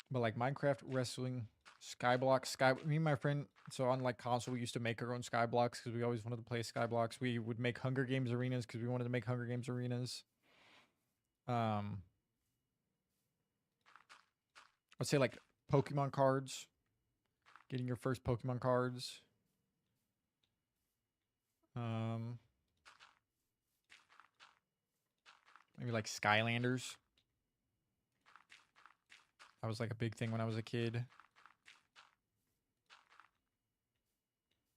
But like Minecraft, wrestling, Skyblock, me and my friend, so on like console, we used to make our own Skyblocks because we always wanted to play Skyblocks. We would make Hunger Games arenas because we wanted to make Hunger Games arenas. Let's say like Pokemon cards, getting your first Pokemon cards. Maybe like Skylanders. That was like a big thing when I was a kid.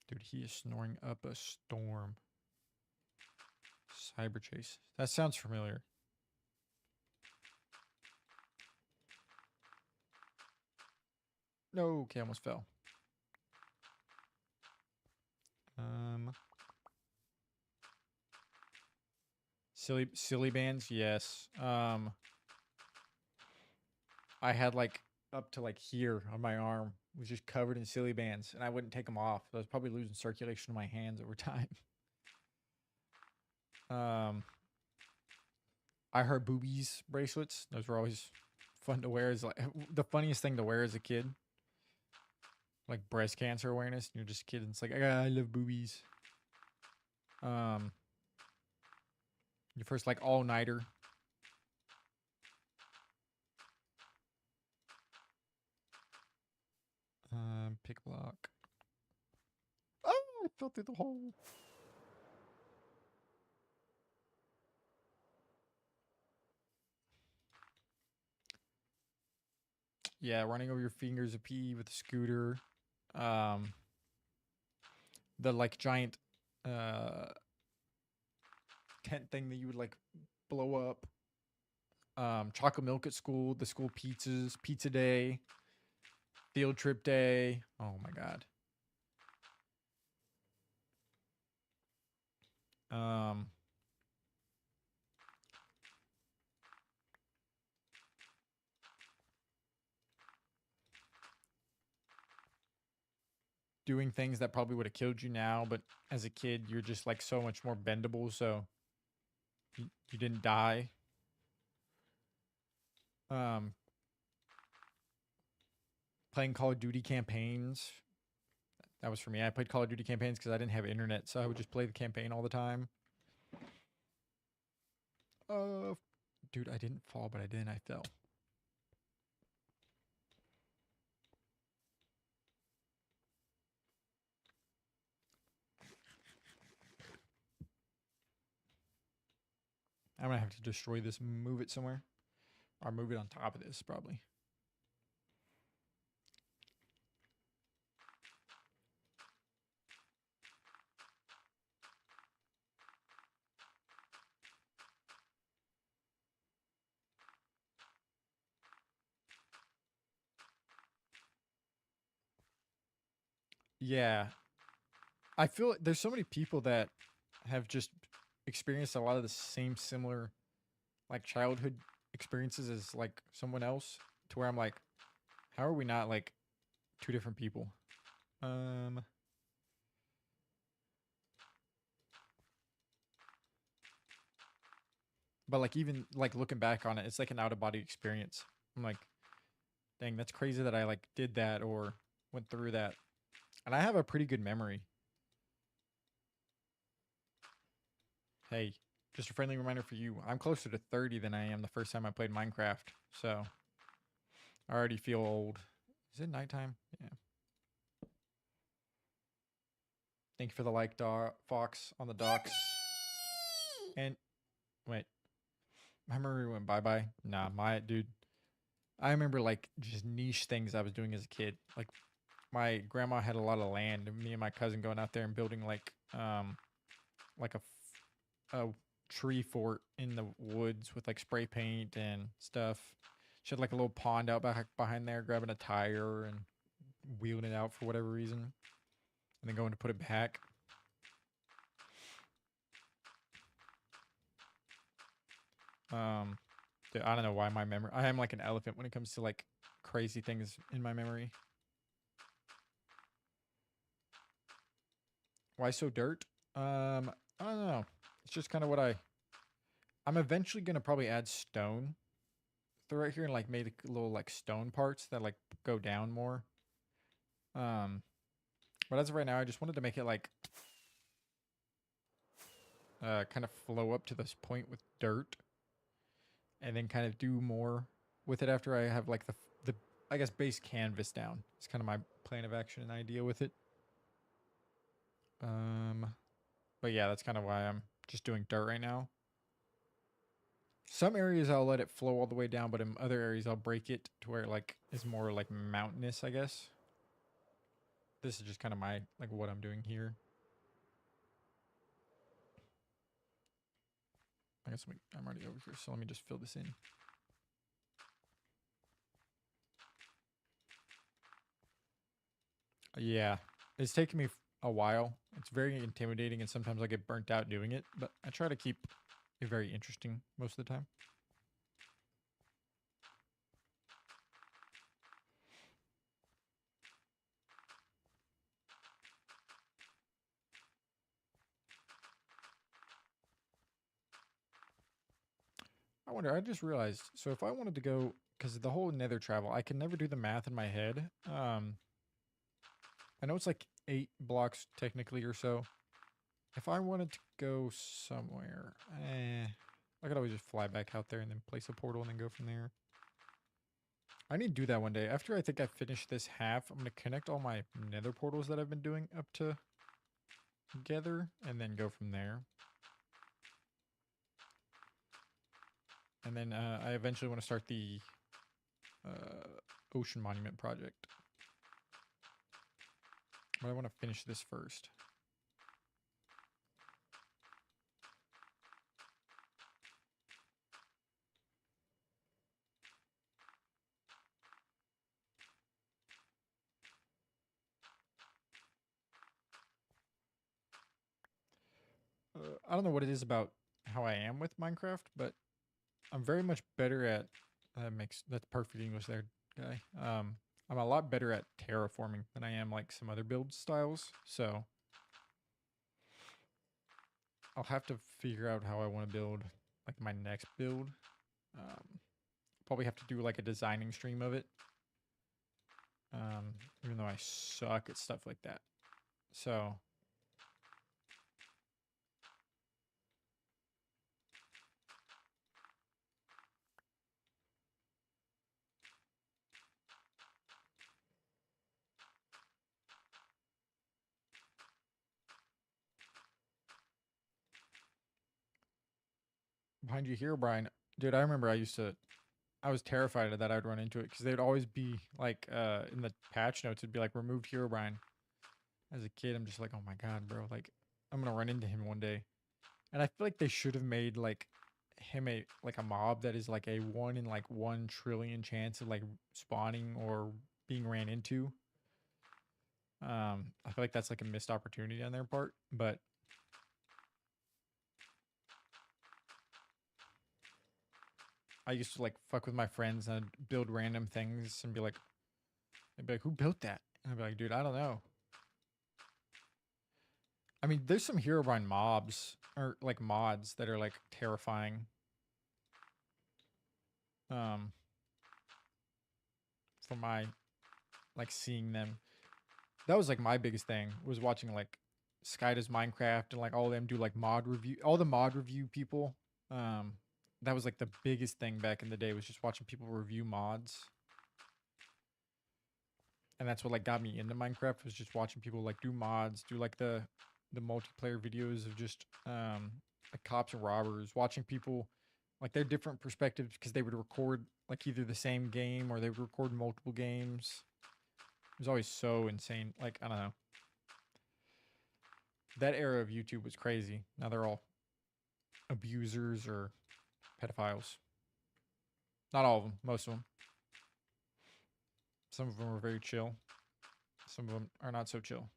Dude, he is snoring up a storm. Cyber Chase. That sounds familiar. No, okay, I almost fell. Silly bands, yes. I had like up to like here on my arm was just covered in silly bands, and I wouldn't take them off. I was probably losing circulation in my hands over time. I heard boobies bracelets. Those were always fun to wear. Is like the funniest thing to wear as a kid. Like breast cancer awareness. And you're just a kid, and it's like, I love boobies. Your first like all nighter. Pick block. Oh, I fell through the hole. Yeah, running over your fingers a pee with a scooter. The like giant tent thing that you would like blow up. Chocolate milk at school, the school pizzas, pizza day, field trip day. Oh my god. Doing things that probably would have killed you now, but as a kid, you're just like so much more bendable, so you didn't die. Playing Call of Duty campaigns. That was for me. I played Call of Duty campaigns because I didn't have internet, so I would just play the campaign all the time. Dude, I didn't fall, but I fell. I'm gonna have to destroy this, move it somewhere. Or move it on top of this, probably. Yeah. I feel there's so many people that have just experienced a lot of the same similar like childhood experiences as like someone else, to where I'm like, how are we not like two different people? But like even like looking back on it, it's like an out of body experience. I'm like, dang, that's crazy that I like did that or went through that. And I have a pretty good memory. Hey, just a friendly reminder for you. I'm closer to 30 than I am the first time I played Minecraft. So I already feel old. Is it nighttime? Yeah. Thank you for the like, Fox on the docks. And wait, my memory went bye-bye. Nah, my dude. I remember like just niche things I was doing as a kid. Like my grandma had a lot of land, and me and my cousin going out there and building like a tree fort in the woods with like spray paint and stuff. She had like a little pond out back behind there, grabbing a tire and wheeling it out for whatever reason, and then going to put it back. Dude, I don't know why my memory. I am like an elephant when it comes to like crazy things in my memory. Why so dirt? I don't know. It's just kind of what I'm eventually gonna probably add stone through right here and like make little like stone parts that like go down more. But as of right now, I just wanted to make it like kind of flow up to this point with dirt, and then kind of do more with it after I have like the I guess, base canvas down. It's kind of my plan of action and idea with it. But yeah, that's kind of why I'm just doing dirt right now. Some areas I'll let it flow all the way down, but in other areas I'll break it to where it like is more like mountainous, I guess. This is just kind of my like what I'm doing here. I guess I'm already over here, so let me just fill this in. Yeah, it's taken me a while. It's very intimidating, and sometimes I get burnt out doing it, but I try to keep it very interesting most of the time. I wonder, I just realized, so if I wanted to go, because the whole nether travel, I can never do the math in my head. I know it's like 8 blocks technically or so. If I wanted to go somewhere, I could always just fly back out there and then place a portal and then go from there. I need to do that one day. After I think I finish this half, I'm going to connect all my nether portals that I've been doing up to together and then go from there. And then I eventually want to start the Ocean Monument project. But I want to finish this first. I don't know what it is about how I am with Minecraft, but I'm very much better at that's perfect English there, guy. I'm a lot better at terraforming than I am like some other build styles. So I'll have to figure out how I want to build like my next build. Probably have to do like a designing stream of it. Even though I suck at stuff like that. So behind you here, Brian. Dude, I remember I was terrified of that I'd run into it because they'd always be like in the patch notes it'd be like remove Herobrine. As a kid, I'm just like, oh my god, bro, like I'm gonna run into him one day. And I feel like they should have made like him a mob that is like a 1 in like 1 trillion chance of like spawning or being ran into. I feel like that's like a missed opportunity on their part, but I used to like fuck with my friends and I'd build random things and be like, they'd be like, who built that? And I'd be like, dude, I don't know. I mean, there's some Herobrine mobs or like mods that are like terrifying. For my like seeing them. That was like my biggest thing was watching like Sky Does Minecraft and like all of them do like mod review, all the mod review people. That was like the biggest thing back in the day was just watching people review mods. And that's what like got me into Minecraft was just watching people like do mods, do like the multiplayer videos of just like cops and robbers, watching people like their different perspectives because they would record like either the same game or they would record multiple games. It was always so insane. Like, I don't know. That era of YouTube was crazy. Now they're all abusers or pedophiles. Not all of them, most of them. Some of them are very chill. Some of them are not so chill.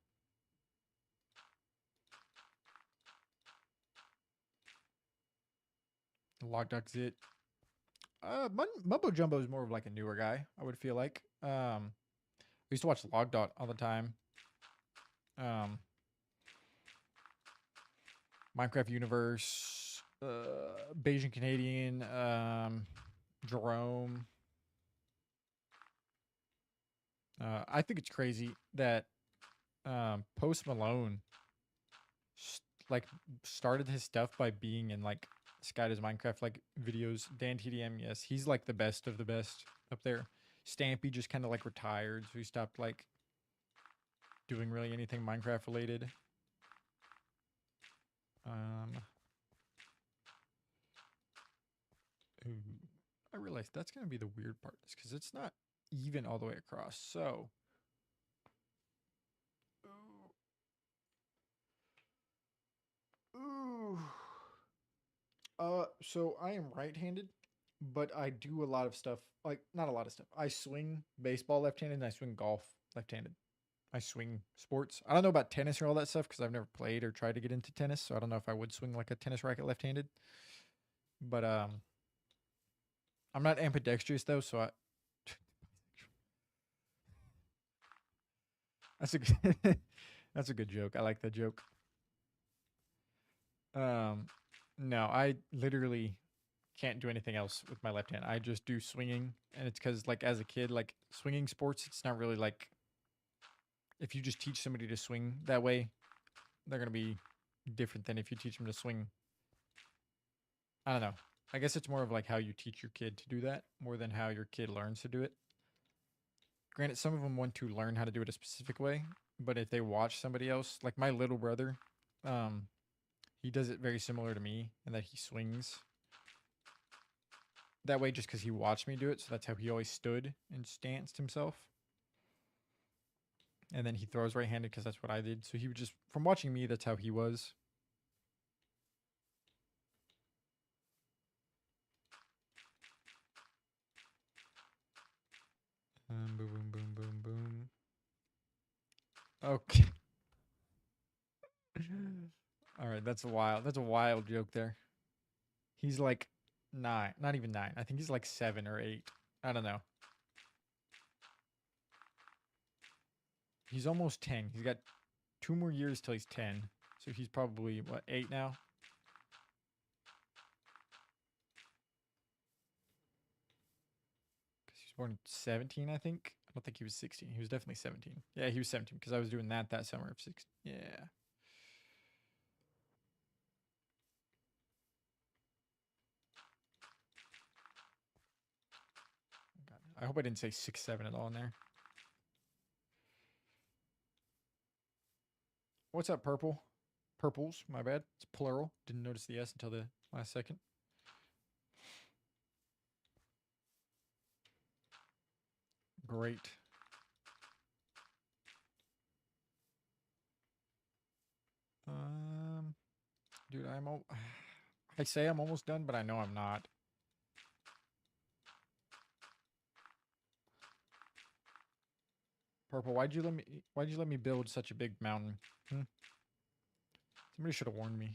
Logduck's it. Mumbo Jumbo is more of like a newer guy, I would feel like. I used to watch Logdot all the time. Minecraft Universe, Bayesian Canadian, Jerome. I think it's crazy that Post Malone like started his stuff by being in like Sky Does Minecraft like videos. Dan TDM, yes, he's like the best of the best up there. Stampy just kind of like retired, so he stopped like doing really anything Minecraft related. Ooh, I realized that's gonna be the weird part, is because it's not even all the way across. So, ooh, so I am right-handed, but I do a lot of stuff. Like, not a lot of stuff. I swing baseball left-handed, and I swing golf left-handed. I swing sports. I don't know about tennis or all that stuff because I've never played or tried to get into tennis, so I don't know if I would swing like a tennis racket left-handed. But I'm not ambidextrous though, so I. That's a good. That's a good joke. I like that joke. No, I literally can't do anything else with my left hand. I just do swinging, and it's because like as a kid, like swinging sports, it's not really like if you just teach somebody to swing that way, they're gonna be different than if you teach them to swing. I don't know. I guess it's more of like how you teach your kid to do that more than how your kid learns to do it. Granted, some of them want to learn how to do it a specific way, but if they watch somebody else, like my little brother, he does it very similar to me in that he swings that way just because he watched me do it. So that's how he always stood and stanced himself. And then he throws right-handed because that's what I did. So he would just, from watching me, that's how he was. Boom, boom, boom, boom, boom. Okay. All right, that's a wild. That's a wild joke there. He's like 9, not even 9. I think he's like 7 or 8. I don't know. He's almost 10. He's got 2 more years till he's 10. So he's probably what, 8 now? Because he was born in 17, I think. I don't think he was 16. He was definitely 17. Yeah, he was 17 because I was doing that summer of 6. Yeah. God, I hope I didn't say 6, 7 at all in there. What's up, purple? Purples, my bad. It's plural. Didn't notice the S until the last second. Great. Dude, I say I'm almost done, but I know I'm not. Purple, why'd you let me build such a big mountain? Somebody should have warned me.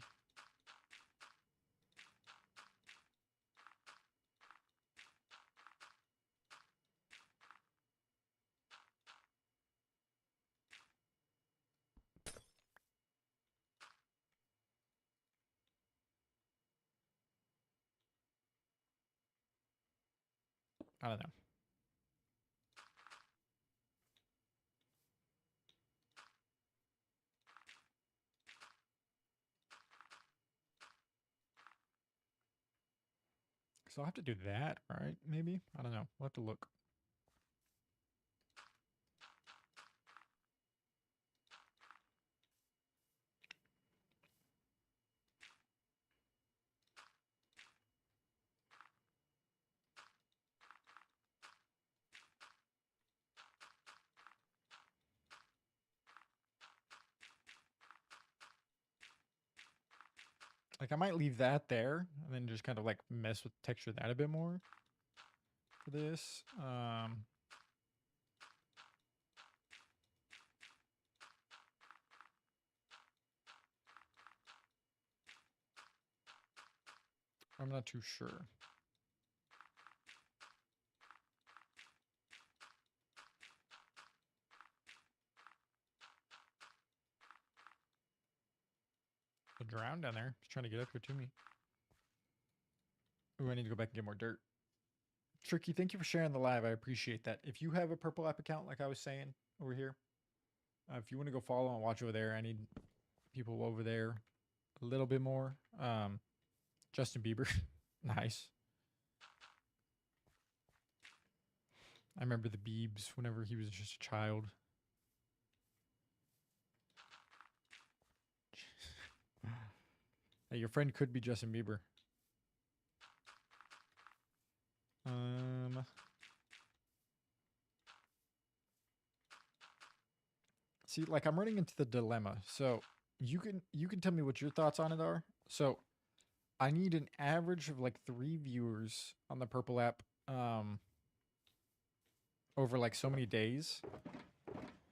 I don't know. So I'll have to do that, right? Maybe? I don't know. We'll have to look. Like I might leave that there and then just kind of like mess with texture that a bit more for this. I'm not too sure. The drown down there. He's trying to get up here to me. Ooh, I need to go back and get more dirt. Tricky, thank you for sharing the live. I appreciate that. If you have a Purple App account, like I was saying over here, if you want to go follow and watch over there, I need people over there a little bit more. Justin Bieber, nice. I remember the Biebs whenever he was just a child. Hey, your friend could be Justin Bieber. See, like I'm running into the dilemma. So you can tell me what your thoughts on it are. So I need an average of like 3 viewers on the Purple app over like so many days.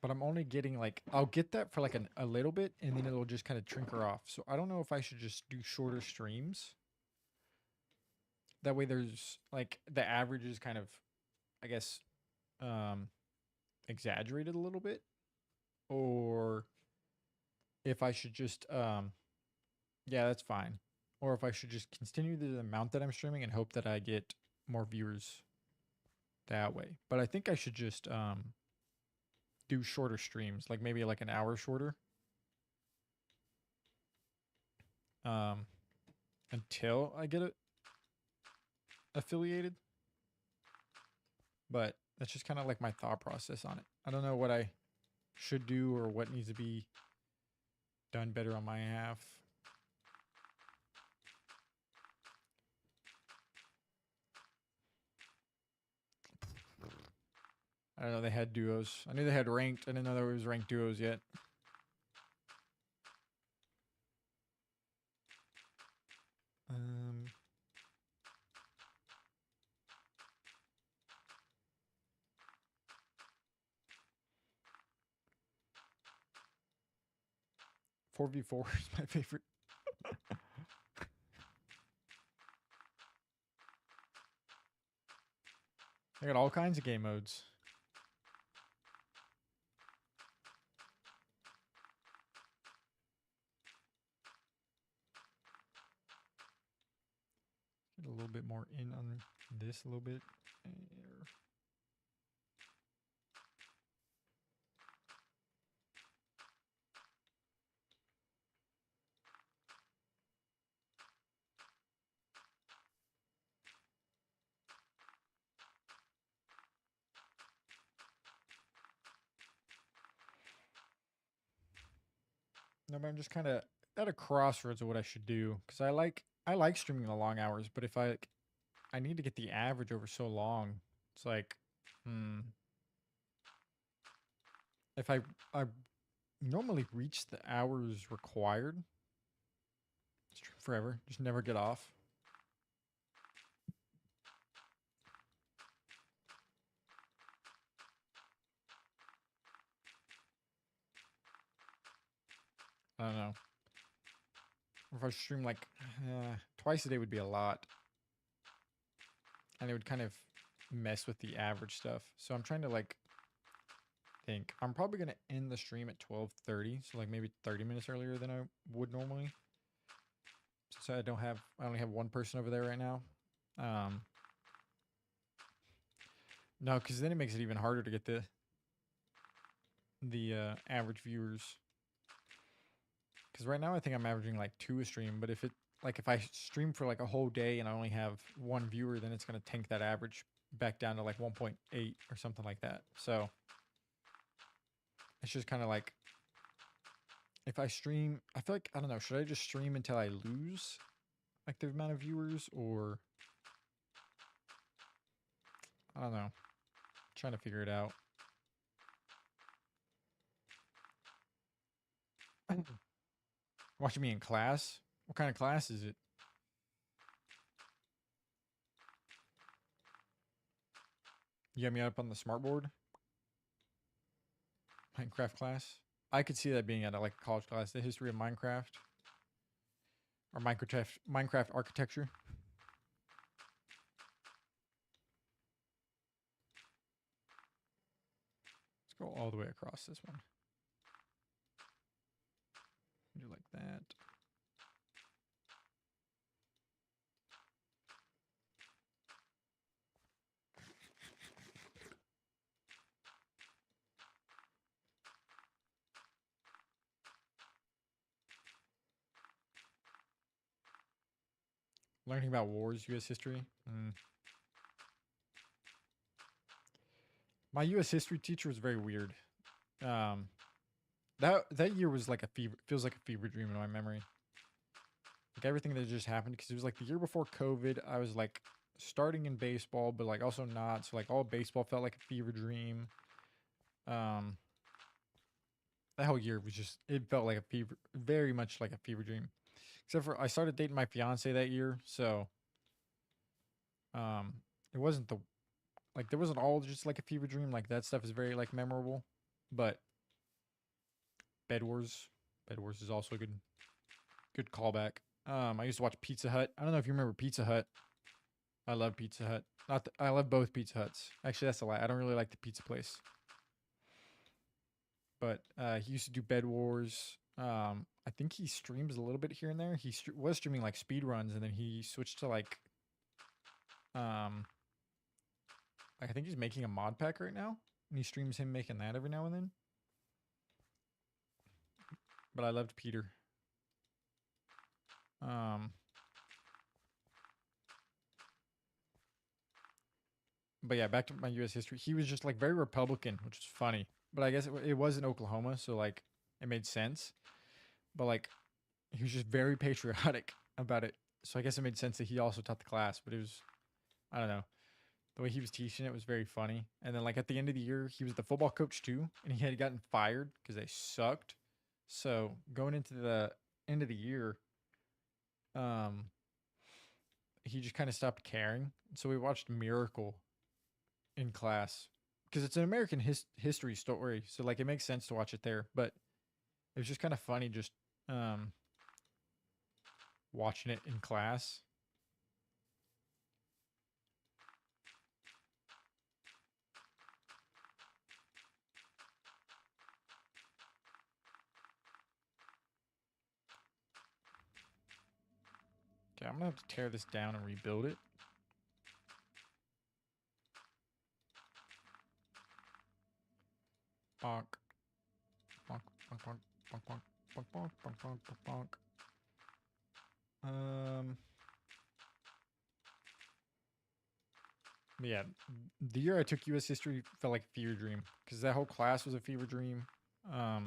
But I'm only getting like I'll get that for like a little bit and then it'll just kind of trinker off. So I don't know if I should just do shorter streams. That way there's like the average is kind of I guess exaggerated a little bit. Or if I should just yeah, that's fine. Or if I should just continue the amount that I'm streaming and hope that I get more viewers that way. But I think I should just do shorter streams, like maybe like an hour shorter. Until I get it affiliated. But that's just kind of like my thought process on it. I don't know what I should do or what needs to be done better on my half. I don't know, they had duos. I knew they had ranked. I didn't know there was ranked duos yet. Um, Four v four is my favorite. I got all kinds of game modes. Get a little bit more in on this a little bit. There. No, but I'm just kind of at a crossroads of what I should do because I like streaming the long hours, but if I need to get the average over so long, it's like, if I normally reach the hours required, stream forever, just never get off. I don't know. Or if I stream like twice a day would be a lot. And it would kind of mess with the average stuff. So I'm trying to like think. I'm probably going to end the stream at 12:30. So like maybe 30 minutes earlier than I would normally. So I only have one person over there right now. No, because then it makes it even harder to get the average viewers. Because right now I think I'm averaging like 2 a stream, but if I stream for like a whole day and I only have 1 viewer, then it's gonna tank that average back down to like 1.8 or something like that. So it's just kind of like if I stream, I feel like I don't know, should I just stream until I lose like the amount of viewers, or I don't know. Trying to figure it out. Watching me in class? What kind of class is it? You got me up on the smartboard? Minecraft class? I could see that being at like a college class. The history of Minecraft. Or Minecraft architecture. Let's go all the way across this one. Do like that. Learning about wars, U.S. history. My U.S. history teacher was very weird. Um, that year was like a fever. Feels like a fever dream in my memory. Like everything that just happened because it was like the year before COVID. I was like starting in baseball, but like also not. So like all baseball felt like a fever dream. Um, that whole year was just it felt like a fever, very much like a fever dream. Except for I started dating my fiance that year, so um, it wasn't the like there wasn't all just like a fever dream. Like that stuff is very like memorable, but Bed Wars, Bed Wars is also a good callback. I used to watch Pizza Hut. I don't know if you remember Pizza Hut. I love Pizza Hut. I love both Pizza Huts. Actually, that's a lie. I don't really like the pizza place. But he used to do Bed Wars. I think he streams a little bit here and there. He was streaming like speed runs, and then he switched to um, like I think he's making a mod pack right now, and he streams him making that every now and then. But I loved Peter. But yeah, back to my U.S. history. He was just like very Republican, which is funny. But I guess it was in Oklahoma, so like it made sense. But like he was just very patriotic about it. So I guess it made sense that he also taught the class. But it was, I don't know, the way he was teaching it was very funny. And then like at the end of the year, he was the football coach too, and he had gotten fired because they sucked. So going into the end of the year, um, he just kind of stopped caring. So we watched Miracle in class because it's an American history story, so like it makes sense to watch it there. But it was just kind of funny just watching it in class. Okay, I'm gonna have to tear this down and rebuild it. Bonk. Bonk, bonk, bonk, bonk, bonk, bonk, bonk, bonk, bonk, bonk, bonk. Yeah, the year I took U.S. history felt like a fever dream because that whole class was a fever dream. I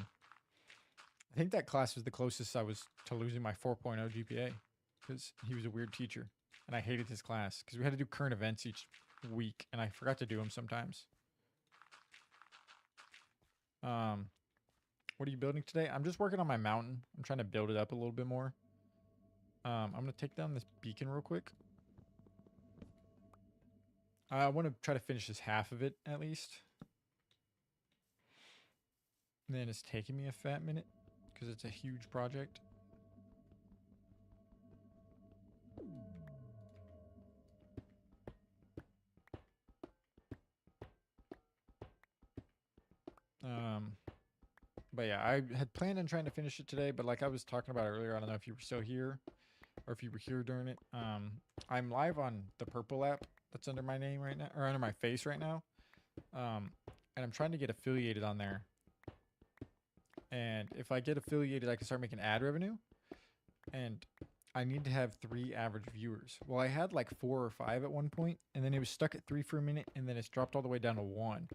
think that class was the closest I was to losing my 4.0 GPA because he was a weird teacher and I hated his class because we had to do current events each week and I forgot to do them sometimes. What are you building today? I'm just working on my mountain. I'm trying to build it up a little bit more. I'm gonna take down this beacon real quick. I want to try to finish this half of it at least. And then it's taking me a fat minute because it's a huge project. But yeah, I had planned on trying to finish it today, but like I was talking about earlier, I don't know if you were still here or if you were here during it. I'm live on the Purple app that's under my name right now, or under my face right now. And I'm trying to get affiliated on there. And if I get affiliated, I can start making ad revenue. And I need to have 3 average viewers. Well, I had like 4 or 5 at one point, and then it was stuck at 3 for a minute, and then it's dropped all the way down to 1.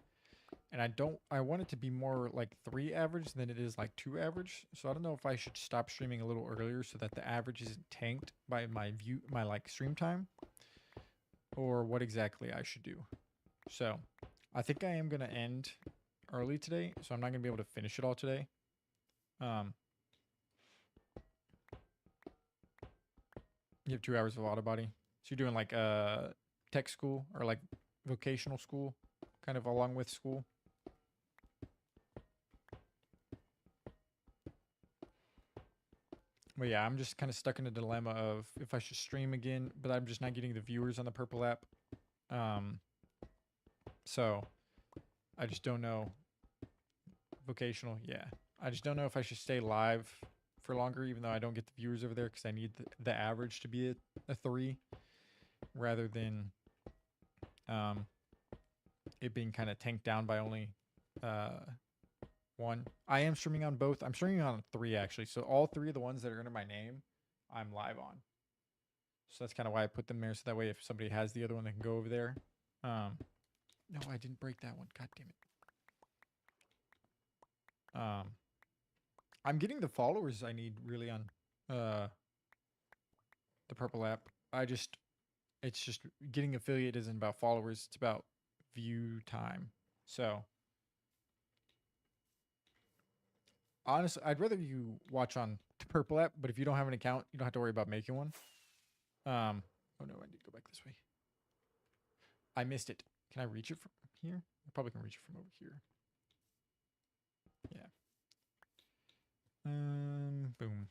And I want it to be more like 3 average than it is like 2 average. So I don't know if I should stop streaming a little earlier so that the average isn't tanked by my like stream time, or what exactly I should do. So I think I am going to end early today, so I'm not going to be able to finish it all today. You have 2 hours of auto body. So you're doing like tech school or like vocational school, kind of along with school. But yeah, I'm just kind of stuck in a dilemma of if I should stream again, but I'm just not getting the viewers on the Purple app. So I just don't know. Vocational, yeah. I just don't know if I should stay live for longer, even though I don't get the viewers over there because I need the average to be a 3 rather than it being kind of tanked down by only 1. I am streaming on both. I'm streaming on 3 actually. So all 3 of the ones that are under my name, I'm live on. So that's kind of why I put them there. So that way if somebody has the other one, they can go over there. No, I didn't break that one. God damn it. I'm getting the followers I need really on the purple app. It's just getting affiliate isn't about followers, it's about view time. So honestly, I'd rather you watch on the purple app, but if you don't have an account, you don't have to worry about making one. Oh no, I need to go back this way. I missed it. Can I reach it from here? I probably can reach it from over here. Yeah. Boom.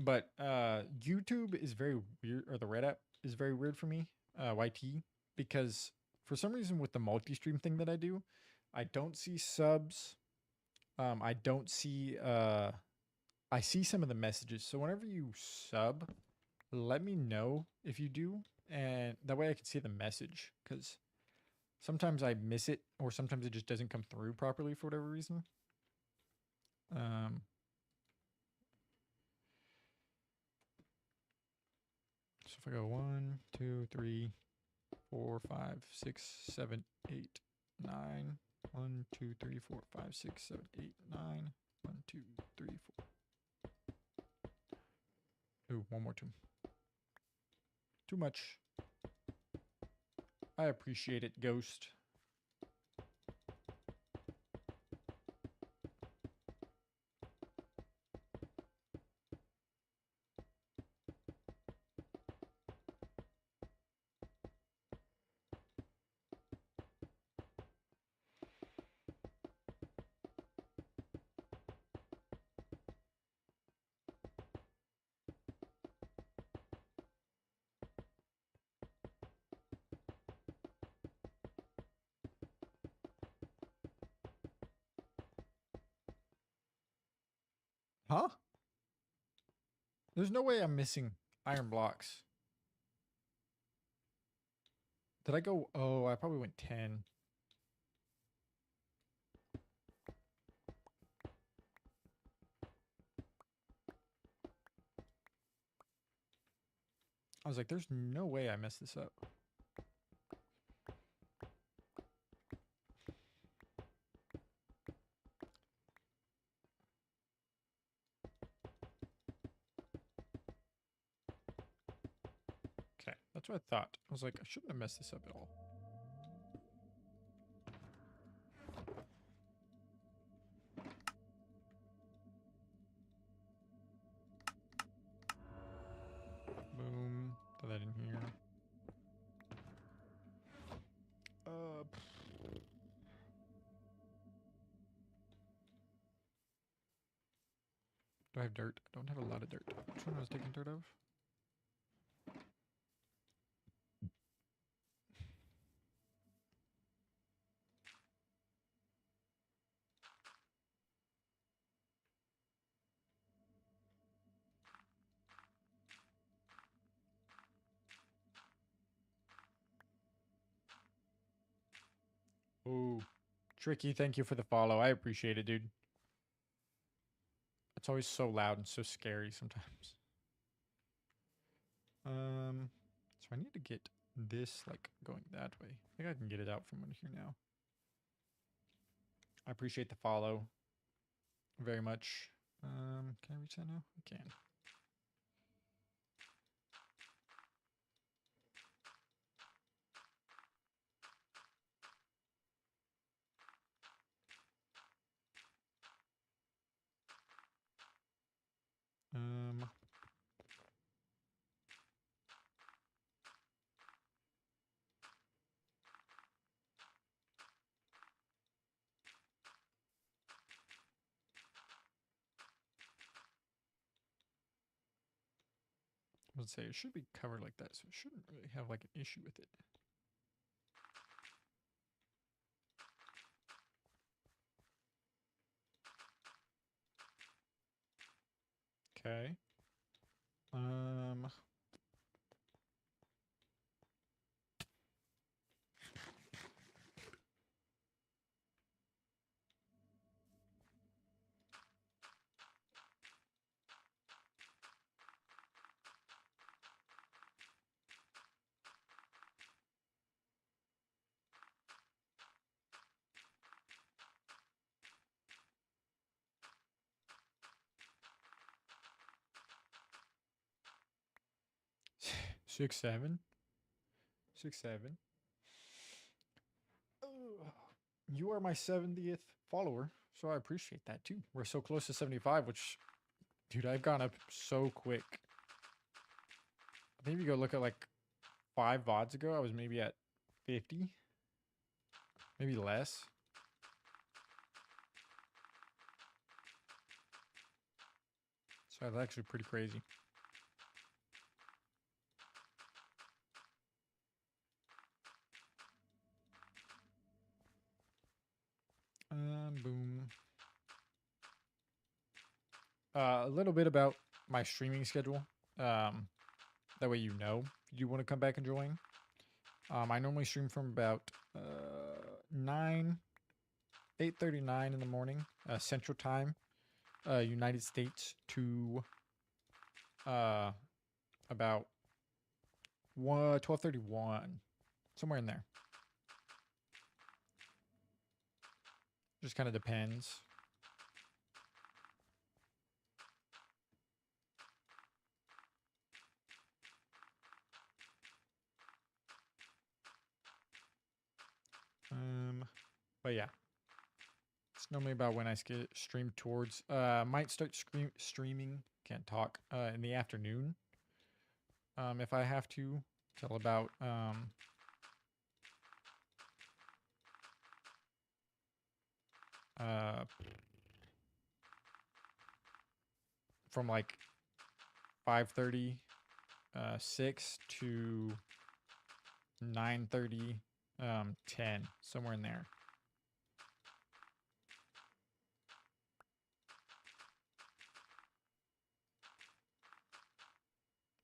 But YouTube is very weird, or the Red app is very weird for me, YT, because for some reason with the multi-stream thing that I do, I don't see subs. I don't see I see some of the messages. So whenever you sub, let me know if you do, and that way I can see the message, because sometimes I miss it, or sometimes it just doesn't come through properly for whatever reason. So if I go 1, 2, 3, 4, 5, 6, 7, 8, 9. 1, 2, 3, 4, 5, 6, 7, 8, 9. 1, 2, 3, 4. Ooh, one more too. Too much. I appreciate it, Ghost. Huh? There's no way I'm missing iron blocks. Did I go? Oh, I probably went 10. I was like, there's no way I messed this up. Okay, that's what I thought. I was like, I shouldn't have messed this up at all. Boom. Throw that in here. Do I have dirt? I don't have a lot of dirt. Which one was I taking dirt of? Oh, Tricky, thank you for the follow. I appreciate it, dude. It's always so loud and so scary sometimes. So I need to get this like going that way. I think I can get it out from under here now. I appreciate the follow very much. Can I reach that now? I can. I would say it should be covered like that, so it shouldn't really have like an issue with it. Okay. 6'7"? 6'7". You are my 70th follower, so I appreciate that too. We're so close to 75, which, dude, I've gone up so quick. Maybe go look at like 5 VODs ago. I was maybe at 50, maybe less. So that's actually pretty crazy. Boom. A little bit about my streaming schedule. That way you know if you want to come back and join. I normally stream from about 8:39 in the morning, Central Time, United States, to about 12:31, somewhere in there. Just kind of depends. But yeah, it's normally about when I stream towards. Might start streaming. Can't talk. In the afternoon. If I have to, till about from like 5:30, 6 to 9:30, 10, somewhere in there.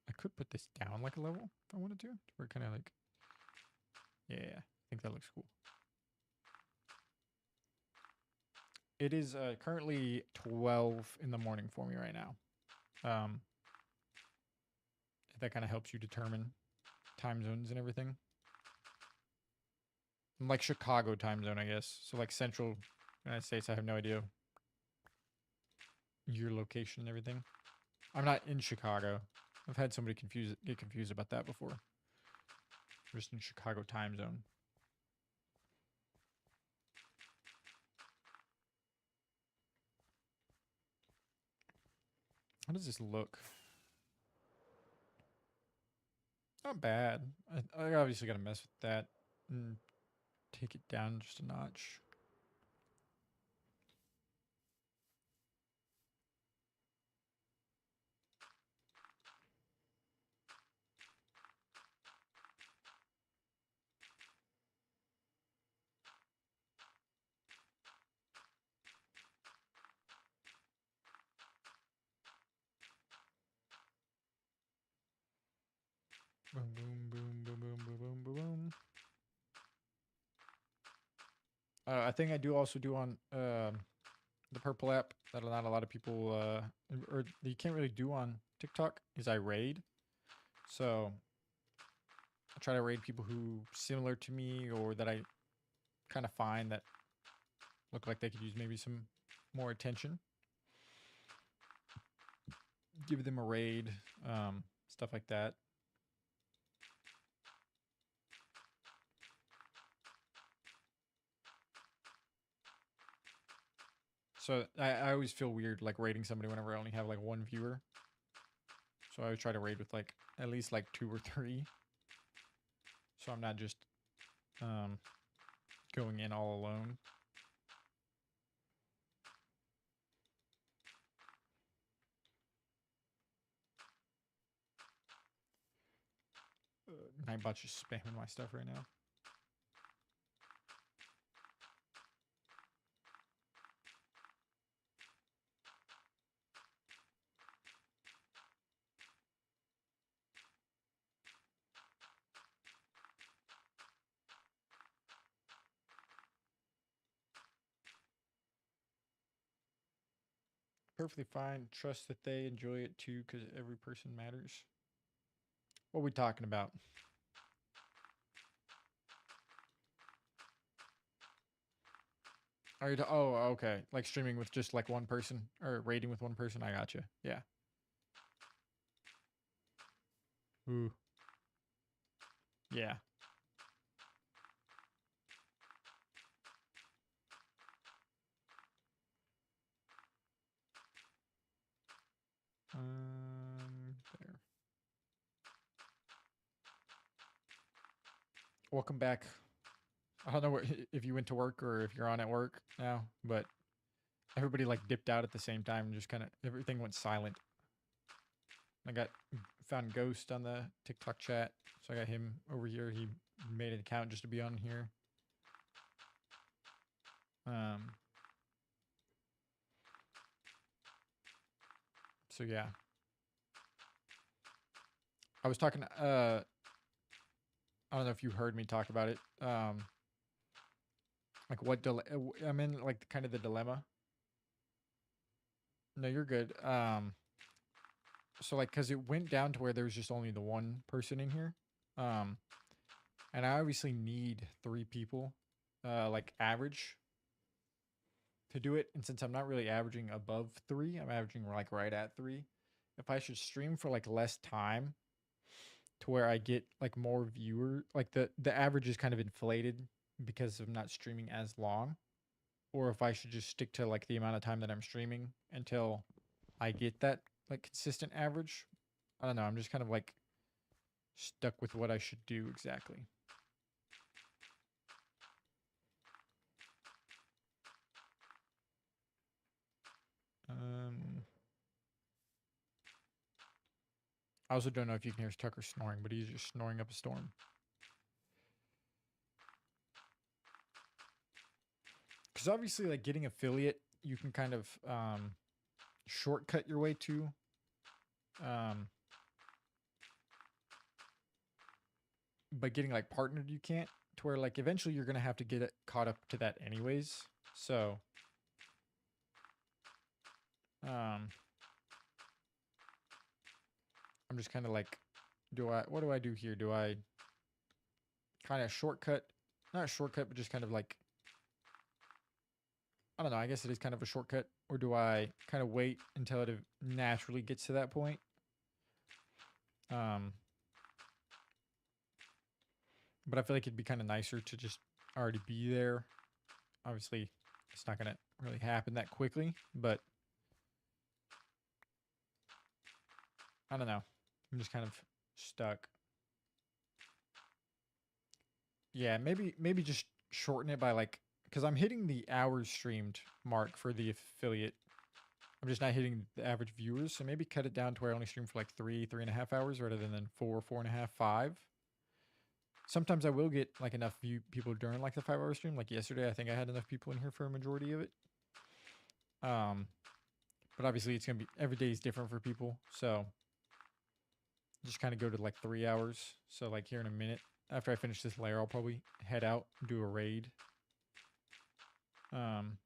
I could put this down like a level if I wanted to. We're kind of like, yeah, I think that looks cool. It is currently 12 in the morning for me right now. If that kind of helps you determine time zones and everything. I'm like Chicago time zone, I guess. So like Central United States, I have no idea your location and everything. I'm not in Chicago. I've had somebody get confused about that before. I'm just in Chicago time zone. How does this look? Not bad. I obviously got to mess with that and take it down just a notch. Boom, boom, boom, boom, boom, boom, boom, boom, boom. I think I do also do on the purple app that not a lot of people or you can't really do on TikTok is I raid. So I try to raid people who similar to me or that I kind of find that look like they could use maybe some more attention. Give them a raid, stuff like that. So I always feel weird like raiding somebody whenever I only have like one viewer. So I always try to raid with like at least like 2 or 3. So I'm not just going in all alone. Nightbot's just spamming my stuff right now. Perfectly fine. Trust that they enjoy it too, because every person matters. What are we talking about? Are you? Oh, okay. Like streaming with just like one person or raiding with one person. I gotcha. Yeah. Ooh. Yeah. There. Welcome back. I don't know if you went to work or if you're on at work now, but everybody like dipped out at the same time and just kind of everything went silent. I found Ghost on the TikTok chat, so I got him over here. He made an account just to be on here. So yeah. I was talking I don't know if you heard me talk about it. Like what I'm in like kind of the dilemma. No, you're good. So like cuz it went down to where there's just only the one person in here. And I obviously need 3 people like average to do it, and since I'm not really averaging above 3, I'm averaging like right at 3. If I should stream for like less time to where I get like more viewer, like the average is kind of inflated because I'm not streaming as long, or if I should just stick to like the amount of time that I'm streaming until I get that like consistent average. I don't know. I'm just kind of like stuck with what I should do exactly. I also don't know if you can hear Tucker snoring, but he's just snoring up a storm. Because obviously, like getting affiliate, you can kind of shortcut your way to. But getting like partnered, you can't. To where like eventually you're gonna have to get it caught up to that anyways. So, I'm just kind of like, what do I do here? Do I kind of shortcut? Not shortcut, but just kind of like, I don't know. I guess it is kind of a shortcut. Or do I kind of wait until it naturally gets to that point? But I feel like it'd be kind of nicer to just already be there. Obviously, it's not going to really happen that quickly, but I don't know. I'm just kind of stuck. Yeah, maybe just shorten it by like, because I'm hitting the hours streamed mark for the affiliate. I'm just not hitting the average viewers, so maybe cut it down to where I only stream for like 3.5 hours rather than 4.5, 5. Sometimes I will get like enough people during like the 5-hour stream. Like yesterday, I think I had enough people in here for a majority of it. But obviously it's gonna be every day is different for people, so just kind of go to like 3 hours. So like here in a minute, after I finish this layer, I'll probably head out and do a raid. I'm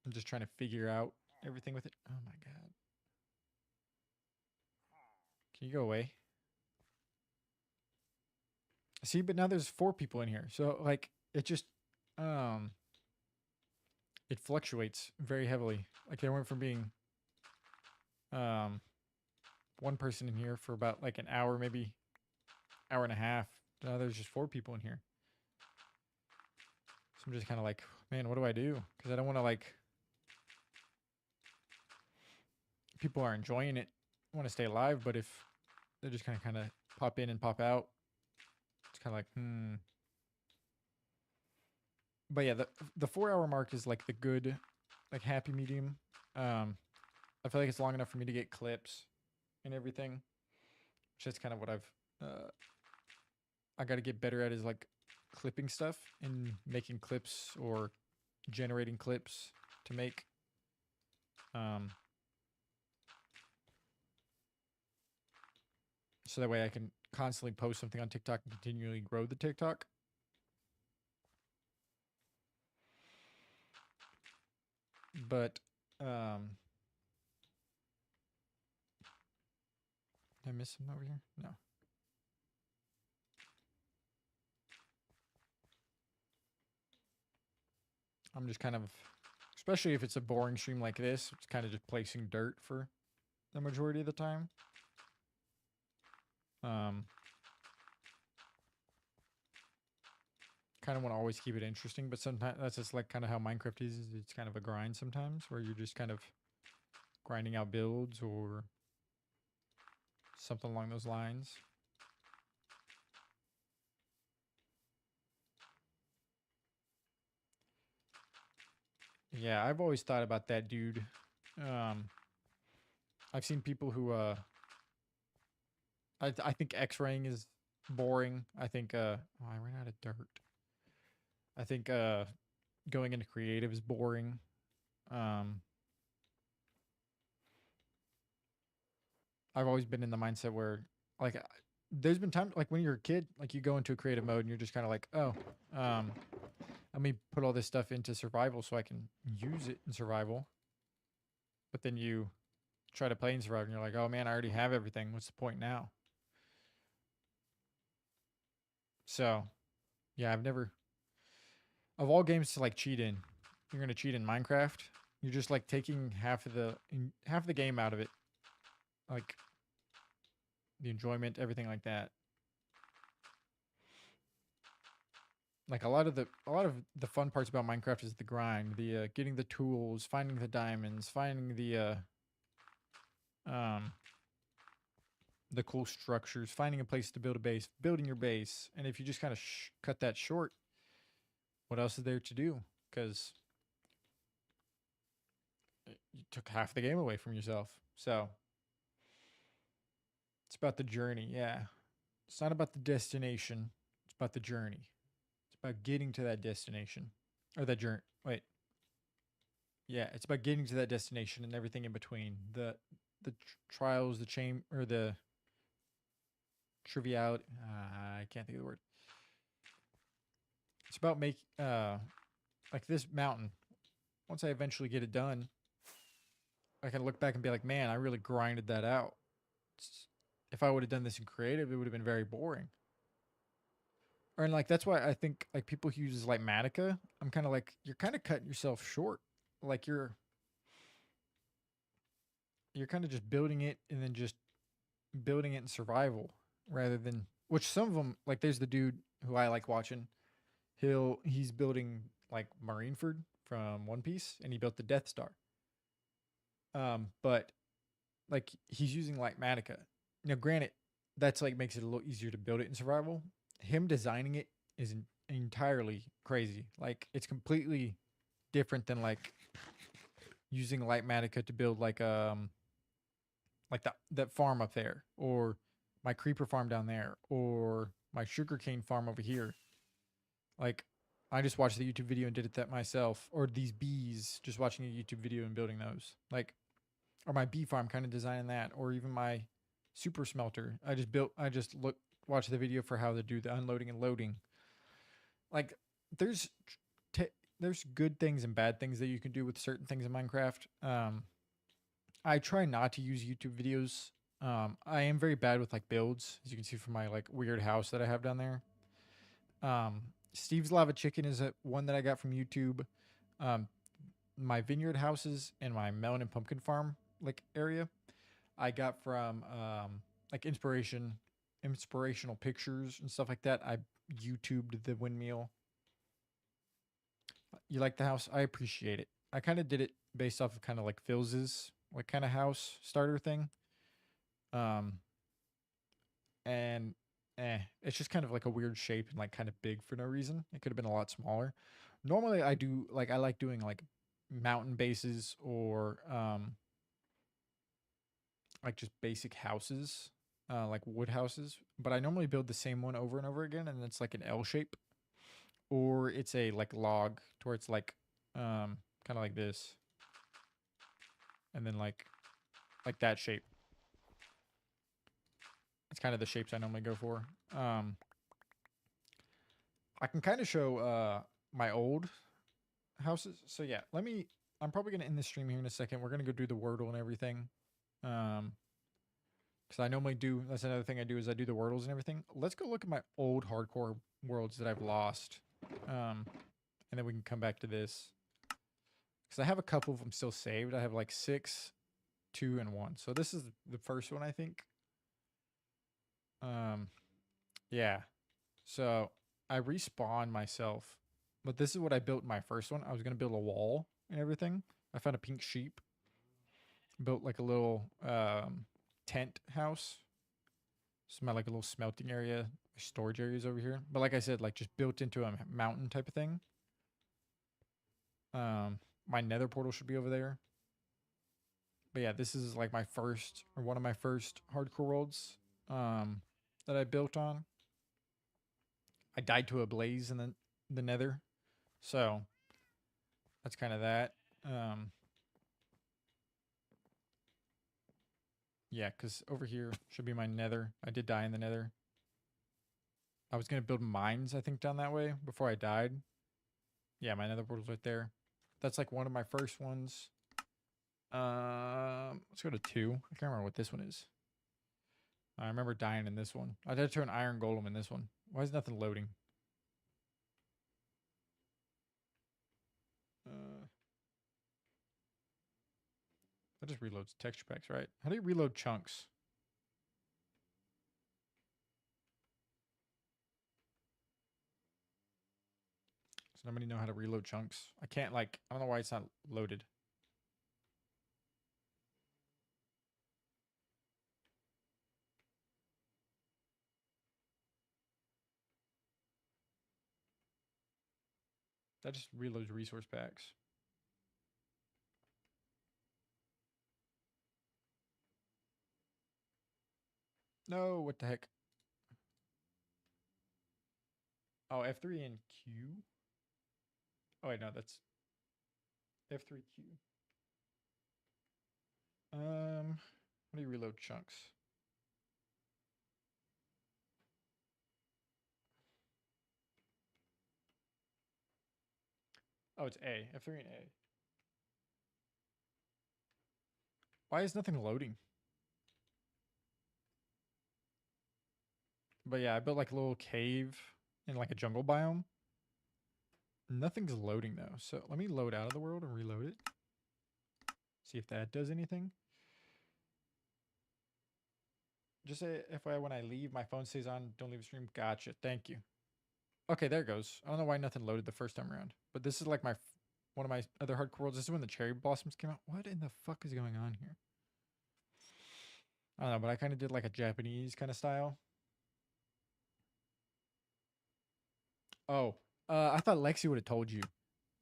just trying to figure out everything with it. Oh my god. Can you go away? See, but now there's 4 people in here. So like it just it fluctuates very heavily. Like they went from being 1 person in here for about like an hour, maybe hour and a half. Now there's just 4 people in here. So I'm just kind of like, man, what do I do? Because I don't want to like, people are enjoying it, want to stay alive, but if they're just kind of pop in and pop out, it's kind of like, But yeah, the 4-hour mark is like the good, like happy medium. I feel like it's long enough for me to get clips and everything. Which is kind of what I got to get better at, is like clipping stuff and making clips or generating clips to make. So that way I can constantly post something on TikTok and continually grow the TikTok. But did I miss him over here? No. I'm just kind of, especially if it's a boring stream like this, it's kind of just placing dirt for the majority of the time. kind of want to always keep it interesting, but sometimes that's just like kind of how Minecraft is. It's kind of a grind sometimes, where you're just kind of grinding out builds or something along those lines. Yeah, I've always thought about that, dude. I've seen people who I think X-raying is boring. I think oh, I ran out of dirt. I think going into creative is boring. Um I've always been in the mindset where like there's been times like when you're a kid, like you go into a creative mode and you're just kind of like, oh, let me put all this stuff into survival so I can use it in survival. But then you try to play in survival and you're like, oh man, I already have everything. What's the point now? So yeah, I've never of all games to like cheat in, you're gonna cheat in Minecraft. You're just like taking half the game out of it, like the enjoyment, everything like that. Like a lot of the fun parts about Minecraft is the grind, the getting the tools, finding the diamonds, finding um the cool structures, finding a place to build a base, building your base. And if you just kind of cut that short, what else is there to do? Because you took half the game away from yourself. So it's about the journey. Yeah. It's not about the destination. It's about the journey. It's about getting to that destination or that journey. Wait. Yeah. It's about getting to that destination and everything in between the trials, the chain or the triviality. I can't think of the word. It's about like this mountain. Once I eventually get it done, I can look back and be like, man, I really grinded that out. If I would have done this in creative, it would have been very boring. And like that's why I think like people who use like Matica, I'm kind of like you're kind of cutting yourself short. Like you're kind of just building it and then just building it in survival rather than which some of them like there's the dude who I like watching. He's building like Marineford from One Piece and he built the Death Star. But like he's using like Matica. Now, granted, that's like makes it a little easier to build it in survival. Him designing it is entirely crazy. Like it's completely different than like using Matica to build like that farm up there or my creeper farm down there or my sugarcane farm over here. Like I just watched the YouTube video and did it that myself. Or these bees, just watching a YouTube video and building those. Like, or my bee farm, kind of designing that. Or even my super smelter. Watched the video for how to do the unloading and loading. Like, there's good things and bad things that you can do with certain things in Minecraft. I try not to use YouTube videos. I am very bad with like builds, as you can see from my like weird house that I have down there. Steve's Lava Chicken is one that I got from YouTube. My vineyard houses and my melon and pumpkin farm like area, I got from like inspirational pictures and stuff like that. I YouTubed the windmill. You like the house? I appreciate it. I kind of did it based off of kind of like Phil's like kind of house starter thing. And it's just kind of like a weird shape and like kind of big for no reason. It could have been a lot smaller. Normally I like doing like mountain bases or like just basic houses, like wood houses, but I normally build the same one over and over again and it's like an L shape or it's a like log to where it's like kind of like this. And then like that shape. It's kind of the shapes I normally go for. I can kind of show my old houses. So yeah, I'm probably going to end the stream here in a second. We're going to go do the Wordle and everything. Because I normally do, that's another thing I do is I do the Wordles and everything. Let's go look at my old hardcore worlds that I've lost. And then we can come back to this. Because I have a couple of them still saved. I have like 6, 2, and 1. So this is the first one, I think. Yeah. So I respawned myself, but this is what I built in my first one. I was gonna build a wall and everything. I found a pink sheep, built like a little tent house. So my like a little smelting area, storage areas over here. But like I said, like just built into a mountain type of thing. My nether portal should be over there. But yeah, this is like my first or one of my first hardcore worlds that I built on. I died to a blaze in the nether. So that's kind of that. Yeah, because over here should be my nether. I did die in the nether. I was going to build mines, I think, down that way before I died. Yeah, my nether portal's right there. That's like one of my first ones. Let's go to 2. I can't remember what this one is. I remember dying in this one. I did turn iron golem in this one. Why is nothing loading? That just reloads texture packs, right? How do you reload chunks? Does nobody know how to reload chunks? I can't like, I don't know why it's not loaded. That just reloads resource packs. No, what the heck? Oh, F3 and Q? Oh, wait, no, that's F3Q. How do you reload chunks? Oh, it's A. F3 and A. Why is nothing loading? But yeah, I built like a little cave in like a jungle biome. Nothing's loading though. So let me load out of the world and reload it. See if that does anything. Just say FYI, when I leave, my phone stays on. Don't leave the stream. Gotcha. Thank you. Okay, there it goes. I don't know why nothing loaded the first time around. But this is like my one of my other hardcore worlds. This is when the cherry blossoms came out. What in the fuck is going on here? I don't know, but I kind of did like a Japanese kind of style. Oh, I thought Lexi would have told you.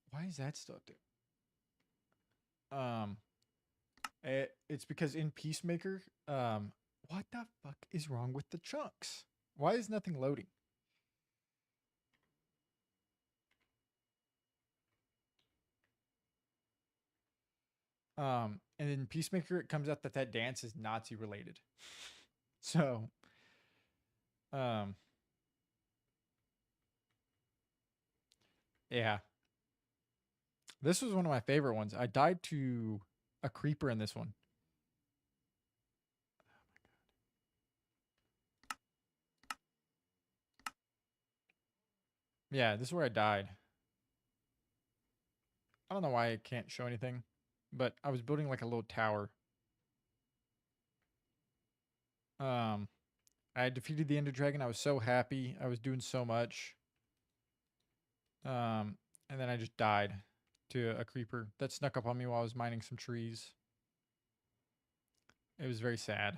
Why is that still there? It's because in Peacemaker, what the fuck is wrong with the chunks? Why is nothing loading? And in Peacemaker, it comes out that that dance is Nazi related. So, yeah. This was one of my favorite ones. I died to a creeper in this one. Yeah, this is where I died. I don't know why I can't show anything, but I was building like a little tower. I defeated the Ender Dragon. I was so happy. I was doing so much. And then I just died to a creeper that snuck up on me while I was mining some trees. It was very sad.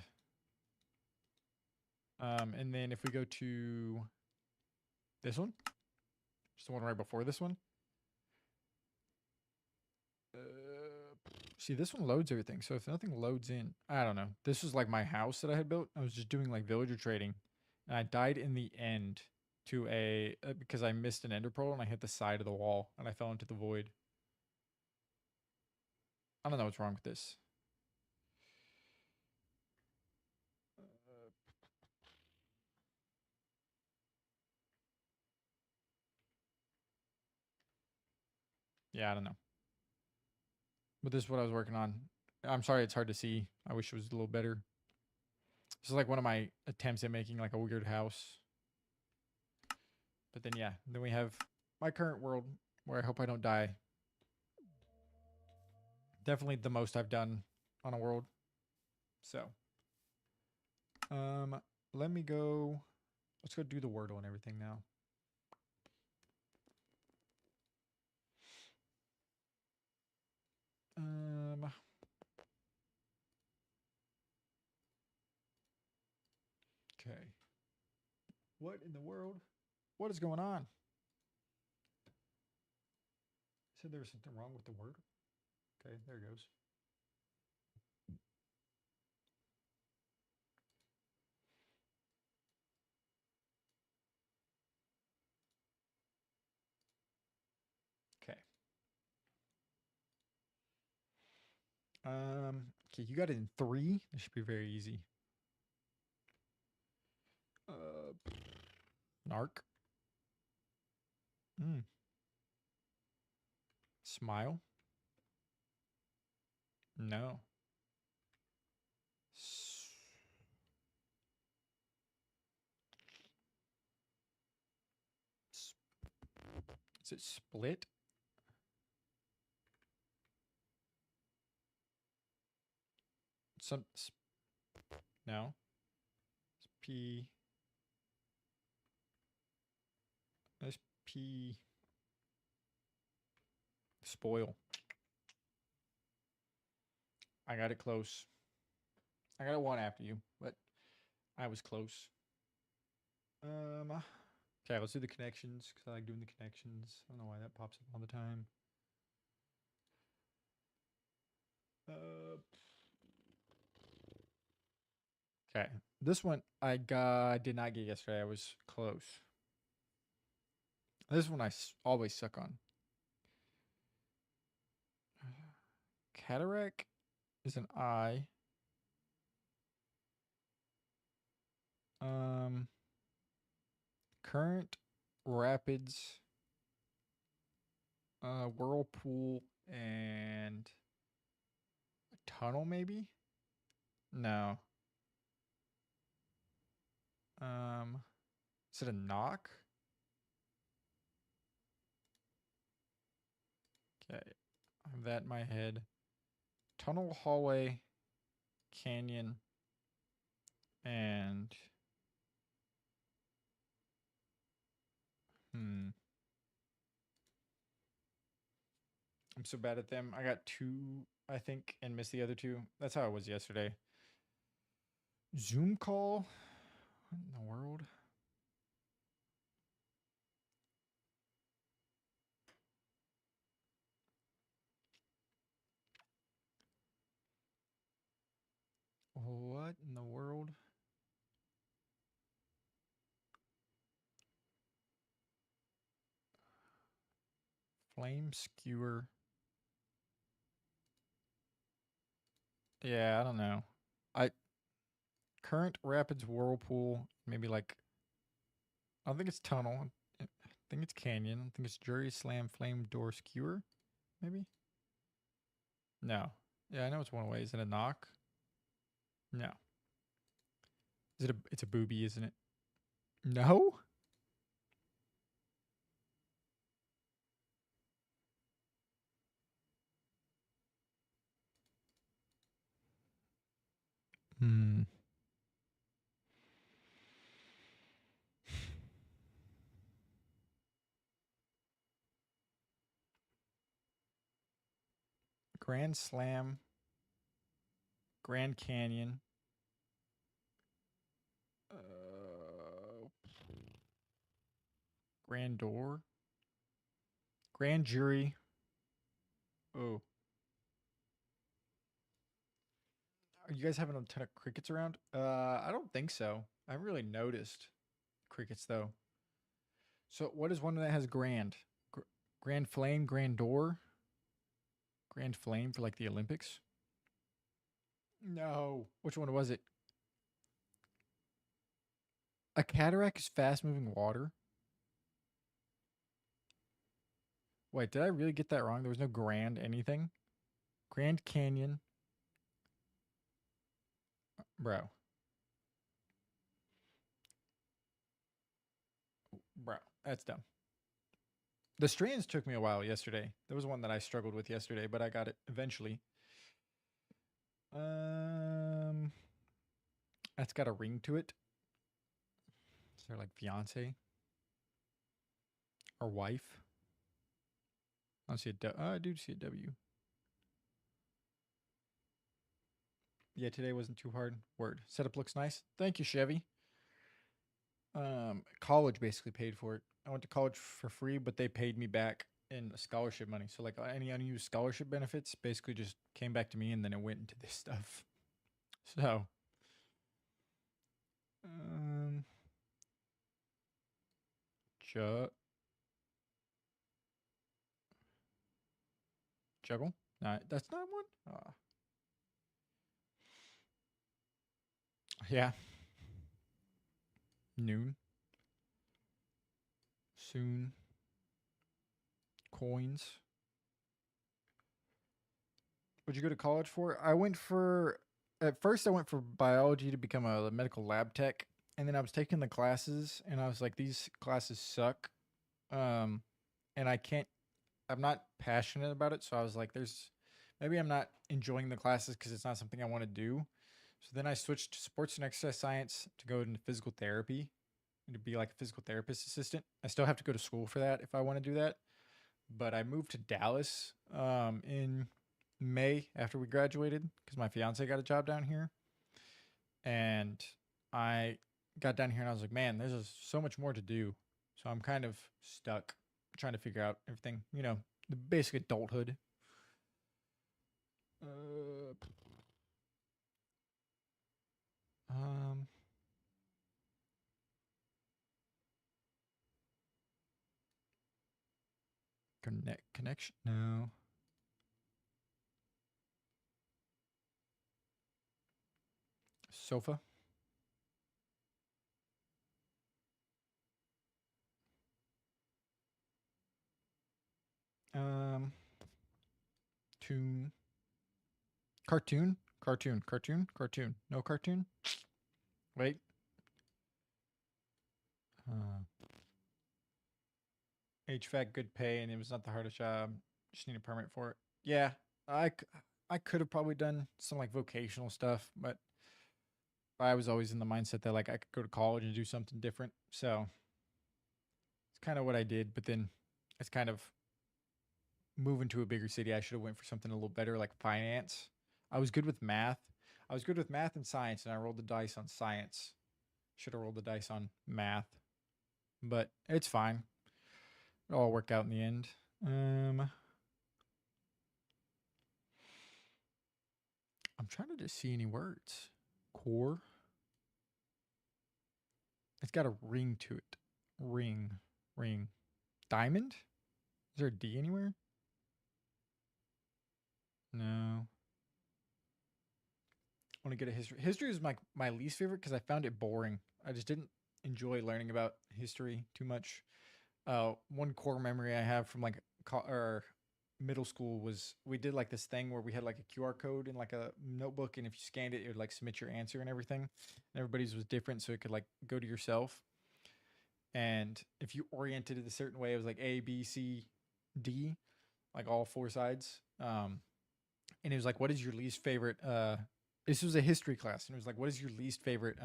And then if we go to this one, just the one right before this one. See, this one loads everything. So if nothing loads in, I don't know. This was like my house that I had built. I was just doing like villager trading. And I died in the end to because I missed an ender pearl and I hit the side of the wall and I fell into the void. I don't know what's wrong with this. Yeah, I don't know. But this is what I was working on. I'm sorry it's hard to see. I wish it was a little better. This is like one of my attempts at making like a weird house. But then yeah, then we have my current world where I hope I don't die. Definitely the most I've done on a world. So let me go. Let's go do the Wordle and everything now. Okay. What in the world? What is going on? Said there was something wrong with the word. Okay, there it goes. Okay. Okay, you got it in 3. This should be very easy. Narc. Smile. No. Is it split? No. It's P. SP. Spoil. I got it close. I got it 1 after you, but I was close. Okay, let's do the connections because I like doing the connections. I don't know why that pops up all the time. Okay, this one I did not get yesterday. I was close. This one I always suck on. Cataract is an I. Current, rapids, whirlpool, and a tunnel maybe? No. Is it a knock? Okay, I have that in my head. Tunnel, hallway, canyon, and I'm so bad at them. I got 2, I think, and missed the other 2. That's how it was yesterday. Zoom call? What in the world? What in the world? Flame skewer. Yeah, I don't know. Current, rapids, whirlpool, maybe like, I don't think it's tunnel. I think it's canyon. I think it's jury slam, flame door skewer, maybe. No. Yeah, I know it's one way. Is it a knock? No. Is it it's a booby, isn't it? No? Hmm. Grand Slam, Grand Canyon. Grand Door, Grand Jury. Oh. Are you guys having a ton of crickets around? I don't think so. I haven't really noticed crickets though. So what is one that has grand? Grand Flame, Grand Door? Grand Flame for like the Olympics? No. Which one was it? A cataract is fast moving water. Wait, did I really get that wrong? There was no grand anything? Grand Canyon. Bro. Bro, that's dumb. The strands took me a while yesterday. There was one that I struggled with yesterday, but I got it eventually. That's got a ring to it. Is there like fiance or wife? I don't see a I do see a W. Yeah, today wasn't too hard. Word. Setup looks nice. Thank you, Chevy. College basically paid for it. I went to college for free, but they paid me back in scholarship money. So like any unused scholarship benefits basically just came back to me, and then it went into this stuff. So, um, juggle. Nah, that's not one. Yeah. Noon. Soon. Coins. What'd you go to college for? At first I went for biology to become a medical lab tech. And then I was taking the classes and I was like, these classes suck. Um, and I'm not passionate about it. So I was like, maybe I'm not enjoying the classes because it's not something I want to do. So then I switched to sports and exercise science to go into physical therapy and to be like a physical therapist assistant. I still have to go to school for that if I want to do that. But I moved to Dallas in May after we graduated because my fiance got a job down here. And I got down here and I was like, man, there's just so much more to do. So I'm kind of stuck trying to figure out everything, the basic adulthood. Um, connection. No. Sofa. Um, tune. Cartoon. Cartoon. Cartoon. Cartoon. No cartoon. Wait. HVAC, good pay, and it was not the hardest job. Just need a permit for it. Yeah, I could have probably done some like vocational stuff, but I was always in the mindset that like I could go to college and do something different. So it's kind of what I did. But then it's kind of moving to a bigger city. I should have went for something a little better, like finance. I was good with math. I was good with math and science, and I rolled the dice on science. Should have rolled the dice on math, but it's fine. It'll all work out in the end. I'm trying to just see any words. Core. It's got a ring to it. Ring. Ring. Diamond? Is there a D anywhere? No. I want to get a history. History is my least favorite because I found it boring. I just didn't enjoy learning about history too much. One core memory I have from like middle school was we did like this thing where we had like a QR code in like a notebook, and if you scanned it, it would like submit your answer and everything. And everybody's was different, so it could like go to yourself. And if you oriented it a certain way, it was like A, B, C, D, like all four sides. And it was like, what is your least favorite? This was a history class, and it was like, what is your least favorite?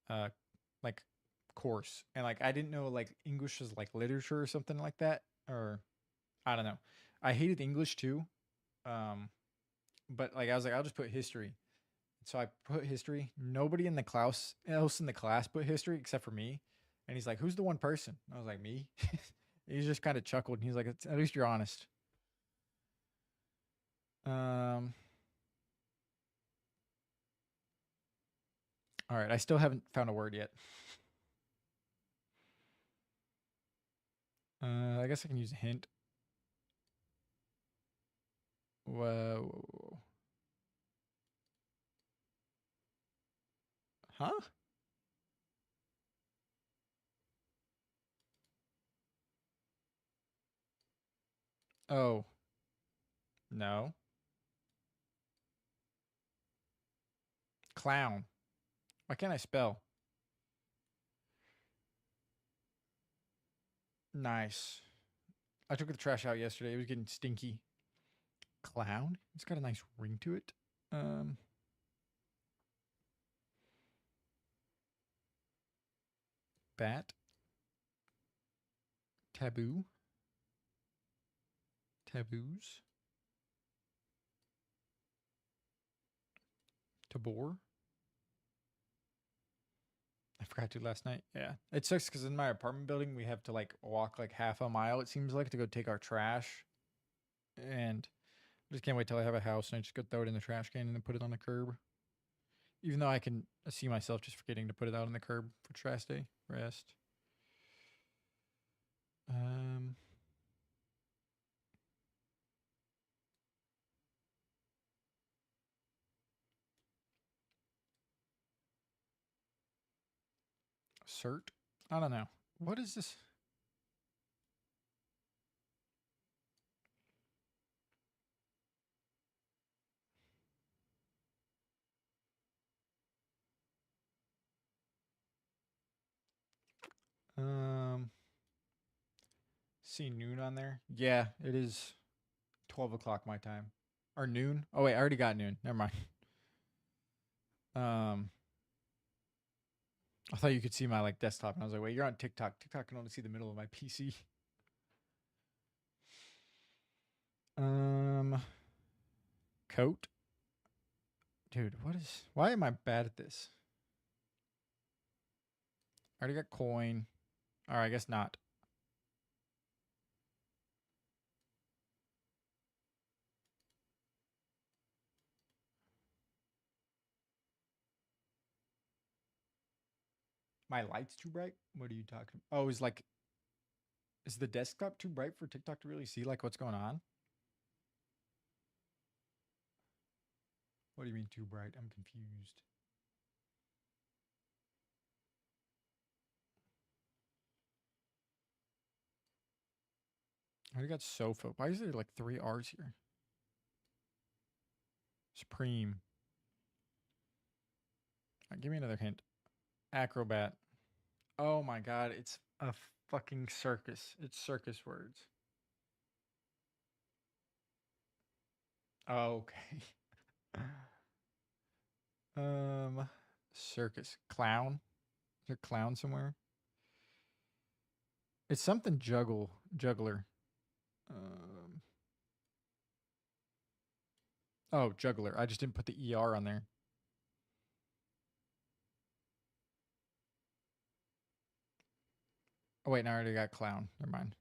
Like course, and like I didn't know like English was like literature or something like that, or I don't know. I hated English too, but like I was like, I'll just put history. So I put history. Nobody in the class else in the class put history except for me. And he's like, "Who's the one person?" I was like, "Me." He just kind of chuckled. And he's like, "At least you're honest." Um. All right. I still haven't found a word yet. I guess I can use a hint. Whoa. Huh? Oh. No. Clown. Why can't I spell? Nice. I took the trash out yesterday. It was getting stinky. Clown? It's got a nice ring to it. Bat. Taboo. Taboos. Tabor. I forgot to last night. Yeah. It sucks because in my apartment building, we have to like walk like half a mile, it seems like, to go take our trash. And I just can't wait till I have a house and I just go throw it in the trash can and then put it on the curb. Even though I can see myself just forgetting to put it out on the curb for trash day. Rest. Cert? I don't know. What is this? See noon on there? Yeah, it is 12 o'clock my time. Or noon? Oh wait, I already got noon. Never mind. I thought you could see my like desktop, and I was like, wait, you're on TikTok. TikTok can only see the middle of my PC. Coat. Dude, why am I bad at this? I already got coin. Alright, I guess not. My light's too bright? What are you talking about? Oh, is the desktop too bright for TikTok to really see like what's going on? What do you mean too bright? I'm confused. I already got sofa. Why is there like 3 R's here? Supreme. Right, give me another hint. Acrobat. Oh my god, it's a fucking circus. It's circus words. Okay. Circus. Clown? Is there a clown somewhere? It's something juggler. Oh, juggler. I just didn't put the ER on there. Oh wait, no, I already got clown. Never mind.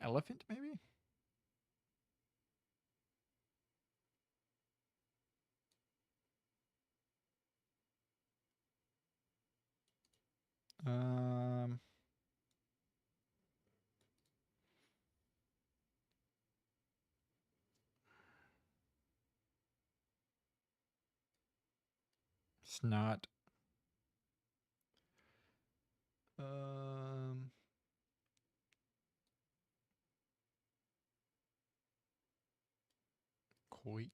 Elephant maybe? Snot. Coit.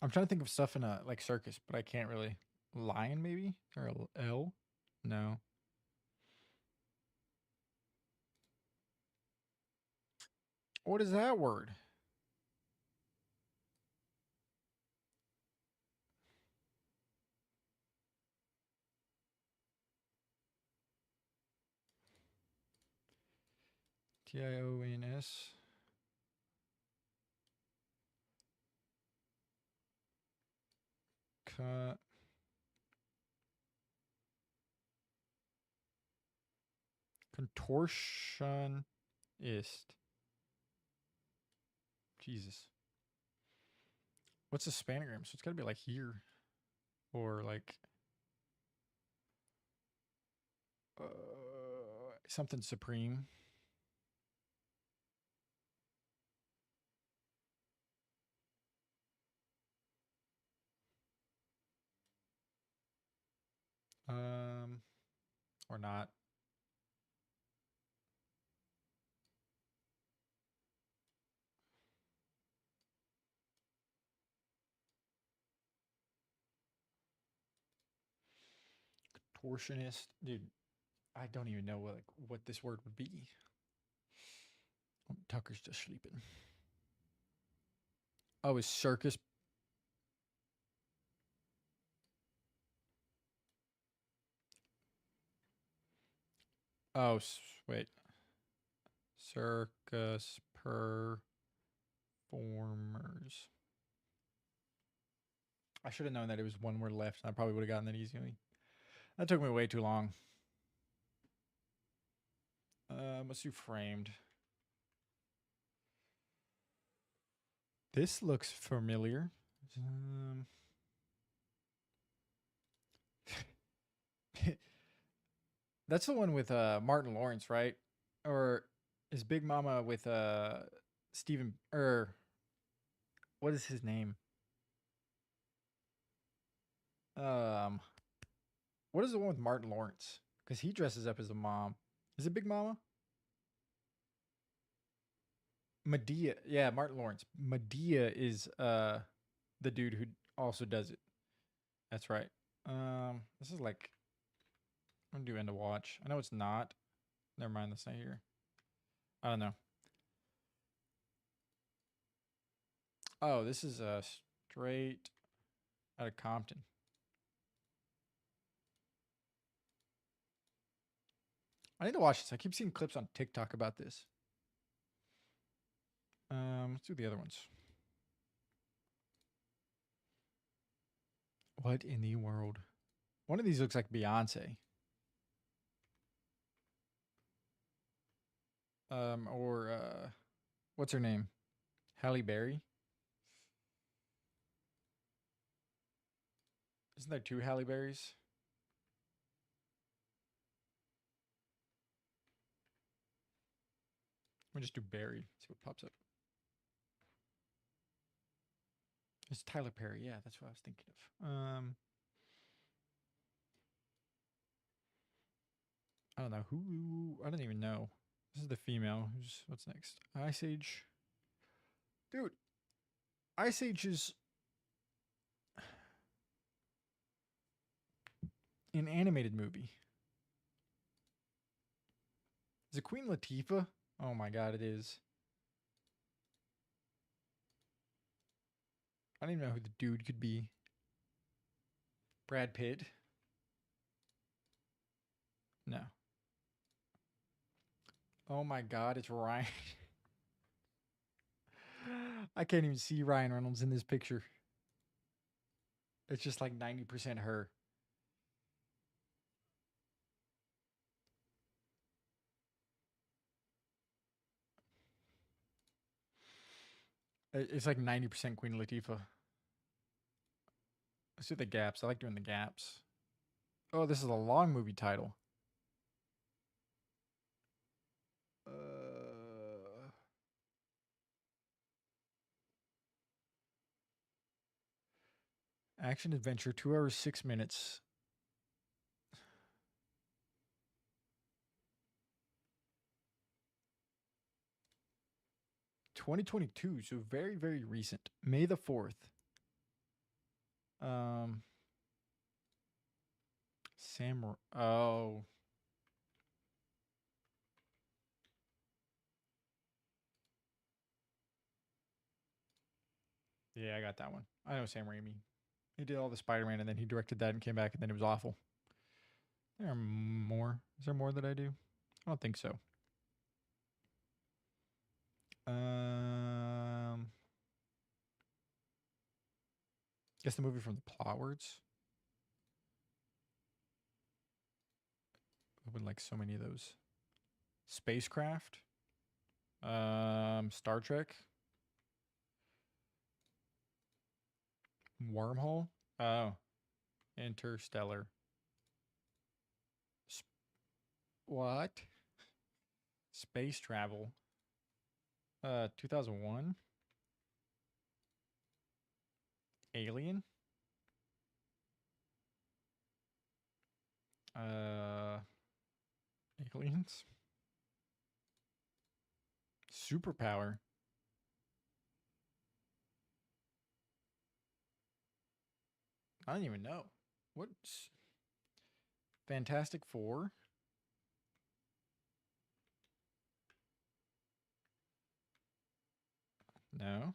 I'm trying to think of stuff in a like circus, but I can't really. Lion maybe? Or L? No. What is that word? TIONS. Contortionist. Jesus. What's a spanogram? So it's got to be like here. Or like. Something supreme. Or not. Contortionist. Dude, I don't even know what this word would be. Oh, Tucker's just sleeping. Oh, is circus Oh, wait. Circus performers. I should have known that it was one word left. I probably would have gotten that easily. That took me way too long. Let's do framed. This looks familiar. That's the one with Martin Lawrence, right? Or is Big Mama with Stephen what is his name? What is the one with Martin Lawrence? Because he dresses up as a mom. Is it Big Mama? Medea. Yeah, Martin Lawrence. Medea is the dude who also does it. That's right. This is like, I'm gonna do end of watch. I know it's not. Never mind, that's not here. I don't know. Oh, this is straight out of Compton. I need to watch this. I keep seeing clips on TikTok about this. Let's do the other ones. What in the world? One of these looks like Beyonce. Or what's her name? Halle Berry. Isn't there two Halle Berrys? We'll just do Barry. See what pops up. It's Tyler Perry. Yeah, that's what I was thinking of. I don't know who. I don't even know. This is the female. What's next? Ice Age. Dude, Ice Age is an animated movie. Is it Queen Latifah? Oh my god, it is. I don't even know who the dude could be. Brad Pitt? No. Oh my god, it's Ryan. I can't even see Ryan Reynolds in this picture. It's just like 90% her. It's like 90% Queen Latifah. Let's do the gaps. I like doing the gaps. Oh, this is a long movie title. Action adventure, 2 hours, 6 minutes. (2022), so very, very recent. May the 4th. Oh. Yeah, I got that one. I know Sam Raimi. He did all the Spider-Man and then he directed that and came back and then it was awful. There are more. Is there more that I do? I don't think so. Guess the movie from the Plotwords. I would like so many of those. Spacecraft. Star Trek. Wormhole. Oh, Interstellar. What? Space travel. 2001. Alien. Aliens. Superpower. I don't even know. What's Fantastic Four? No.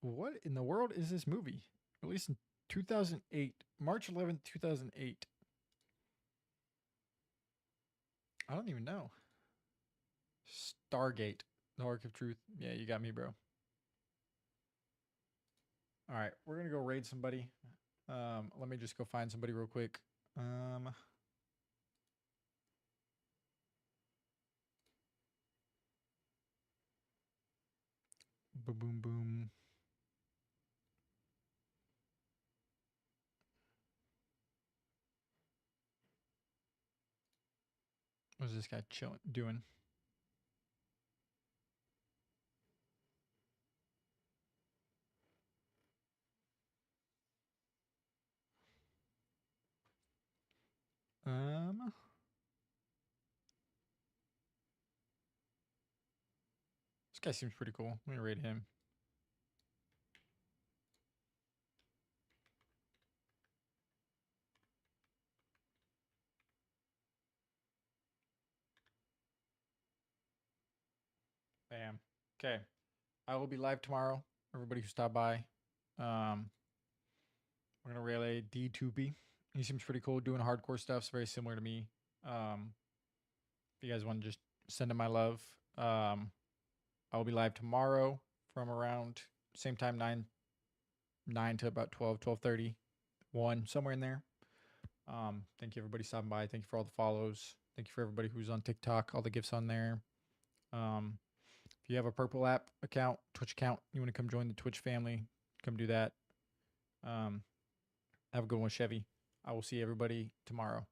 What in the world is this movie? Released in 2008. March 11th, 2008. I don't even know. Stargate. The Ark of Truth. Yeah, you got me, bro. All right, we're gonna go raid somebody. Let me just go find somebody real quick. Boom, boom, boom. What's this guy chilling doing? This guy seems pretty cool. Let me raid him. Bam. Okay. I will be live tomorrow. Everybody who stopped by. We're gonna relay D2B. He seems pretty cool doing hardcore stuff. It's very similar to me. If you guys want to just send him my love. I will be live tomorrow from around same time 9 to about 12:30, 1, somewhere in there. Thank you everybody stopping by. Thank you for all the follows. Thank you for everybody who's on TikTok, all the gifts on there. If you have a Purple app account, Twitch account, you want to come join the Twitch family, come do that. Have a good one, Chevy. I will see everybody tomorrow.